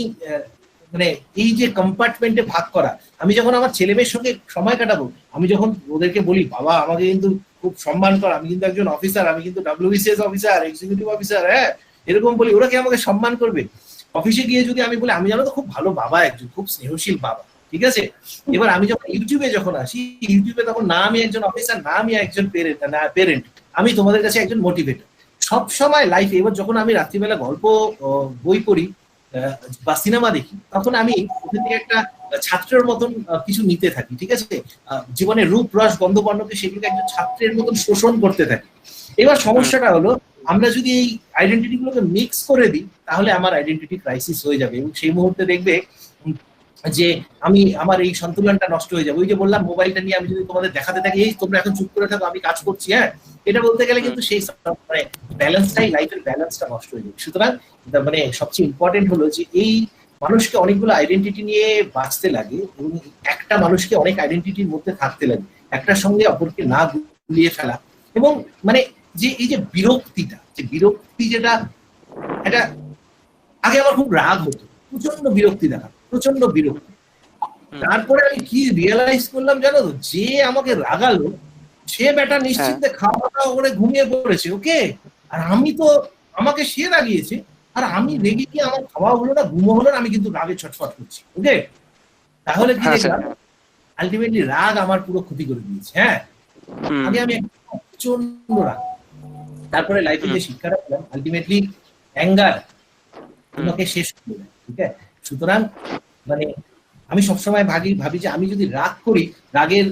Speaker 3: মানে এই যে কম্পার্টমেন্টে ভাগ করা, আমি যখন আমার ছেলে মেয়ের সঙ্গে সময় কাটাবো, আমি যখন ওদেরকে বলি বাবা আমাকে কিন্তু খুব সম্মান কর, আমি কিন্তু একজন অফিসার, আমি কিন্তু WBCS অফিসার, এক্সিকিউটিভ অফিসার, হ্যাঁ, এরকম বলি, ওরা কি আমাকে সম্মান করবে? অফিসে গিয়ে যদি আমি বলি আমি জানো তো খুব ভালো বাবা, একজন খুব স্নেহশীল বাবা, ঠিক আছে। এবার আমি যখন ইউটিউবে যখন আসি, ইউটিউবে তখন না আমি একজন অফিসার, না আমি একজন পেরেন্ট, আমি তোমাদের কাছে একজন মোটিভেটর সব সময় লাইফে। এবার যখন আমি রাত্রিবেলা গল্প বই পড়ি বা সিনেমা দেখি, তখন আমি ওখান থেকে একটা ছাত্রের মতন কিছু নিতে থাকি, ঠিক আছে। জীবনের রূপ রস গন্ধবর্ণকে সেগুলোকে একজন ছাত্রের মতন শোষণ করতে থাকি। এবার সমস্যাটা হলো আমরা যদি এই আইডেন্টিটি গুলোকে মিক্স করে দিই, তাহলে আমার আইডেন্টিটি ক্রাইসিস হয়ে যাবে, এবং সেই মুহূর্তে দেখবে যে আমার এই সন্তুলনটা নষ্ট হয়ে যাবে। ওই যে বললাম মোবাইলটা নিয়ে আমি যদি তোমাদের দেখাতে থাকি এই তোমরা এখন চুপ করে থাকো আমি কাজ করছি, হ্যাঁ, এটা বলতে গেলে কিন্তু সেই মানে ব্যালেন্সটাই, লাইফের ব্যালেন্সটা নষ্ট হয়ে যাবে। সুতরাং মানে সবচেয়ে ইম্পর্টেন্ট হলো যে এই মানুষকে অনেকগুলো আইডেন্টিটি নিয়ে বাঁচতে লাগে, এবং একটা মানুষকে অনেক আইডেন্টিটির মধ্যে থাকতে লাগে, একটার সঙ্গে অপরকে না গুলিয়ে ফেলা। এবং মানে যে এই যে বিরক্তি যেটা এটা আগে আমার খুব রাগ হতো, প্রচন্ড বিরক্তি দেখা, প্রচন্ড বিরক্তি। তারপরে আমি কি রিয়েলাইজ করলাম জানো তো, যে আমাকে রাগালো সে বেটা নিশ্চিন্তে খাওয়া দাওয়া করে ঘুমিয়ে পড়েছে, ওকে, আর আমি তো আমাকে সে রাগিয়েছে, আর আমি রেগে গিয়ে আমার খাওয়া হলো না, ঘুমো হলো না, আমি কিন্তু রাগে ছটফট করছি, ওকে। তাহলে কি দেখলাম আলটিমেটলি রাগ আমার পুরো ক্ষতি করে দিয়েছে। হ্যাঁ, আগে আমি প্রচন্ড রাগ, তারপরে লাইফে যে শিক্ষাটা পেলাম আলটিমেটলি অ্যাঙ্গার তোমাকে শেষ করে দেয়, ঠিক আছে। সুতরাং মানে আমি সবসময় ভাবি যে আমি যদি রাগ করি, রাগের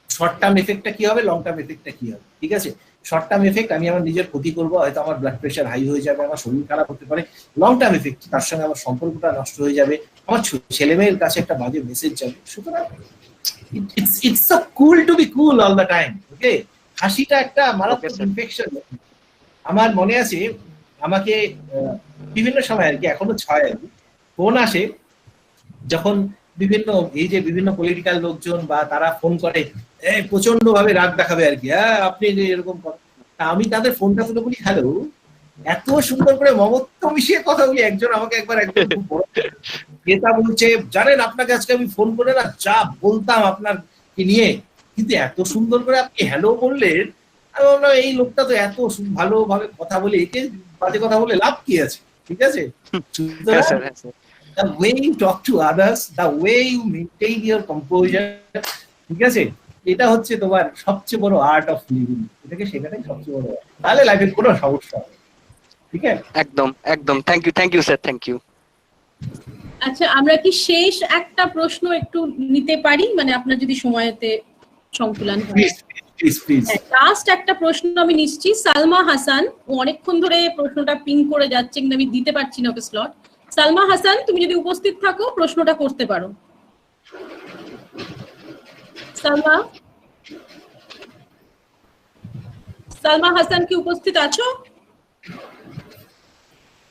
Speaker 3: শর্ট টার্ম এফেক্টটা কি হবে, লং টার্ম এফেক্টটা কি হবে, ঠিক আছে। শর্ট টার্ম এফেক্ট আমি আমার নিজের ক্ষতি করবো, হয়তো আমার ব্লাড প্রেশার হাই হয়ে যাবে, আমার শরীর খারাপ হতে পারে। লং টার্ম এফেক্ট তার সঙ্গে আমার সম্পর্কটা নষ্ট হয়ে যাবে, আমার ছেলে মেয়ের কাছে একটা বাজে মেসেজ যাবে। সুতরাং it's so cool to be cool all the time, okay. হাসিটা একটা মারাত্মক ইনফেকশন। আমার মনে আছে আমাকে বিভিন্ন সময় আর কি এখনো ছয় আর কি ফোন আসে, যখন বিভিন্ন পলিটিক্যাল লোকজন বা তারা ফোন করে প্রচন্ড ভাবে রাগ দেখাবে আর কি, হ্যাঁ আপনি এরকম, আমি তাদের ফোনটা তুলে বলি হ্যালো, এত সুন্দর করে মমত্ব মিশিয়ে কথা বলি। একজন আমাকে একবার একদম নেতা বলছে জানেন আপনাকে আজকে আমি ফোন করে না যা বলতাম আপনার নিয়ে, কিন্তু এত সুন্দর করে আপনি হ্যালো বললেন, আমি বললাম এই লোকটা তো এত ভালোভাবে কথা বলে, একে বাজে কথা বলে লাভ কি আছে, ঠিক আছে। The way you talk to others, the way you maintain your composure, ঠিক আছে, এটা হচ্ছে তোমার সবচেয়ে বড় আর্ট অফ লিভিং। এটাকে শেখাটাই সবচেয়ে বড়, তাহলে লাইফে কোনো সমস্যা হবে, ঠিক আছে।
Speaker 5: একদম thank you sir, thank you.
Speaker 6: আচ্ছা, আমরা কি শেষ একটা প্রশ্ন একটু নিতে পারি, মানে আপনার যদি সময়তে সংকুলন হয়? লাস্ট একটা প্রশ্ন আমি নিচ্ছি, সালমা হাসান, ও অনেকক্ষণ ধরে প্রশ্নটা পিন করে যাচ্ছে কিন্তু আমি দিতে পারছি না ওকে স্লট। সালমা হাসান, তুমি যদি উপস্থিত থাকো প্রশ্নটা করতে পারো। সালমা হাসান কি উপস্থিত আছো?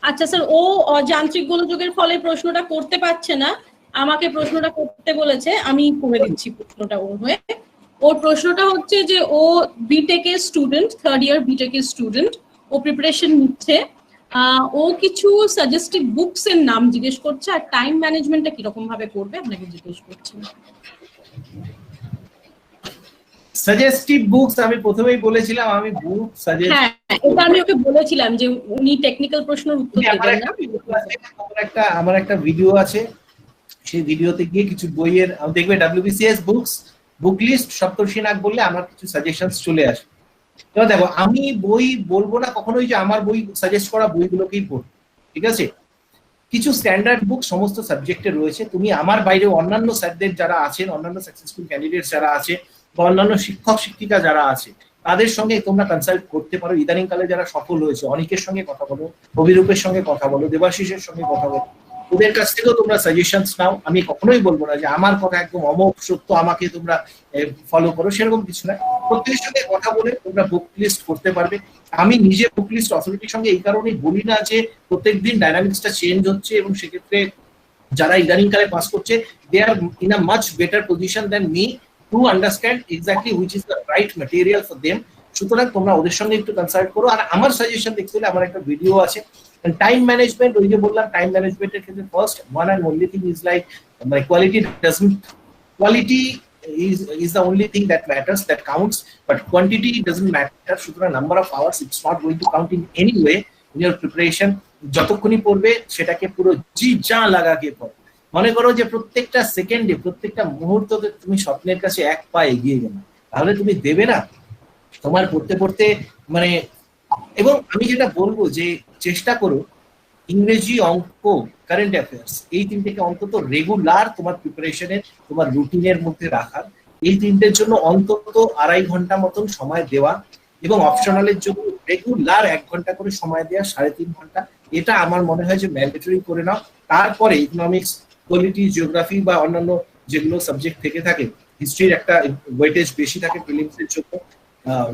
Speaker 6: আচ্ছা স্যার, ও যান্ত্রিক গোলযোগের ফলে প্রশ্নটা করতে পারছে না, আমাকে প্রশ্নটা করতে বলেছে, আমি করে দিচ্ছি প্রশ্নটা ওর হয়ে। ওর প্রশ্নটা হচ্ছে যে ও বিটেক এর স্টুডেন্ট, থার্ড ইয়ার বিটেক এর স্টুডেন্ট, ও প্রিপারেশন নিচ্ছে। ও কিছু সাজেস্টিভ বুকস এর নাম জিজ্ঞেস করছে, আর টাইম ম্যানেজমেন্টটা কিরকম ভাবে করবে আপনাকে জিজ্ঞেস করছে।
Speaker 3: সাজেস্টিভ বুকস আমি প্রথমেই বলেছিলাম, আমি বুক সাজেস্ট,
Speaker 6: হ্যাঁ এটা আমি ওকে বলেছিলাম যে উনি টেকনিক্যাল প্রশ্নের উত্তর দেবেন না।
Speaker 3: আমার একটা ভিডিও আছে, সেই ভিডিওতে গিয়ে কিছু বইয়ের দেখবে WBCS বুকস বুক লিস্ট সপ্তর্ষি নাগ বললে আমার কিছু সাজেশনস চলে আসে। দেখো আমি বই বলবো না কখনোই যে আমার বই সাজেস্ট করা বইগুলোকেই পড়ো, ঠিক আছে। কিছু স্ট্যান্ডার্ড বুক সমস্ত সাবজেক্টে রয়েছে। তুমি আমার বাইরে অন্যান্য স্যারদের যারা আছেন, অন্যান্য সাকসেসফুল ক্যান্ডিডেট যারা আছে বা অন্যান্য শিক্ষক শিক্ষিকা যারা আছে তাদের সঙ্গে তোমরা কনসাল্ট করতে পারো। ইদানিং কালে যারা সফল হয়েছে অনেকের সঙ্গে কথা বলো, অভিরূপের সঙ্গে কথা বলো, দেবাশিসের সঙ্গে কথা বলো, ওদের কাছ থেকেও তোমরা সাজেশনস নাও। আমি কখনোই বলবো না যে আমার কথা একদম অমোঘ সত্য, আমাকে তোমরা ফলো করো, সেরকম কিছু না। প্রত্যেকের সঙ্গে কথা বলে তোমরা বুক লিস্ট করতে পারবে। আমি নিজে বুক লিস্ট অথরিটির সঙ্গে এই কারণেই বলি না যে প্রত্যেকদিন ডাইনামিক্সটা চেঞ্জ হচ্ছে এবং সেক্ষেত্রে যারা ইদানিং কালে পাস করছে they are in a much better position than me to understand exactly which is the right material for them. সুতরাং তোমরা ওদের সঙ্গে একটু কনসাল্ট করো। আর আমার সাজেশন দেখতে হলে আমার একটা ভিডিও আছে টাইম ম্যানেজমেন্ট, ওই যে বললাম টাইম ম্যানেজমেন্টের ক্ষেত্রে first one and only thing is like মানে quality is the only thing that matters, that counts, but quantity doesn't matter. সুতরাং number of hours it's not going to count in any way in your preparation. যতক্ষণই পড়বে সেটাকে পুরো জি যা লাগাকে পড়ো। মনে করো যে প্রত্যেকটা সেকেন্ডে, প্রত্যেকটা মুহূর্ততে তুমি স্বপ্নের কাছে এক পা এগিয়ে গেলে, তাহলে তুমি দেবে না তোমার পড়তে পড়তে মানে। এবং আমি যেটা বলবো যে চেষ্টা করো ইংরেজি, অঙ্ক, কারেন্ট অ্যাফেয়ার্স এই তিনটেকে অন্তত রেগুলার তোমার প্রিপারেশনের, তোমার রুটিনের মধ্যে রাখার। এই তিনটের জন্য অন্তত 2.5 ঘন্টা মতন সময় দেওয়া এবং অপশনালের জন্য রেগুলার 1 ঘন্টা করে সময় দেওয়া, 3.5 ঘন্টা। এটা আমার মনে হয় যে ম্যান্ডেটরি করে নাও। তারপরে ইকোনমিক্স, পলিটি, জিওগ্রাফি বা অন্যান্য যেগুলো সাবজেক্ট থেকে থাকে, হিস্ট্রির একটা ওয়েটেজ বেশি থাকে প্রিলিমসের জন্য,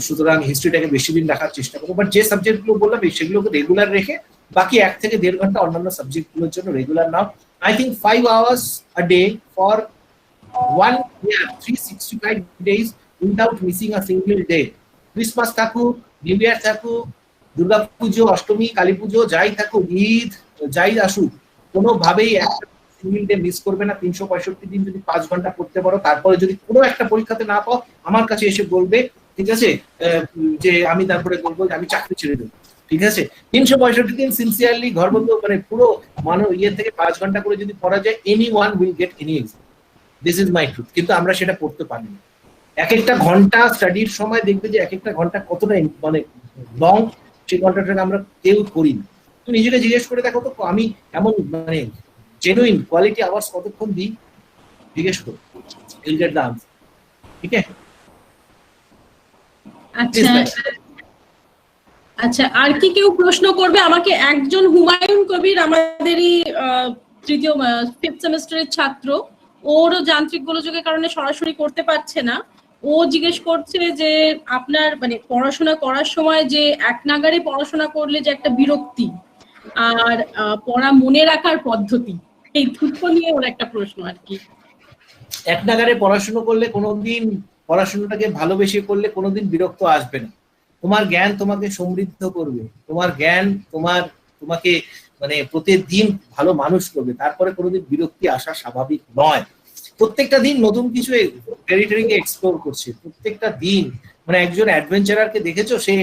Speaker 3: সুতরাং হিস্ট্রিটাকে বেশি দিন রাখার চেষ্টা করো। বাট যে সাবজেক্টগুলো বললাম সেগুলোকে রেগুলার রেখে বাকি 1 থেকে 1.5 ঘন্টা অন্যান্য সাবজেক্টগুলোর জন্য regular now. I think 5 hours a day for 365 days without missing a single day. Christmas থাকুক, নিউ ইয়ার থাকুক, দুর্গা পুজো, অষ্টমী, কালী পুজো, যাই থাকুক, ঈদ যাই আসুক, কোনোভাবেই একটা সিঙ্গেল ডে মিস করবে না। 365 দিন যদি 5 ঘন্টা পড়তে পারো, তারপরে যদি কোনো একটা পরীক্ষাতে না পাও আমার কাছে এসে বলবে, ঠিক আছে, যে আমি তারপরে বলবো যে আমি চাকরি ছেড়ে দেবো, ঠিক আছে। 365 দিন সিনসিয়ারলি ঘর বন্ধ মানে পুরো ইয়ে থেকে 5 ঘন্টা করে যদি পড়া যায়, anyone will get any exam. This is my truth. কিন্তু আমরা সেটা পড়তে পারি না। এক একটা ঘন্টা স্টাডির সময় দেখবে যে এক একটা ঘন্টা কতটা মানে লং, সেই ঘন্টাটাকে আমরা কেউ করি না। তো নিজেকে জিজ্ঞেস করে দেখো তো আমি এমন মানে জেনুইন কোয়ালিটি আওয়ার্স কতক্ষণ দিই, জিজ্ঞেস করো, you'll get the answer. ঠিক আছে?
Speaker 6: আচ্ছা, আর কি কেউ প্রশ্ন করবে আমাকে? একজন হুমায়ুন কবির আমাদেরই তৃতীয় 5th সেমেস্টারের ছাত্র, ওরও যান্ত্রিক গোলযোগের কারণে সরাসরি করতে পারছে না। ও জিজ্ঞেস করছে যে আপনার মানে পড়াশোনা করার সময় যে এক নাগারে পড়াশোনা করলে যে একটা বিরক্তি আর পড়া মনে রাখার পদ্ধতি, এই দুটো নিয়ে ওর একটা প্রশ্ন আর কি।
Speaker 3: এক নাগারে পড়াশোনা করলে কোনোদিন, পড়াশোনাটাকে ভালোবেসে করলে কোনোদিন বিরক্ত আসবে না। তোমার জ্ঞান তোমাকে সমৃদ্ধ করবে, তোমার জ্ঞান তোমাকে মানে প্রতিদিন ভালো মানুষ করবে, তারপরে কোনোদিন বিরক্তি আসা স্বাভাবিক নয়। প্রত্যেকটা দিন নতুন কিছু টেরিটরিকে এক্সপ্লোর করছে, প্রত্যেকটা দিন মানে একজন অ্যাডভেঞ্চারারকে দেখেছো, সে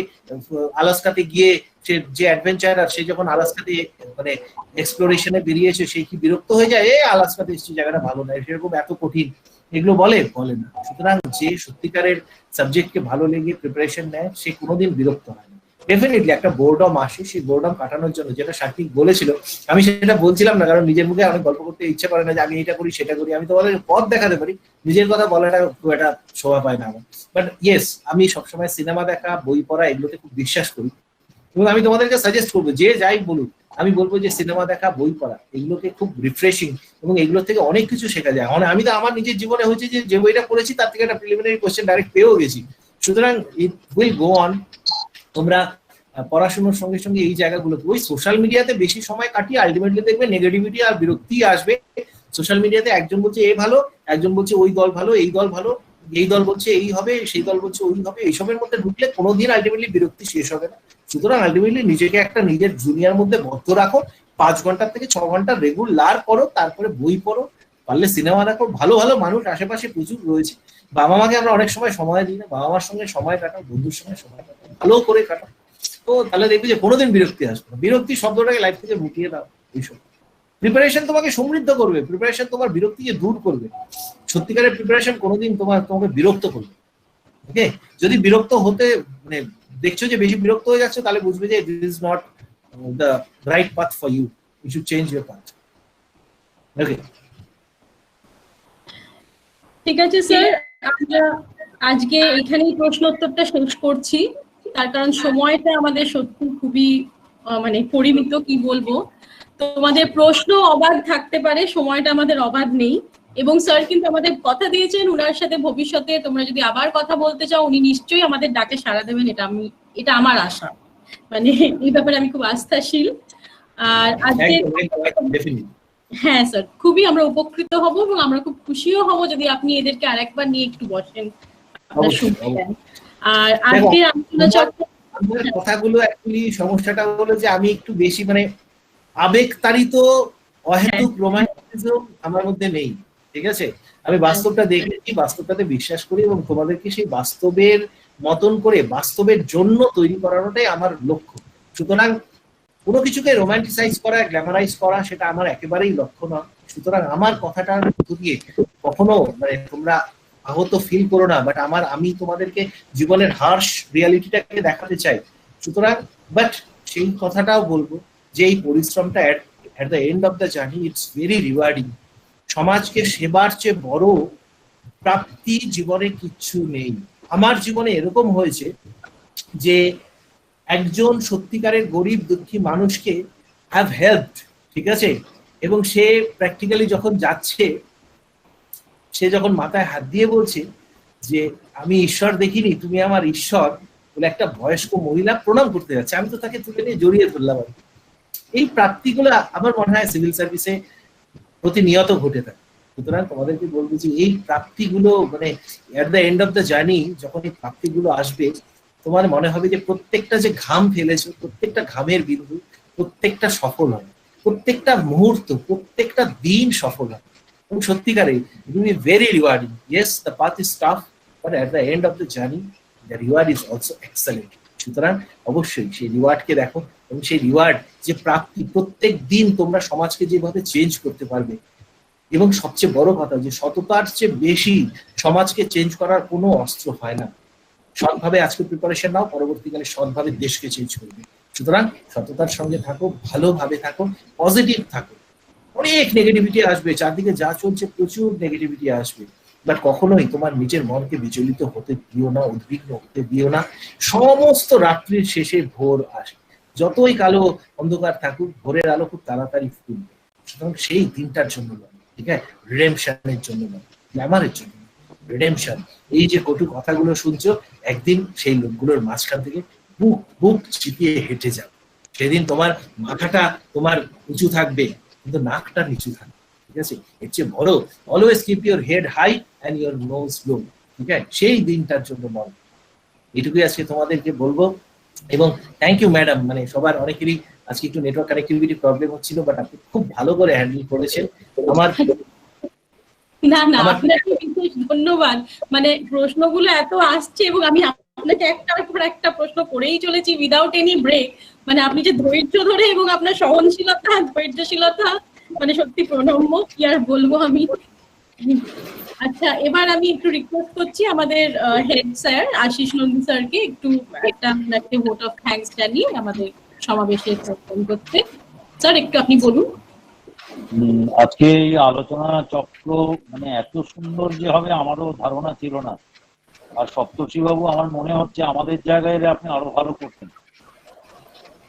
Speaker 3: আলাস্কাতে গিয়ে সে যে অ্যাডভেঞ্চারার, সে যখন আলাস্কাতে মানে এক্সপ্লোরেশনে বেরিয়েছে, সে কি বিরক্ত হয়ে যায় আলাস্কাতে এসেছি, জায়গাটা ভালো নয়, সেরকম এত কঠিন, এগুলো বলে না। সুতরাং যে সত্যিকারের সাবজেক্টকে ভালো লেগে প্রিপারেশন নেয় সে কোনোদিন বিরক্ত হয় না। ডেফিনেটলি একটা বোর্ডম আসে, সেই বোর্ডম কাটানোর জন্য, যেটা সার্থিক বলেছিল আমি সেটা বলছিলাম না, কারণ নিজের মুখে অনেক গল্প করতে ইচ্ছা করে না যে আমি এটা করি সেটা করি। আমি তোমাদের পথ দেখাতে পারি, নিজের কথা বলাটা খুব একটা শোভা পায় না আমার। বাট ইয়েস, আমি সবসময় সিনেমা দেখা, বই পড়া এগুলোতে খুব বিশ্বাস করি এবং আমি তোমাদেরকে সাজেস্ট করবো, যে যাই বলুক আমি বলবো যে সিনেমা দেখা, বই পড়া এগুলোকে খুব রিফ্রেশিং এবং এগুলো থেকে অনেক কিছু শেখা যায়। আমি তো আমার নিজের জীবনে হয়েছে যে বইটা পড়েছি তার থেকে একটা প্রিলিমিনারি কোশ্চেন ডাইরেক্ট পেয়েও গেছি। সুতরাং ইট উইল গো অন। তোমরা পড়াশোনার সঙ্গে সঙ্গে এই জায়গাগুলোতে, ওই সোশ্যাল মিডিয়াতে বেশি সময় কাটিয়ে আলটিমেটলি দেখবে নেগেটিভিটি আর বিরক্তি আসবে। সোশ্যাল মিডিয়াতে একজন বলছে এ ভালো, একজন বলছে ওই দল ভালো, এই দল ভালো, এই দল বলছে এই হবে, সেই দল বলছে ওই হবে, এইসবের মধ্যে ঢুকলে কোনোদিন আলটিমেটলি বিরক্তি শেষ হবে না। সুতরাং আলটিমেটলি নিজেকে একটা নিজের জুনিয়র মধ্যে বদ্ধ রাখো, 5 ঘন্টা থেকে 6 ঘন্টা রেগুলার করো, তারপরে বই পড়ো, পারলে সিনেমা দেখো। ভালো ভালো মানুষ আশেপাশে প্রচুর রয়েছে। বাবা মাকে আমরা অনেক সময় দিই না, বাবা মার সঙ্গে সময় কাটাও, বন্ধুর সঙ্গে সময় কাটাও, ভালো করে কাটাও, তো তাহলে দেখবে যে কোনোদিন বিরক্তি আসবে না। বিরক্তি শব্দটাকে লাইফ থেকে মুটিয়ে দাও। এইসব প্রিপারেশন তোমাকে সমৃদ্ধ করবে, প্রিপারেশন তোমার বিরক্তিকে দূর করবে। সত্যিকারের প্রিপারেশন কোনোদিন তোমাকে বিরক্ত করবে। ওকে, যদি বিরক্ত হতে মানে দেখছো যে বেশি বিরক্ত হয়ে যাচ্ছে, তাহলে বুঝবে যে this is not the right path for you. you should change your path. Okay.
Speaker 6: ঠিক আছে স্যার, আমরা আজকে এখানেই প্রশ্ন উত্তরটা শেষ করছি, তার কারণ সময়টা আমাদের সত্যি খুবই মানে পরিমিত, কি বলবো। তোমাদের প্রশ্ন অবাধ থাকতে পারে, সময়টা আমাদের অবাধ নেই। এবং স্যার কিন্তু আমাদের কথা দিয়েছেন উনার সাথে ভবিষ্যতে তোমরা যদি আবার কথা বলতে চাও উনি নিশ্চয়ই আমাদের ডাকে সাড়া দেবেন, এটা আমার আশা, মানে এই ব্যাপারে আমি খুব আস্থাশীল। আর আজকে হ্যাঁ স্যার, খুবই আমরা উপকৃত হব এবং আমরা খুব খুশিও হব যদি আপনি এদেরকে আরেকবার নিয়ে একটু বসেন, শুনবেন। আর আজকে আলোচনা চক্র
Speaker 3: কথাগুলো অ্যাকচুয়ালি সমস্যাটা হলো যে আমি একটু বেশি মানে আবেগতাড়িত অহেতুক রোমান্টিসিজম আমার মধ্যে নেই, ঠিক আছে। আমি বাস্তবটা দেখেছি, বাস্তবটাতে বিশ্বাস করি এবং তোমাদেরকে সেই বাস্তবের মতন করে বাস্তবের জন্য তৈরি করানোটাই আমার লক্ষ্য। সুতরাং কোনো কিছুকে রোমান্টিসাইজ করা, গ্ল্যামারাইজ করা সেটা আমার একেবারেই লক্ষ্য নয়। সুতরাং আমার কথাটার মধ্য দিয়ে কখনো মানে তোমরা আহত ফিল করো না, বাট আমি তোমাদেরকে জীবনের হার্শ রিয়ালিটিটাকে দেখাতে চাই। সুতরাং বাট সেই কথাটাও বলবো যে এই পরিশ্রমটা at the end of the journey it's very rewarding. সমাজকে সেবার চেয়ে বড় প্রাপ্তি জীবনে কিচ্ছু নেই। আমার জীবনে এরকম হয়েছে যে একজন সত্যিকারের গরিব দুঃখী মানুষকে হ্যাভ হেল্পড, ঠিক আছে, এবং সে প্র্যাকটিক্যালি যখন যাচ্ছে, সে যখন মাথায় হাত দিয়ে বলছে যে আমি ঈশ্বর দেখিনি, তুমি আমার ঈশ্বর বলে একটা বয়স্ক মহিলা প্রণাম করতে যাচ্ছে, আমি তো তাকে তুলে নিয়ে জড়িয়ে ধরলাম। এই প্রাপ্তিগুলো আমার মনে হয় সিভিল সার্ভিসে প্রতিনিয়ত ঘটে থাকে। সুতরাং তোমাদেরকে বলবো যে এই প্রাপ্তিগুলো মানে at the end of the journey যখন এই প্রাপ্তিগুলো আসবে, তোমার মনে হবে যে প্রত্যেকটা যে ঘাম ফেলেছো, প্রত্যেকটা ঘামের বিন্দু, প্রত্যেকটা সফল হয়, প্রত্যেকটা মুহূর্ত, প্রত্যেকটা দিন সফল হয় এবং সত্যিকারে it will be very rewarding. Yes, the path is tough, but at the end of the journey the reward is also excellent. সুতরাং অবশ্যই সেই রিওয়ার্ডকে দেখো এবং সেই রিওয়ার্ড যে প্রাপ্তি, প্রত্যেক দিন তোমরা সমাজকে যেভাবে চেঞ্জ করতে পারবে, এবং সবচেয়ে বড় কথা যে সততার চেয়ে বেশি সমাজকে চেঞ্জ করার কোনো অস্ত্র হয় না। সৎভাবে আজকে প্রিপারেশন নাও, পরবর্তীকালে সৎভাবে দেশকে চেঞ্জ করবে। সুতরাং সততার সঙ্গে থাকো, ভালোভাবে থাকো, পজিটিভ থাকো। অনেক নেগেটিভিটি আসবে, চারদিকে যা চলছে প্রচুর নেগেটিভিটি আসবে, বাট কখনোই তোমার নিজের মনকে বিচলিত হতে দিও না, উদ্বিগ্ন হতে দিও না। সমস্ত রাত্রির শেষে ভোর আসে, যতই কালো অন্ধকার থাকুক ভোরের আলো খুব তাড়াতাড়ি ফুটবে। সুতরাং সেই দিনটার জন্য নয়, ঠিক আছে, রিডেমশনের জন্য নয়, গ্ল্যামারের জন্য, রিডেমশন। এই যে কটু কথাগুলো শুনছো, একদিন সেই লোকগুলোর মাঝখান থেকে বুক চিপিয়ে হেঁটে যাবে। সেদিন তোমার মাথাটা তোমার উঁচু থাকবে কিন্তু নাকটা নিচু থাকবে, ঠিক আছে। এর চেয়ে বড় always keep your head high and your nose low, ঠিক আছে, সেই দিনটার জন্য বল। এটুকুই আজকে তোমাদেরকে বলবো। এবং থ্যাংক ইউ ম্যাডাম, মানে সবার অনেকেরই আজকে একটু নেটওয়ার্ক কানেক্টিভিটি প্রবলেম হচ্ছিল, বাট আপনি খুব ভালো করে হ্যান্ডেল করেছেন। আমার
Speaker 6: না আপনাকে বিশেষ ধন্যবাদ, মানে প্রশ্নগুলো এত আসছে এবং আমি আপনাকে একটার পর একটা প্রশ্ন করেই চলেছি উইদাউট এনি ব্রেক। মানে আপনি যে ধৈর্য ধরে এবং আপনার সহনশীলতা, ধৈর্যশীলতা, মানে সত্যি প্রণম্য, কি আর বলবো আমি। আচ্ছা, এবার আমি একটু রিকোয়েস্ট করছি আমাদের হেড স্যার আশিস নন্দী স্যারকে একটু একটা ভোট অফ থ্যাঙ্কস জানিয়ে আমাদের সমাবেশে যোগদান করতে। স্যার একটু আপনি বলুন।
Speaker 2: আজকে এই আলোচনা চক্র মানে এত সুন্দর যে হবে আমারও ধারণা ছিল না। আর সপ্তর্ষি বাবু, আমার মনে হচ্ছে আমাদের জায়গায় আপনি আরো ভালো করতেন,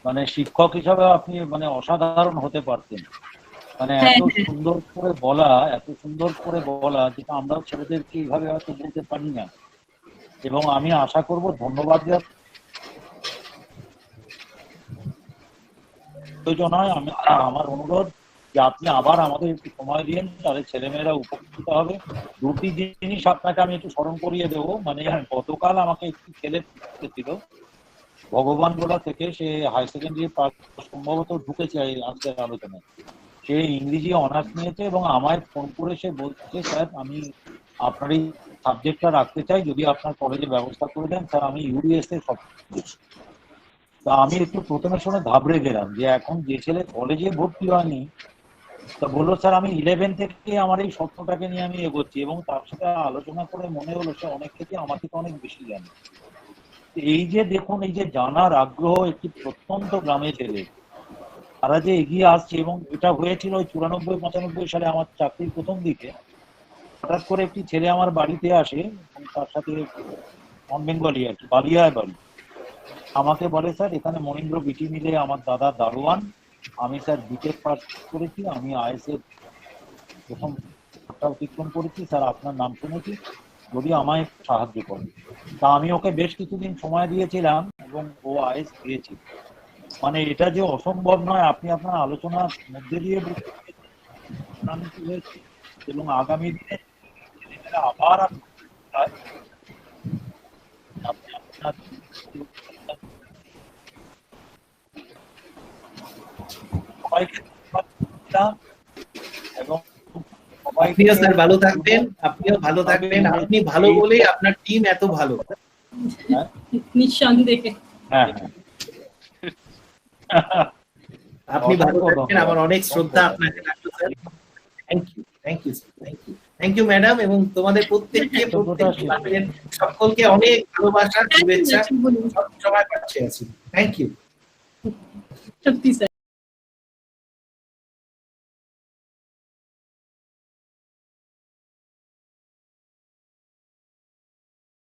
Speaker 2: মানে শিক্ষক হিসাবে আপনি মানে অসাধারণ হতে পারতেন। মানে এত সুন্দর করে বলা যেটা আমরা ছেলেদেরকে এইভাবে হয়তো বলতে পারি না। এবং আমি আশা করব, ধন্যবাদ প্রয়োজন হয়, আমার অনুরোধ যে আপনি আবার আমাদের একটু সময় দিন, তাহলে ছেলেমেয়েরা উপকৃত হবে। দুটি জিনিস আপনাকে আমি একটু স্মরণ করিয়ে দেবো। মানে গতকাল আমাকে একটি ছেলে ছিল ভগবানগোলা থেকে, সে হায়ার সেকেন্ডারি সম্ভবত ঢুকেছে আজকের আলোচনায়। সে ইংরেজি অনার্স নিয়েছে এবং আমায় ফোন করে সে বলছে, স্যার আমি আপনার এই সাবজেক্টটা রাখতে চাই, যদি আপনার কলেজে ব্যবস্থা করে দেন। স্যার আমি ইউডিএস এর সব, তা আমি একটু প্রথমে শুনে ঘাবড়ে গেলাম যে এখন যে ছেলে কলেজে ভর্তি হয়নি, তা বললো স্যার আমি 11 থেকে আমার এই স্বপ্নটাকে নিয়ে আমি এগোচ্ছি। এবং তার সাথে আলোচনা করে মনে হলো সে অনেক থেকে আমার থেকে অনেক বেশি জানে। এই যে দেখুন, এই যে জানার আগ্রহ একটি প্রত্যন্ত গ্রামে ছেলে, তারা যে এগিয়ে আসছে, এবং এটা হয়েছিল ওই 94-95 সালে আমার চাকরির প্রথম দিকে। হঠাৎ করে একটি ছেলে আমার বাড়িতে আসে এবং তার সাথে নন বেঙ্গলি আর কি, বালিয়ায় বাড়ি। আমাকে বলে, স্যার এখানে মনীন্দ্র বিটি মিলে আমার দাদা দারোয়ান, আমি স্যার বিটেক পাস করেছি, আমি আইএসএফ প্রথম অতিক্রম করেছি, স্যার আপনার নাম শুনেছি, যদি আমায় সাহায্য করেন। তা আমি ওকে বেশ কিছুদিন সময় দিয়েছিলাম এবং ও আইএস পেয়েছি। মানে এটা যে অসম্ভব নয়, আপনি আপনার আলোচনার মধ্যে দিয়ে হয়েছে, এবং আগামী দিনে আবার সবাইকে এবং
Speaker 3: আপনিও স্যার ভালো থাকবেন, আপনিও ভালো থাকবেন। আপনি ভালো বলেই আপনার টিম এত ভালো।
Speaker 6: নিঃসন্দেহে।
Speaker 2: হ্যাঁ,
Speaker 3: আপনি ভালো থাকবেন, আমার অনেক শ্রদ্ধা আপনাকে রাখলো sir. Thank you, thank you, thank you, thank you madam, এবং তোমাদের প্রত্যেককে সকলকে অনেক ভালোবাসা, শুভেচ্ছা, সব সময় পাশে আছি। Thank you.
Speaker 6: সত্যি স্যার।